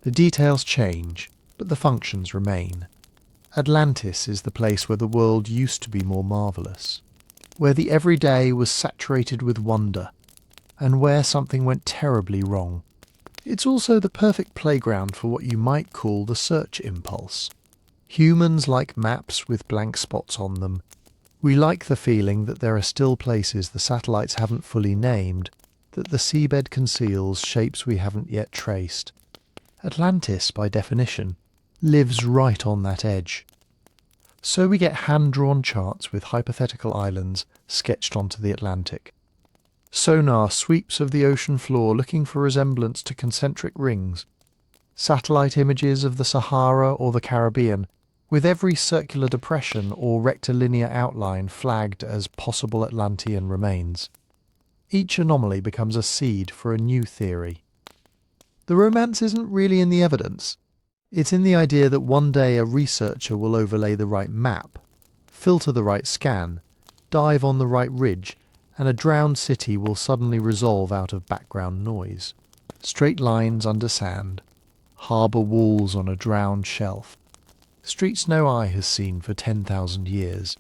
The details change, but the functions remain. Atlantis is the place where the world used to be more marvellous, where the everyday was saturated with wonder, and where something went terribly wrong. It's also the perfect playground for what you might call the search impulse. Humans like maps with blank spots on them. We like the feeling that there are still places the satellites haven't fully named, that the seabed conceals shapes we haven't yet traced. Atlantis, by definition, lives right on that edge. So we get hand-drawn charts with hypothetical islands sketched onto the Atlantic. Sonar sweeps of the ocean floor looking for resemblance to concentric rings. Satellite images of the Sahara or the Caribbean, with every circular depression or rectilinear outline flagged as possible Atlantean remains. Each anomaly becomes a seed for a new theory. The romance isn't really in the evidence. It's in the idea that one day a researcher will overlay the right map, filter the right scan, dive on the right ridge, and a drowned city will suddenly resolve out of background noise. Straight lines under sand, harbour walls on a drowned shelf, streets no eye has seen for 10,000 years.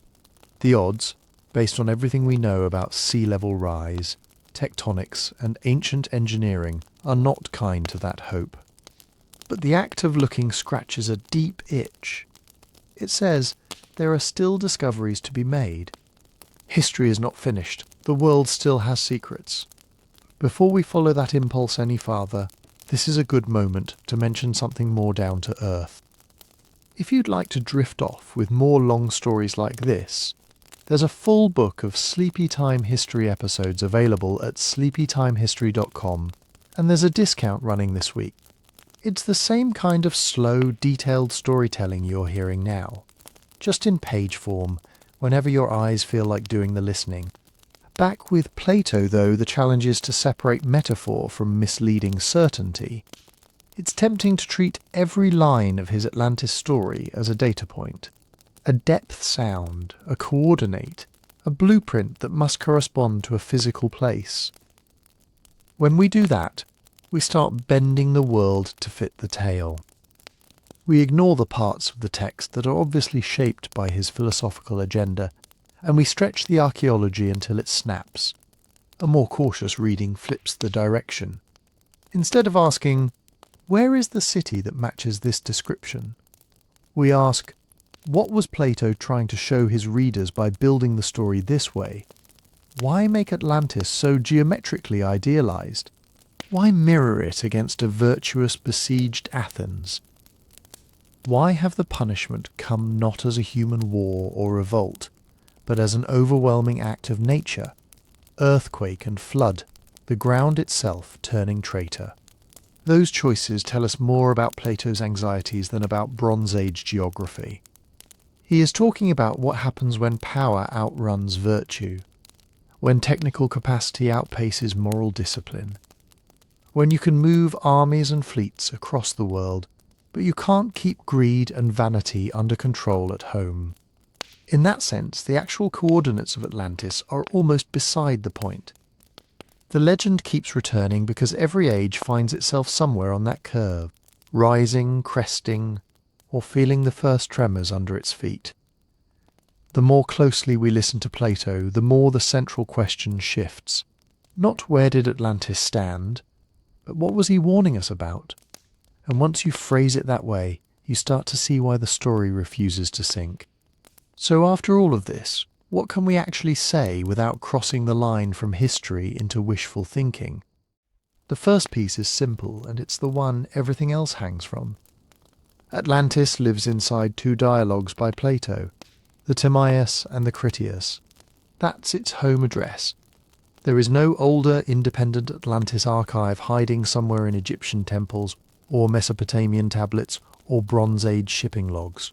The odds, based on everything we know about sea level rise, tectonics and ancient engineering, are not kind to that hope. But the act of looking scratches a deep itch. It says there are still discoveries to be made. History is not finished. The world still has secrets. Before we follow that impulse any farther, this is a good moment to mention something more down to earth. If you'd like to drift off with more long stories like this, there's a full book of Sleepy Time History episodes available at sleepytimehistory.com, and there's a discount running this week. It's the same kind of slow, detailed storytelling you're hearing now, just in page form, whenever your eyes feel like doing the listening. Back with Plato, though, the challenge is to separate metaphor from misleading certainty. It's tempting to treat every line of his Atlantis story as a data point, a depth sound, a coordinate, a blueprint that must correspond to a physical place. When we do that, we start bending the world to fit the tale. We ignore the parts of the text that are obviously shaped by his philosophical agenda, and we stretch the archaeology until it snaps. A more cautious reading flips the direction. Instead of asking, where is the city that matches this description? We ask, what was Plato trying to show his readers by building the story this way? Why make Atlantis so geometrically idealized? Why mirror it against a virtuous, besieged Athens? Why have the punishment come not as a human war or revolt, but as an overwhelming act of nature, earthquake and flood, the ground itself turning traitor? Those choices tell us more about Plato's anxieties than about Bronze Age geography. He is talking about what happens when power outruns virtue, when technical capacity outpaces moral discipline, when you can move armies and fleets across the world, but you can't keep greed and vanity under control at home. In that sense, the actual coordinates of Atlantis are almost beside the point. The legend keeps returning because every age finds itself somewhere on that curve, rising, cresting, or feeling the first tremors under its feet. The more closely we listen to Plato, the more the central question shifts. Not where did Atlantis stand, but what was he warning us about? And once you phrase it that way, you start to see why the story refuses to sink. So after all of this, what can we actually say without crossing the line from history into wishful thinking? The first piece is simple, and it's the one everything else hangs from. Atlantis lives inside two dialogues by Plato, the Timaeus and the Critias. That's its home address. There is no older, independent Atlantis archive hiding somewhere in Egyptian temples or Mesopotamian tablets or Bronze Age shipping logs.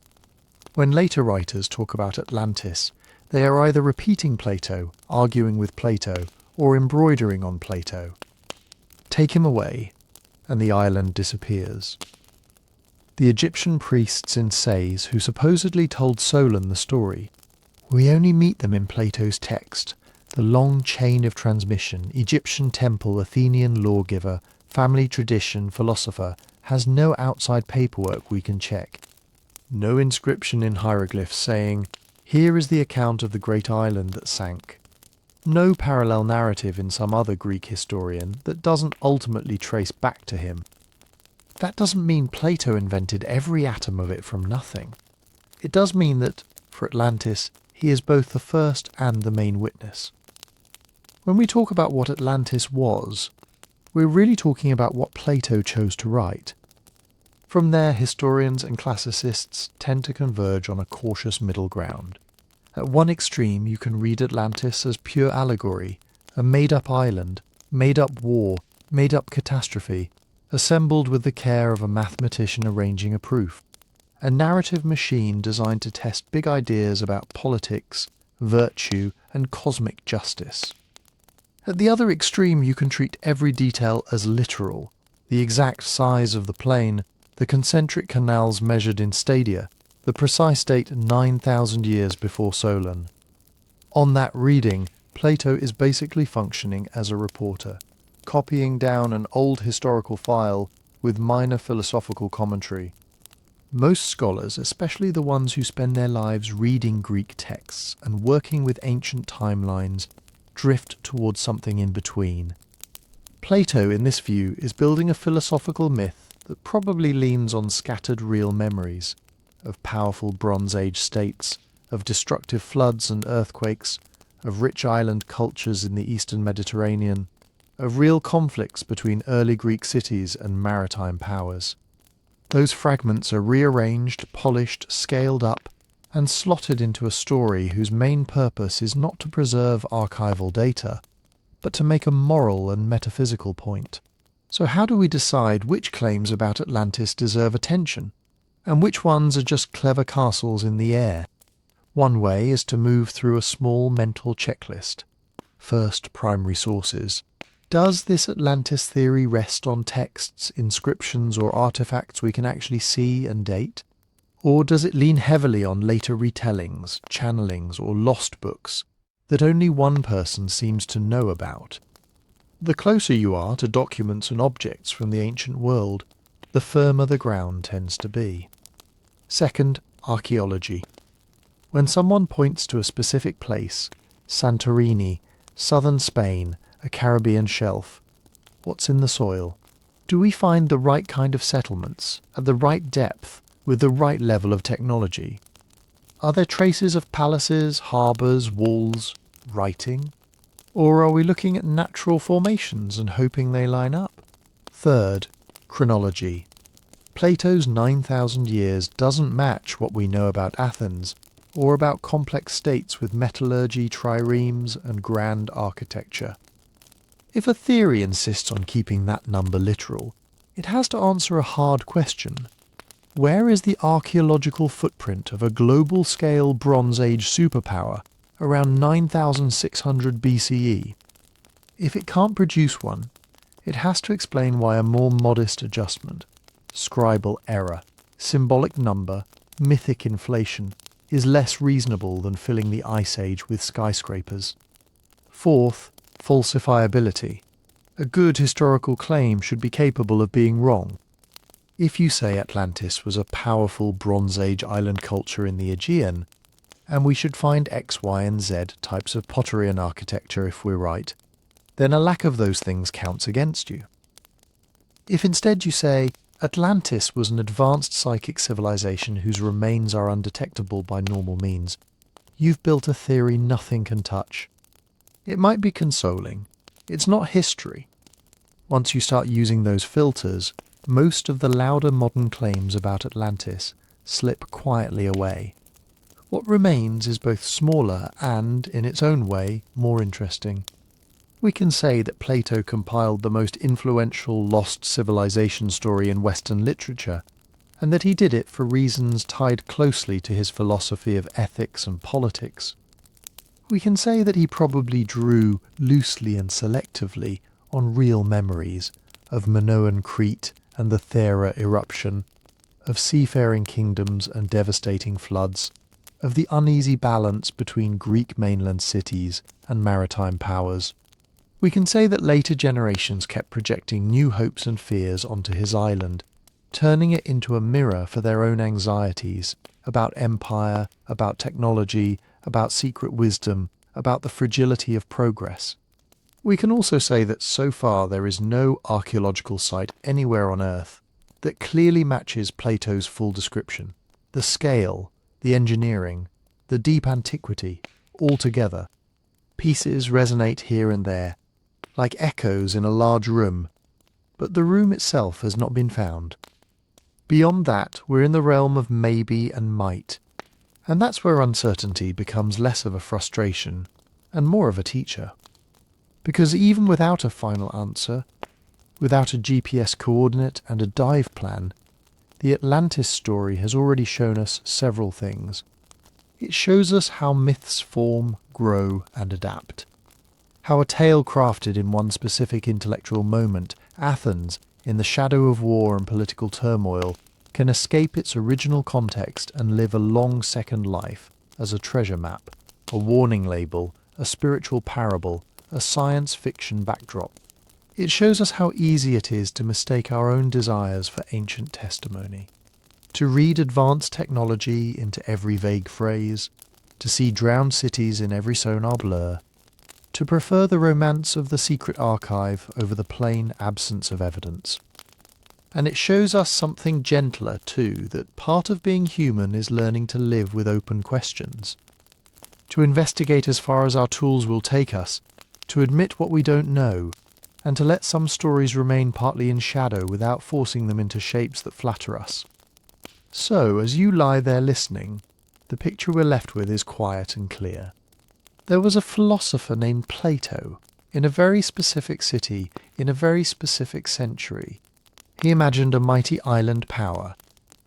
When later writers talk about Atlantis, they are either repeating Plato, arguing with Plato, or embroidering on Plato. Take him away, and the island disappears. The Egyptian priests in Sais who supposedly told Solon the story, we only meet them in Plato's text, the long chain of transmission, Egyptian temple, Athenian lawgiver, family tradition, philosopher, has no outside paperwork we can check. No inscription in hieroglyphs saying, here is the account of the great island that sank. No parallel narrative in some other Greek historian that doesn't ultimately trace back to him. That doesn't mean Plato invented every atom of it from nothing. It does mean that, for Atlantis, he is both the first and the main witness. When we talk about what Atlantis was, we're really talking about what Plato chose to write. From there, historians and classicists tend to converge on a cautious middle ground. At one extreme, you can read Atlantis as pure allegory, a made-up island, made-up war, made-up catastrophe, assembled with the care of a mathematician arranging a proof. A narrative machine designed to test big ideas about politics, virtue, and cosmic justice. At the other extreme, you can treat every detail as literal, the exact size of the plain, the concentric canals measured in stadia, the precise date 9,000 years before Solon. On that reading, Plato is basically functioning as a reporter, copying down an old historical file with minor philosophical commentary. Most scholars, especially the ones who spend their lives reading Greek texts and working with ancient timelines, drift towards something in between. Plato, in this view, is building a philosophical myth that probably leans on scattered real memories of powerful Bronze Age states, of destructive floods and earthquakes, of rich island cultures in the eastern Mediterranean, of real conflicts between early Greek cities and maritime powers. Those fragments are rearranged, polished, scaled up, and slotted into a story whose main purpose is not to preserve archival data, but to make a moral and metaphysical point. So how do we decide which claims about Atlantis deserve attention, and which ones are just clever castles in the air? One way is to move through a small mental checklist. First, primary sources. Does this Atlantis theory rest on texts, inscriptions, or artifacts we can actually see and date? Or does it lean heavily on later retellings, channelings, or lost books that only one person seems to know about? The closer you are to documents and objects from the ancient world, the firmer the ground tends to be. Second, archaeology. When someone points to a specific place, Santorini, southern Spain, a Caribbean shelf, what's in the soil? Do we find the right kind of settlements, at the right depth, with the right level of technology? Are there traces of palaces, harbours, walls, writing? Or are we looking at natural formations and hoping they line up? Third, chronology. Plato's 9,000 years doesn't match what we know about Athens, or about complex states with metallurgy, triremes, and grand architecture. If a theory insists on keeping that number literal, it has to answer a hard question. Where is the archaeological footprint of a global-scale Bronze Age superpower around 9600 BCE? If it can't produce one, it has to explain why a more modest adjustment, scribal error, symbolic number, mythic inflation, is less reasonable than filling the Ice Age with skyscrapers. Fourth, falsifiability. A good historical claim should be capable of being wrong. If you say Atlantis was a powerful Bronze Age island culture in the Aegean, and we should find X, Y, and Z types of pottery and architecture if we're right, then a lack of those things counts against you. If instead you say Atlantis was an advanced psychic civilization whose remains are undetectable by normal means, you've built a theory nothing can touch. It might be consoling. It's not history. Once you start using those filters, most of the louder modern claims about Atlantis slip quietly away. What remains is both smaller and, in its own way, more interesting. We can say that Plato compiled the most influential lost civilization story in Western literature, and that he did it for reasons tied closely to his philosophy of ethics and politics. We can say that he probably drew loosely and selectively on real memories of Minoan Crete and the Thera eruption, of seafaring kingdoms and devastating floods, of the uneasy balance between Greek mainland cities and maritime powers. We can say that later generations kept projecting new hopes and fears onto his island, turning it into a mirror for their own anxieties about empire, about technology, about secret wisdom, about the fragility of progress. We can also say that so far there is no archaeological site anywhere on Earth that clearly matches Plato's full description. The scale, the engineering, the deep antiquity, all together. Pieces resonate here and there, like echoes in a large room, but the room itself has not been found. Beyond that, we're in the realm of maybe and might, and that's where uncertainty becomes less of a frustration and more of a teacher. Because even without a final answer, without a GPS coordinate and a dive plan, the Atlantis story has already shown us several things. It shows us how myths form, grow, and adapt. How a tale crafted in one specific intellectual moment, Athens, in the shadow of war and political turmoil, can escape its original context and live a long second life as a treasure map, a warning label, a spiritual parable, a science fiction backdrop. It shows us how easy it is to mistake our own desires for ancient testimony, to read advanced technology into every vague phrase, to see drowned cities in every sonar blur, to prefer the romance of the secret archive over the plain absence of evidence. And it shows us something gentler too, that part of being human is learning to live with open questions, to investigate as far as our tools will take us, to admit what we don't know, and to let some stories remain partly in shadow without forcing them into shapes that flatter us. So, as you lie there listening, the picture we're left with is quiet and clear. There was a philosopher named Plato, in a very specific city, in a very specific century. He imagined a mighty island power,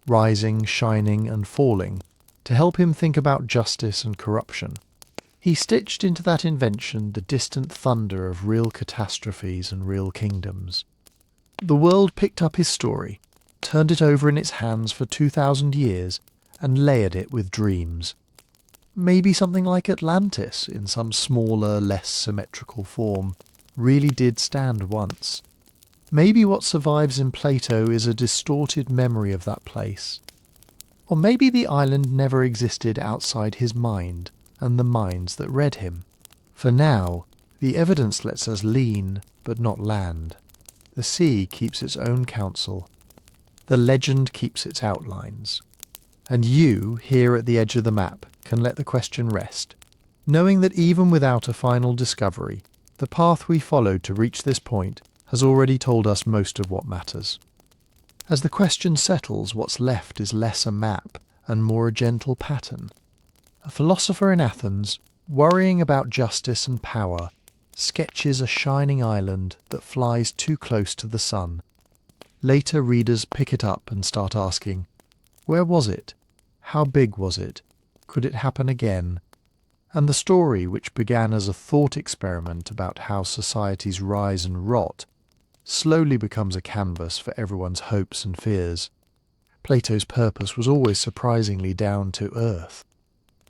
rising, shining, and falling, to help him think about justice and corruption. He stitched into that invention the distant thunder of real catastrophes and real kingdoms. The world picked up his story, turned it over in its hands for 2,000 years, and layered it with dreams. Maybe something like Atlantis, in some smaller, less symmetrical form, really did stand once. Maybe what survives in Plato is a distorted memory of that place. Or maybe the island never existed outside his mind and the minds that read him. For now, the evidence lets us lean, but not land. The sea keeps its own counsel. The legend keeps its outlines. And you, here at the edge of the map, can let the question rest, knowing that even without a final discovery, the path we followed to reach this point has already told us most of what matters. As the question settles, what's left is less a map and more a gentle pattern. A philosopher in Athens, worrying about justice and power, sketches a shining island that flies too close to the sun. Later readers pick it up and start asking, where was it? How big was it? Could it happen again? And the story, which began as a thought experiment about how societies rise and rot, slowly becomes a canvas for everyone's hopes and fears. Plato's purpose was always surprisingly down to earth.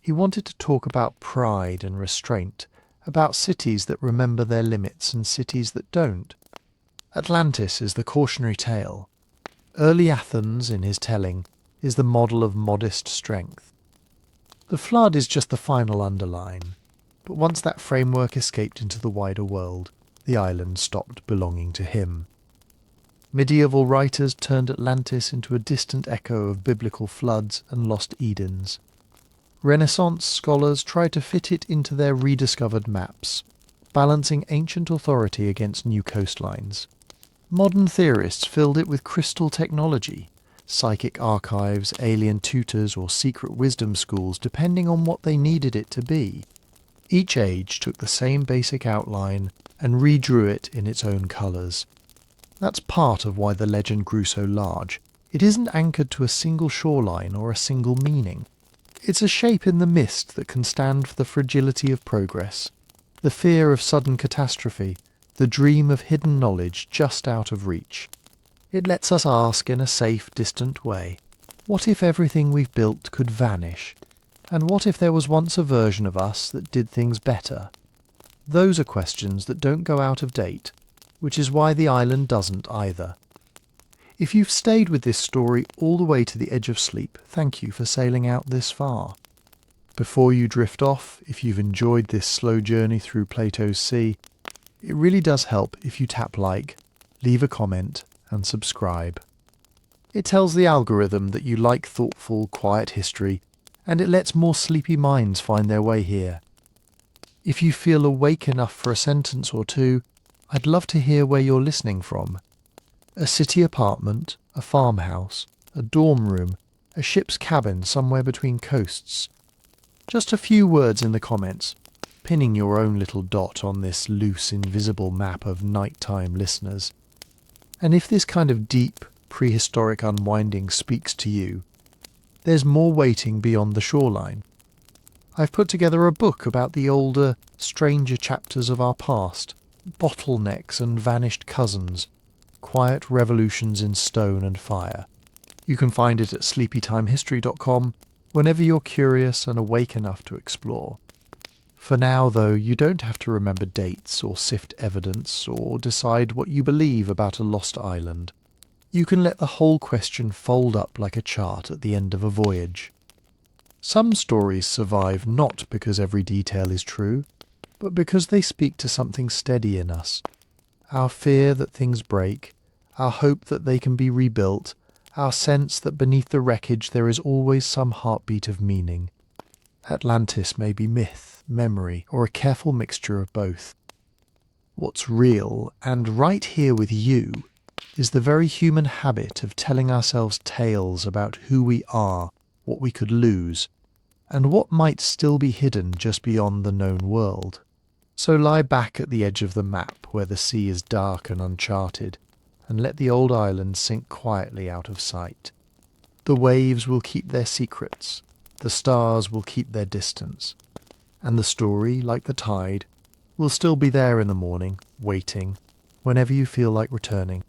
He wanted to talk about pride and restraint, about cities that remember their limits and cities that don't. Atlantis is the cautionary tale. Early Athens, in his telling, is the model of modest strength. The flood is just the final underline, but once that framework escaped into the wider world, the island stopped belonging to him. Medieval writers turned Atlantis into a distant echo of biblical floods and lost Edens. Renaissance scholars tried to fit it into their rediscovered maps, balancing ancient authority against new coastlines. Modern theorists filled it with crystal technology, psychic archives, alien tutors, or secret wisdom schools, depending on what they needed it to be. Each age took the same basic outline and redrew it in its own colours. That's part of why the legend grew so large. It isn't anchored to a single shoreline or a single meaning. It's a shape in the mist that can stand for the fragility of progress, the fear of sudden catastrophe, the dream of hidden knowledge just out of reach. It lets us ask in a safe, distant way, what if everything we've built could vanish? And what if there was once a version of us that did things better? Those are questions that don't go out of date, which is why the island doesn't either. If you've stayed with this story all the way to the edge of sleep, thank you for sailing out this far. Before you drift off, if you've enjoyed this slow journey through Plato's Sea, it really does help if you tap like, leave a comment, and subscribe. It tells the algorithm that you like thoughtful, quiet history, and it lets more sleepy minds find their way here. If you feel awake enough for a sentence or two, I'd love to hear where you're listening from. A city apartment, a farmhouse, a dorm room, a ship's cabin somewhere between coasts. Just a few words in the comments, pinning your own little dot on this loose, invisible map of nighttime listeners. And if this kind of deep, prehistoric unwinding speaks to you, there's more waiting beyond the shoreline. I've put together a book about the older, stranger chapters of our past, bottlenecks and vanished cousins, quiet revolutions in stone and fire. You can find it at sleepytimehistory.com whenever you're curious and awake enough to explore. For now, though, you don't have to remember dates or sift evidence or decide what you believe about a lost island. You can let the whole question fold up like a chart at the end of a voyage. Some stories survive not because every detail is true, but because they speak to something steady in us. Our fear that things break, our hope that they can be rebuilt, our sense that beneath the wreckage there is always some heartbeat of meaning. Atlantis may be myth, memory, or a careful mixture of both. What's real, and right here with you, is the very human habit of telling ourselves tales about who we are, what we could lose, and what might still be hidden just beyond the known world. So lie back at the edge of the map where the sea is dark and uncharted, and let the old island sink quietly out of sight. The waves will keep their secrets, the stars will keep their distance, and the story, like the tide, will still be there in the morning, waiting, whenever you feel like returning.